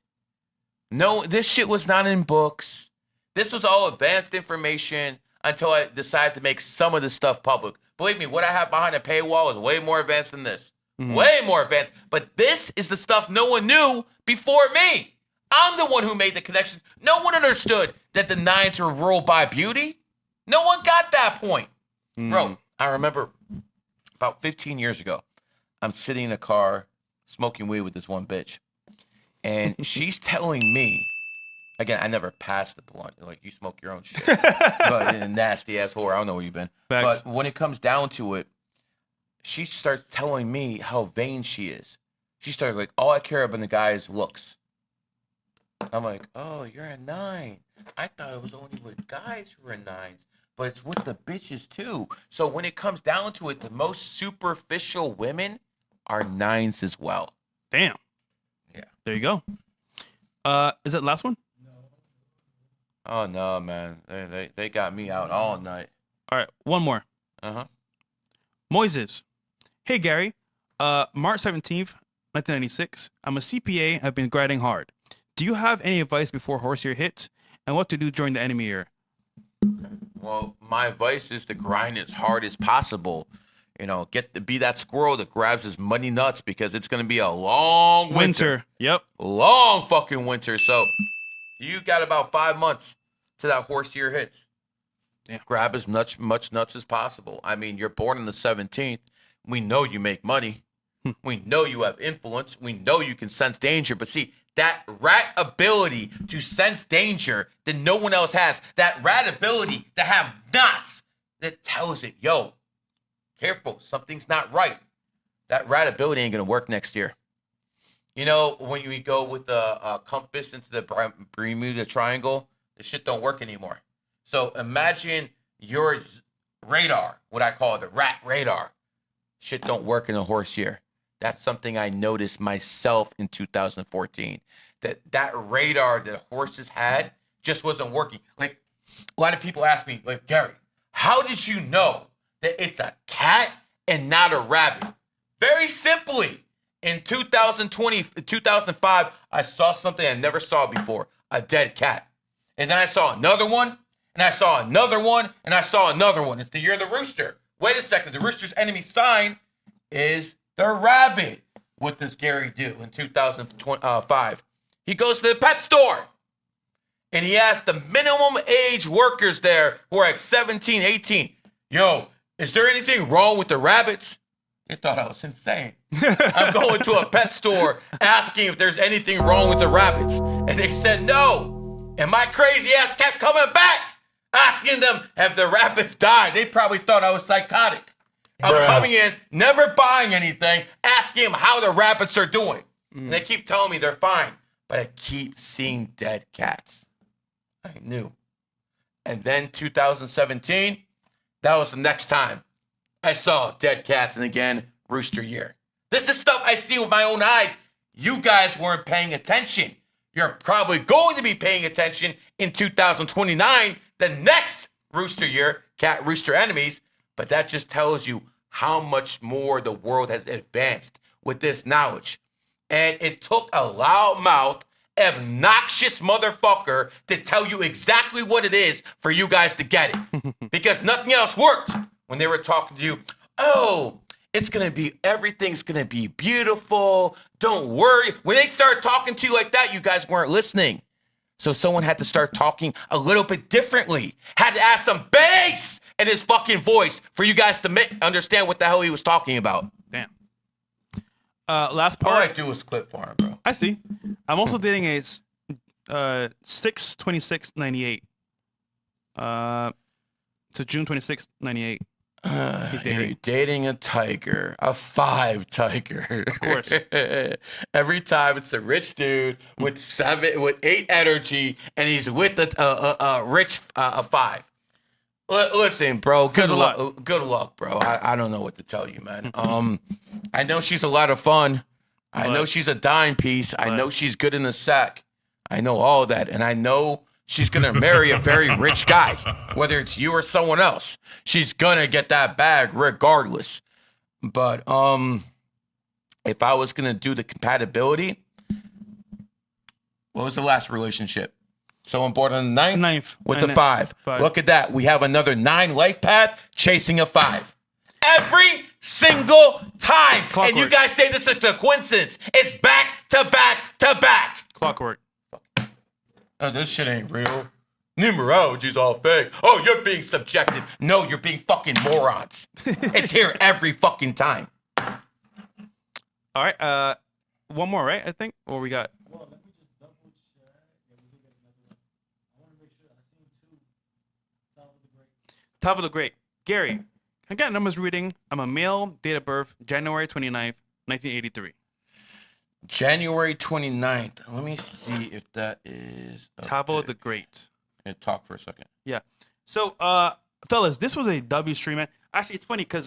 No, this shit was not in books. This was all advanced information until I decided to make some of this stuff public. Believe me, what I have behind a paywall is way more advanced than this. Way more advanced. But this is the stuff no one knew before me. I'm the one who made the connection. No one understood that the 9s were ruled by beauty. No one got that point. Bro, I remember about 15 years ago, I'm sitting in a car smoking weed with this one bitch. And she's telling me, again, I never passed the blunt. Like, you smoke your own shit. But a nasty ass whore. I don't know where you've been. Facts. But when it comes down to it, she starts telling me how vain she is. She started like, all I care about in the guy is looks. I'm like, oh, you're a 9. I thought it was only with guys who are 9s, but it's with the bitches too. So when it comes down to it, the most superficial women are 9s as well. Damn. Yeah. There you go. Is that the last one? Oh no, man. They got me out all night. All right, one more. Moises. Hey, Gary. March 17th, 1996. I'm a CPA. I've been grinding hard. Do you have any advice before horse year hits and what to do during the enemy year? Well, my advice is to grind as hard as possible. You know, be that squirrel that grabs his money nuts, because it's going to be a long winter. Yep. Long fucking winter. So you got about 5 months to that horse year hits. Yeah. Grab as much nuts as possible. I mean, you're born on the 17th. We know you make money. We know you have influence. We know you can sense danger. But see, that rat ability to sense danger that no one else has, that rat ability to have knots that tells it, yo, careful, something's not right. That rat ability ain't going to work next year. You know, when you go with the compass into the Bermuda Triangle, the shit don't work anymore. So imagine your radar, what I call the rat radar. Shit don't work in a horse year. That's something I noticed myself in 2014. That radar that horses had just wasn't working. Like, a lot of people ask me, like, Gary, how did you know that it's a cat and not a rabbit? Very simply, In 2005, I saw something I never saw before, a dead cat. And then I saw another one, and I saw another one, and I saw another one. It's the year of the rooster. Wait a second, the rooster's enemy sign is the rabbit. What does Gary do in 2005? He goes to the pet store, and he asks the minimum age workers there who are like 17, 18, yo, is there anything wrong with the rabbits? They thought I was insane. I'm going to a pet store asking if there's anything wrong with the rabbits. And they said no. And my crazy ass kept coming back, asking them, have the rabbits died? They probably thought I was psychotic. I'm coming in, never buying anything, asking them how the rabbits are doing. And they keep telling me they're fine. But I keep seeing dead cats. I knew. And then 2017, that was the next time I saw dead cats, and again, rooster year. This is stuff I see with my own eyes. You guys weren't paying attention. You're probably going to be paying attention in 2029, the next rooster year, cat rooster enemies. But that just tells you how much more the world has advanced with this knowledge. And it took a loudmouth, obnoxious motherfucker to tell you exactly what it is for you guys to get it. Because nothing else worked. When they were talking to you, oh, everything's gonna be beautiful. Don't worry. When they start talking to you like that, you guys weren't listening. So someone had to start talking a little bit differently. Had to add some bass in his fucking voice for you guys to understand what the hell he was talking about. Damn. Last part. All I do is clip for him, bro. I see. I'm also dating a 6/26/98. So June 26th, 98. You're dating a tiger, a 5 tiger. Of course. Every time it's a rich dude with 8 energy, and he's with a rich 5. Listen, bro. Good luck, bro. I don't know what to tell you, man. I know she's a lot of fun. I know she's a dime piece. I know she's good in the sack. I know all that, and I know she's gonna marry a very rich guy, whether it's you or someone else. She's gonna get that bag regardless. But if I was gonna do the compatibility, what was the last relationship? Someone born on the 9th with the 5. Look at that. We have another 9 life path chasing a 5. Every single time. Clockwork. And you guys say this is a coincidence. It's back to back to back. Clockwork. Oh, this shit ain't real. Numerology's all fake. Oh, you're being subjective. No, you're being fucking morons. It's here every fucking time. All right. One more, right? I think. Or we got. Well, let me just double check. Yeah, we did get another one. I want to make sure I seen 2. Top of the Great. Top of the Great. Gary, I got numbers reading. I'm a male, date of birth, January 29th, 1983. January 29th. Let me see if that is Tavo the Great. And talk for a second. Yeah. So, fellas, this was a W stream, man. Actually, it's funny because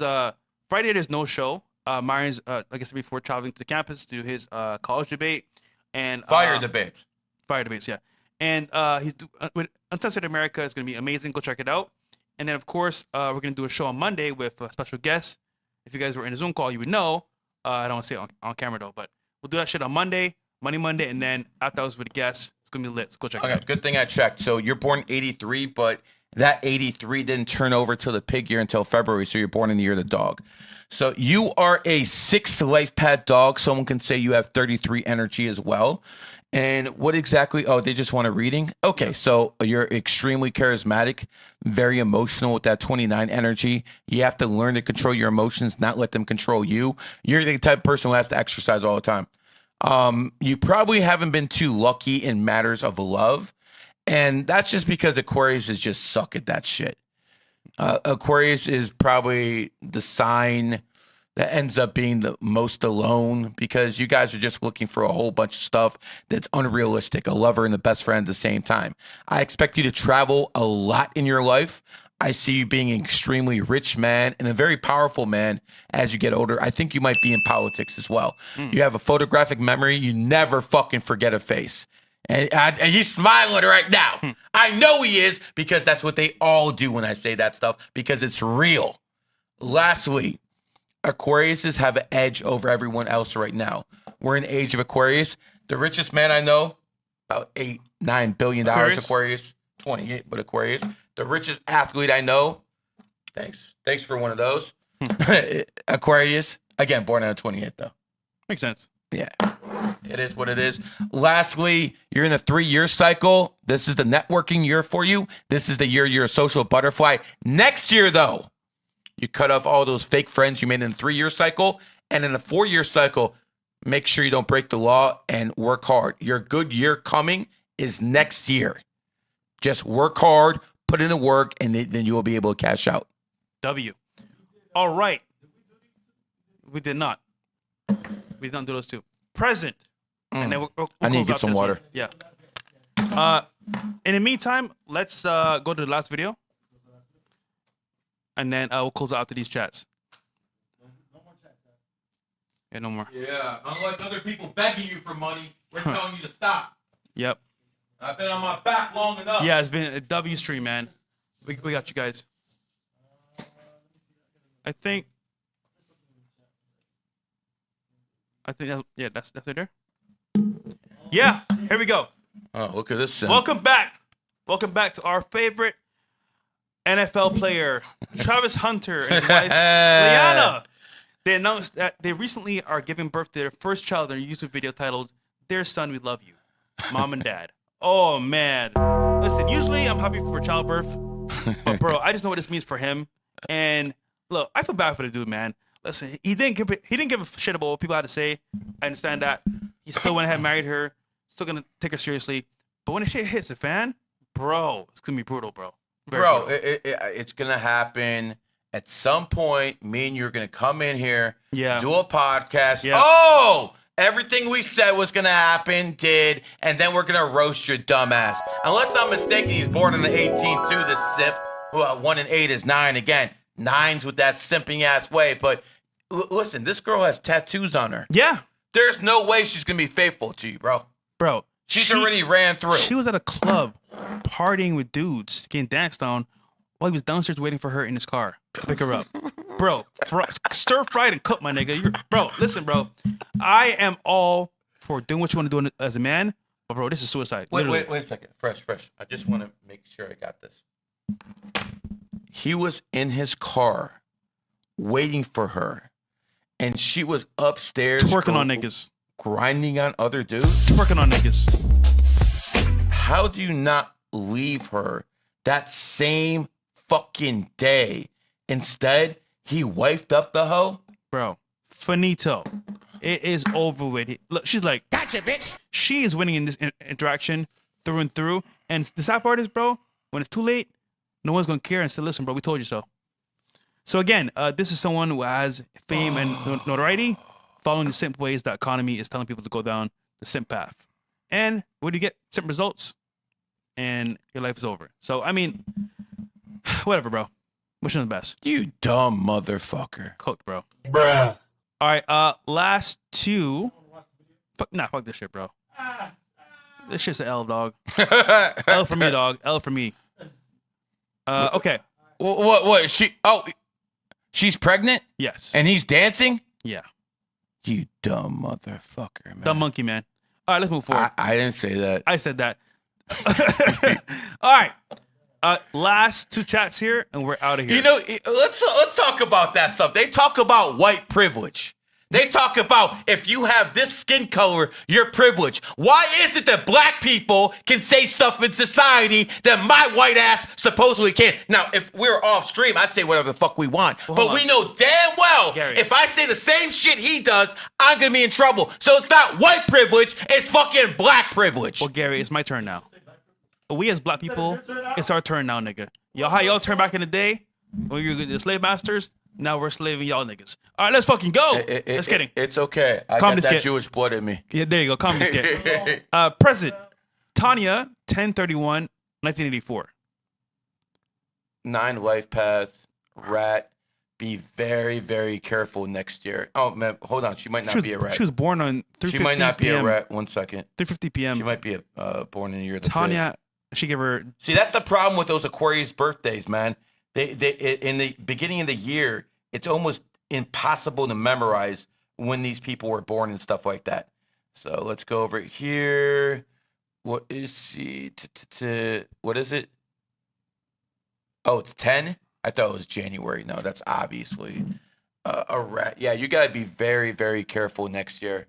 Friday there's no show. Myron's, like I said before, traveling to campus to do his college debate and Fire debates. Fire debates, yeah. And he's with Uncensored America. It's gonna be amazing. Go check it out. And then, of course, we're gonna do a show on Monday with a special guest. If you guys were in a Zoom call, you would know. I don't want to say it on camera though, but we'll do that shit on Monday, and then after I was with the guests, it's gonna be lit. So go check it out. Good thing I checked. So you're born 83, but that 83 didn't turn over to the pig year until February, so you're born in the year of the dog. So you are a 6 life path dog. Someone can say you have 33 energy as well. And what exactly? Oh, they just want a reading? Okay, so you're extremely charismatic, very emotional with that 29 energy. You have to learn to control your emotions, not let them control you. You're the type of person who has to exercise all the time. You probably haven't been too lucky in matters of love. And that's just because Aquarius is just suck at that shit. Aquarius is probably the sign that ends up being the most alone because you guys are just looking for a whole bunch of stuff that's unrealistic, a lover and a best friend at the same time. I expect you to travel a lot in your life. I see you being an extremely rich man and a very powerful man as you get older. I think you might be in politics as well. You have a photographic memory. You never fucking forget a face. And he's smiling right now. I know he is because that's what they all do when I say that stuff because it's real. Lastly, Aquariuses have an edge over everyone else right now. We're in the age of Aquarius. The richest man I know, about $8-9 billion Aquarius. 28, but Aquarius. The richest athlete I know, thanks for one of those. Aquarius, again, born on the 28th though. Makes sense. Yeah, it is what it is. Lastly, you're in a 3-year cycle. This is the networking year for you. This is the year you're a social butterfly. Next year, though, you cut off all those fake friends you made in the 3-year cycle. And in the 4-year cycle, make sure you don't break the law and work hard. Your good year coming is next year. Just work hard, put in the work, and then you will be able to cash out. W. All right. We did not. We did not do those two. Present. And then we'll I need to close get out some this water. one. Yeah. In the meantime, let's go to the last video. And then we'll close out after these chats. Yeah, no more. Yeah, unlike other people begging you for money, we're telling you to stop. Yep. I've been on my back long enough. Yeah, it's been a W stream, man. We got you guys. I think that's it there. Yeah, here we go. Oh, look at this. Welcome back. Welcome back to our favorite NFL player, Travis Hunter and his wife, Liana. They announced that they recently are giving birth to their first child in a YouTube video titled, "Dear Son, We Love You, Mom and Dad." Oh, man. Listen, usually I'm happy for childbirth, but, bro, I just know what this means for him. And, look, I feel bad for the dude, man. Listen, he didn't give a shit about what people had to say. I understand that. He still went ahead and married her. Still going to take her seriously. But when the shit hits the fan, bro, it's going to be brutal, bro. Very brutal. It's going to happen. At some point, me and you are going to come in here, do a podcast. Yeah. Oh, everything we said was going to happen, did, and then we're going to roast your dumb ass. Unless I'm mistaken, he's born on the 18th too, this simp. 1 and 8 is 9 again. 9's with that simping ass way. But listen, this girl has tattoos on her. Yeah. There's no way she's going to be faithful to you, bro. Bro. She's already ran through. She was at a club partying with dudes, getting danced on, while he was downstairs waiting for her in his car to pick her up. Bro, stir-fried and cooked, my nigga. Bro, listen, bro. I am all for doing what you want to do as a man, but, bro, this is suicide. Wait a second. Fresh. I just want to make sure I got this. He was in his car waiting for her, and she was upstairs twerking on niggas. Grinding on other dudes? Twerking on niggas. How do you not leave her that same fucking day? Instead, he wifed up the hoe? Bro, finito. It is over with. Look, she's like, gotcha, bitch. She is winning in this interaction through and through. And the sad part is, bro, when it's too late, no one's going to care and say, listen, bro, we told you so. So again, this is someone who has fame and notoriety, following the simp ways that economy is telling people to go down the simp path. And what do you get? Simp results, and your life is over. So, I mean, whatever, bro. Wishing the best. You dumb motherfucker. Cooked, bro. Bruh. All right, last two. Fuck this shit, bro. This shit's an L, dog. L for me, dog. L for me. Okay. What? She's pregnant? Yes. And he's dancing? Yeah. You dumb motherfucker, man. Dumb monkey, man. All right, let's move forward. I didn't say that. I said that. All right. Last two chats here, and we're out of here. You know, let's talk about that stuff. They talk about white privilege. They talk about if you have this skin color, you're privileged. Why is it that black people can say stuff in society that my white ass supposedly can't? Now, if we're off stream, I'd say whatever the fuck we want. Well, but we know damn well, Gary, if I say the same shit he does, I'm going to be in trouble. So it's not white privilege, it's fucking black privilege. Well, Gary, it's my turn now. We as black people, it's our turn now, nigga. How y'all turn back in the day when you were the slave masters? Now we're slaving y'all niggas. All right, let's fucking go. Just kidding. It's okay. I Calm got this that kid. Jewish blood in me. Yeah, there you go. Calm this kid. Present. Tanya, 10/31, 1984. 9 Lifepath, rat. Be very, very careful next year. Oh, man, hold on. She might not be a rat. She was born on 3:50 She might not be PM. a rat. 1 second. 3:50 p.m. She might be born in the year of the Tanya, she gave her... See, that's the problem with those Aquarius birthdays, man. They in the beginning of the year, it's almost impossible to memorize when these people were born and stuff like that. So let's go over here. What is he? What is it? Oh, it's 10? I thought it was January. No, that's obviously a rat. Yeah, you got to be very, very careful next year.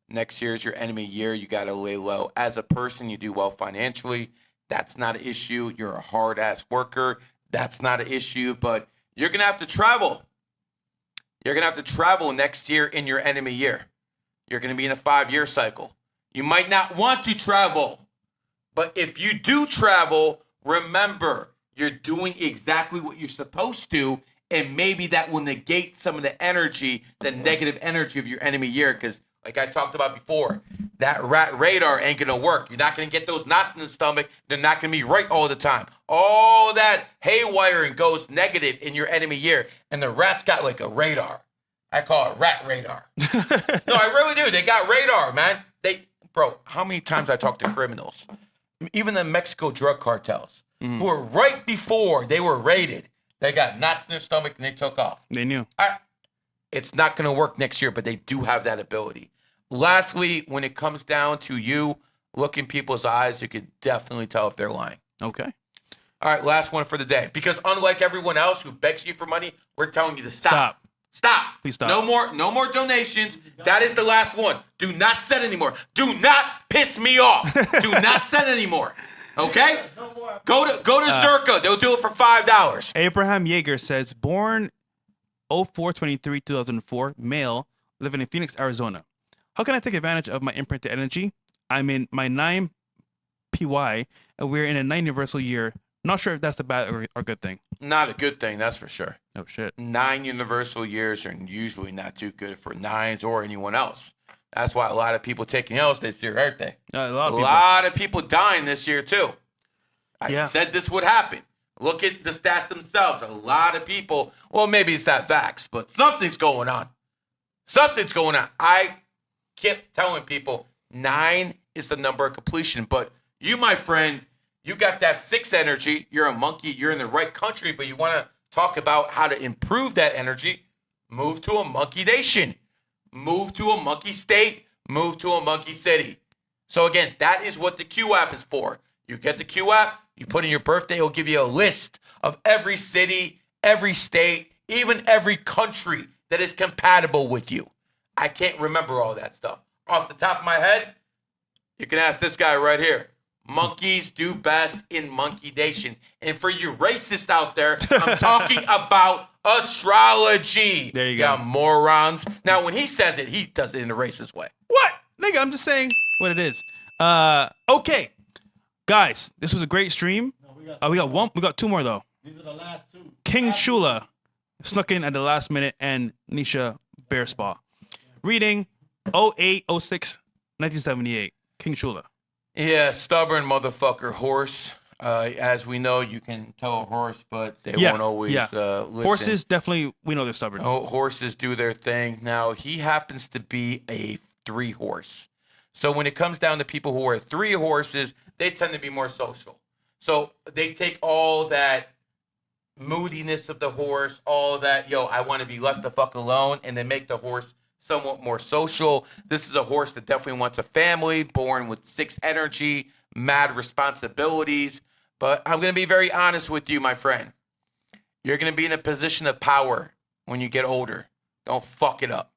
Next year is your enemy year. You got to lay low. As a person, you do well financially. That's not an issue. You're a hard-ass worker. That's not an issue. But you're going to have to travel. You're going to have to travel next year in your enemy year. You're going to be in a 5-year cycle. You might not want to travel. But if you do travel, remember, you're doing exactly what you're supposed to. And maybe that will negate some of the energy, the negative energy of your enemy year. Because like I talked about before, that rat radar ain't going to work. You're not going to get those knots in the stomach. They're not going to be right all the time. All that haywiring goes negative in your enemy year. And the rat's got like a radar. I call it rat radar. No, I really do. They got radar, man. Bro, how many times I talk to criminals, even the Mexico drug cartels, who were right before they were raided, they got knots in their stomach and they took off. They knew. It's not going to work next year, but they do have that ability. Lastly, when it comes down to you, look in people's eyes, you could definitely tell if they're lying. Okay. All right, last one for the day. Because unlike everyone else who begs you for money, we're telling you to stop. Stop. Please stop. No more donations. That is the last one. Do not send anymore. Do not piss me off. Do not send anymore. Okay? Go to Zerka. They'll do it for $5. Abraham Yeager says, born 04/23/2004, male, living in Phoenix, Arizona. How can I take advantage of my imprinted energy? I'm in my 9 PY, and we're in a 9 universal year. Not sure if that's a bad or good thing. Not a good thing, that's for sure. Oh, shit. 9 universal years are usually not too good for 9s or anyone else. That's why a lot of people taking L's this year, aren't they? A lot of people dying this year, too. I said this would happen. Look at the stats themselves. A lot of people, well, maybe it's not vax, but something's going on. Something's going on. I kept telling people 9 is the number of completion. But you, my friend, you got that 6 energy. You're a monkey. You're in the right country, but you want to talk about how to improve that energy. Move to a monkey nation. Move to a monkey state. Move to a monkey city. So again, that is what the Q app is for. You get the Q app, you put in your birthday, it'll give you a list of every city, every state, even every country that is compatible with you. I can't remember all that stuff. Off the top of my head, you can ask this guy right here. Monkeys do best in monkey nations. And for you racists out there, I'm talking about astrology. There you go. Morons. Now, when he says it, he does it in a racist way. What? Nigga, I'm just saying what it is. Okay. Guys, this was a great stream. We got 2 more, though. These are the last 2. King Shula snuck in at the last minute, and Nisha Bear Spa. Reading 08/06/1978. King Shula. Yeah, stubborn motherfucker horse. As we know, you can tell a horse, but they won't always listen. Horses, definitely, we know they're stubborn. Oh, horses do their thing. Now, he happens to be a 3 horse. So when it comes down to people who are 3 horses, they tend to be more social. So they take all that moodiness of the horse, all that, I want to be left the fuck alone, and they make the horse somewhat more social. This is a horse that definitely wants a family, born with 6 energy, mad responsibilities. But I'm going to be very honest with you, my friend. You're going to be in a position of power when you get older. Don't fuck it up.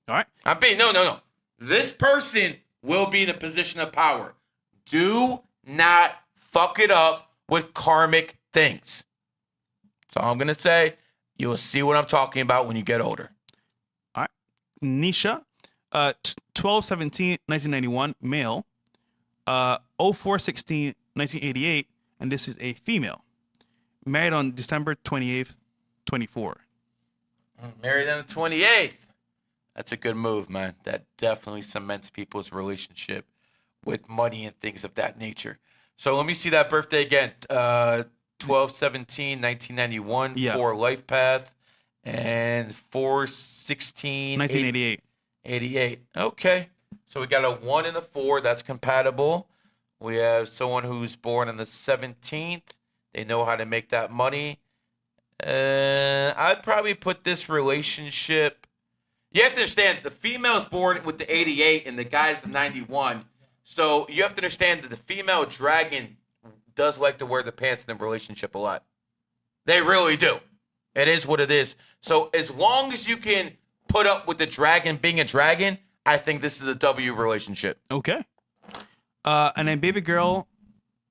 All right. No. This person will be in a position of power. Do not fuck it up with karmic things. That's all I'm going to say. You'll see what I'm talking about when you get older. All right. Nisha, 12/17/1991, male. 04/16/1988, and this is a female. Married on December 28th, 24. Married on the 28th. That's a good move, man. That definitely cements people's relationship with money and things of that nature. So let me see that birthday again. 12/17/1991 for Lifepath, and 4/16/1988. 88. Okay. So we got a 1 and a 4. That's compatible. We have someone who's born on the 17th. They know how to make that money. I'd probably put this relationship. You have to understand the female's born with the 88 and the guy's the 91. So you have to understand that the female dragon does like to wear the pants in the relationship a lot. They really do. It is what it is. So as long as you can put up with the dragon being a dragon, I think this is a W relationship. Okay. And then baby girl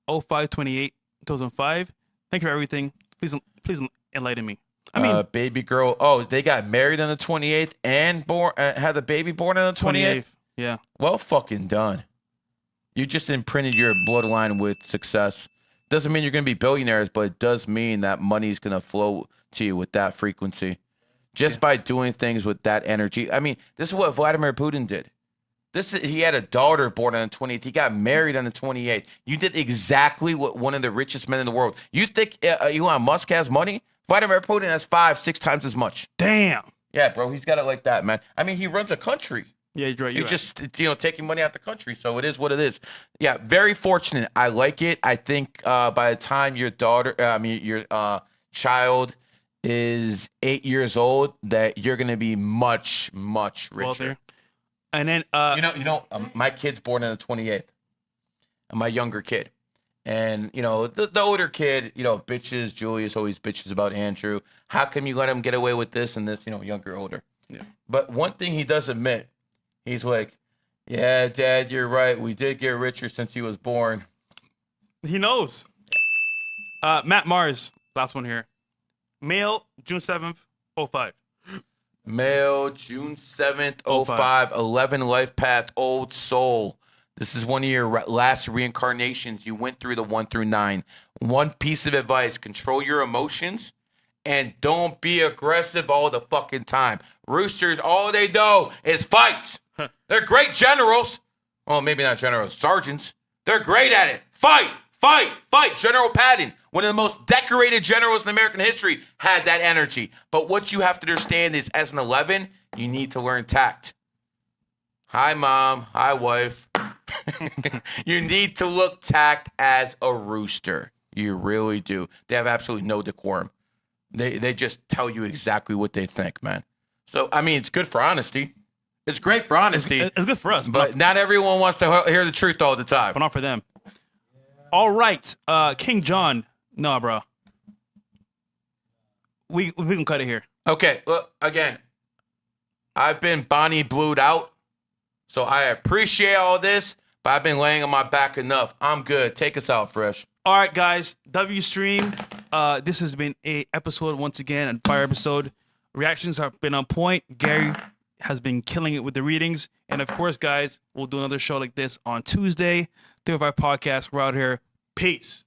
0528 2005. Thank you for everything. Please enlighten me. I mean, baby girl. Oh, they got married on the 28th and had a baby born on the 28th. Yeah. Well, fucking done. You just imprinted your bloodline with success. Doesn't mean you're going to be billionaires, but it does mean that money's going to flow to you with that frequency. Just by doing things with that energy. I mean, this is what Vladimir Putin did. He had a daughter born on the 28th. He got married on the 28th. You did exactly what one of the richest men in the world. You think Elon Musk has money? Vladimir Putin has 5-6 times as much. Damn. Yeah, bro. He's got it like that, man. I mean, he runs a country. Yeah, you're right. You're just taking money out the country, so it is what it is. Yeah, very fortunate. I like it. I think by the time your child is 8 years old, that you're gonna be much, much richer. Wealthier. And then my kid's born on the 28th. My younger kid, and the older kid, bitches. Julius always bitches about Andrew. How come you let him get away with this and this? Younger, older. Yeah. But one thing he does admit. He's like, yeah, Dad, you're right. We did get richer since he was born. He knows. Matt Mars, last one here. Male, June 7th, 05. Male, June 7th, 05. 11 Lifepath, Old Soul. This is one of your last reincarnations. You went through the 1 through 9. One piece of advice, control your emotions and don't be aggressive all the fucking time. Roosters, all they know is fight. They're great generals. Well, maybe not generals, sergeants. They're great at it. Fight, fight, fight. General Patton, one of the most decorated generals in American history, had that energy. But what you have to understand is, as an 11, you need to learn tact. Hi, Mom. Hi, wife. You need to look tact as a rooster. You really do. They have absolutely no decorum. They just tell you exactly what they think, man. So, I mean, it's good for honesty. It's great for honesty. It's good for us. But not everyone wants to hear the truth all the time. But not for them. All right. King John. No, bro. We can cut it here. Okay. Look, again, I've been Bonnie Blued out. So I appreciate all this, but I've been laying on my back enough. I'm good. Take us out, Fresh. All right, guys. W Stream. This has been a episode once again, a fire episode. Reactions have been on point. Gary has been killing it with the readings. And of course, guys, we'll do another show like this on Tuesday. 305 Podcast. We're out here. Peace.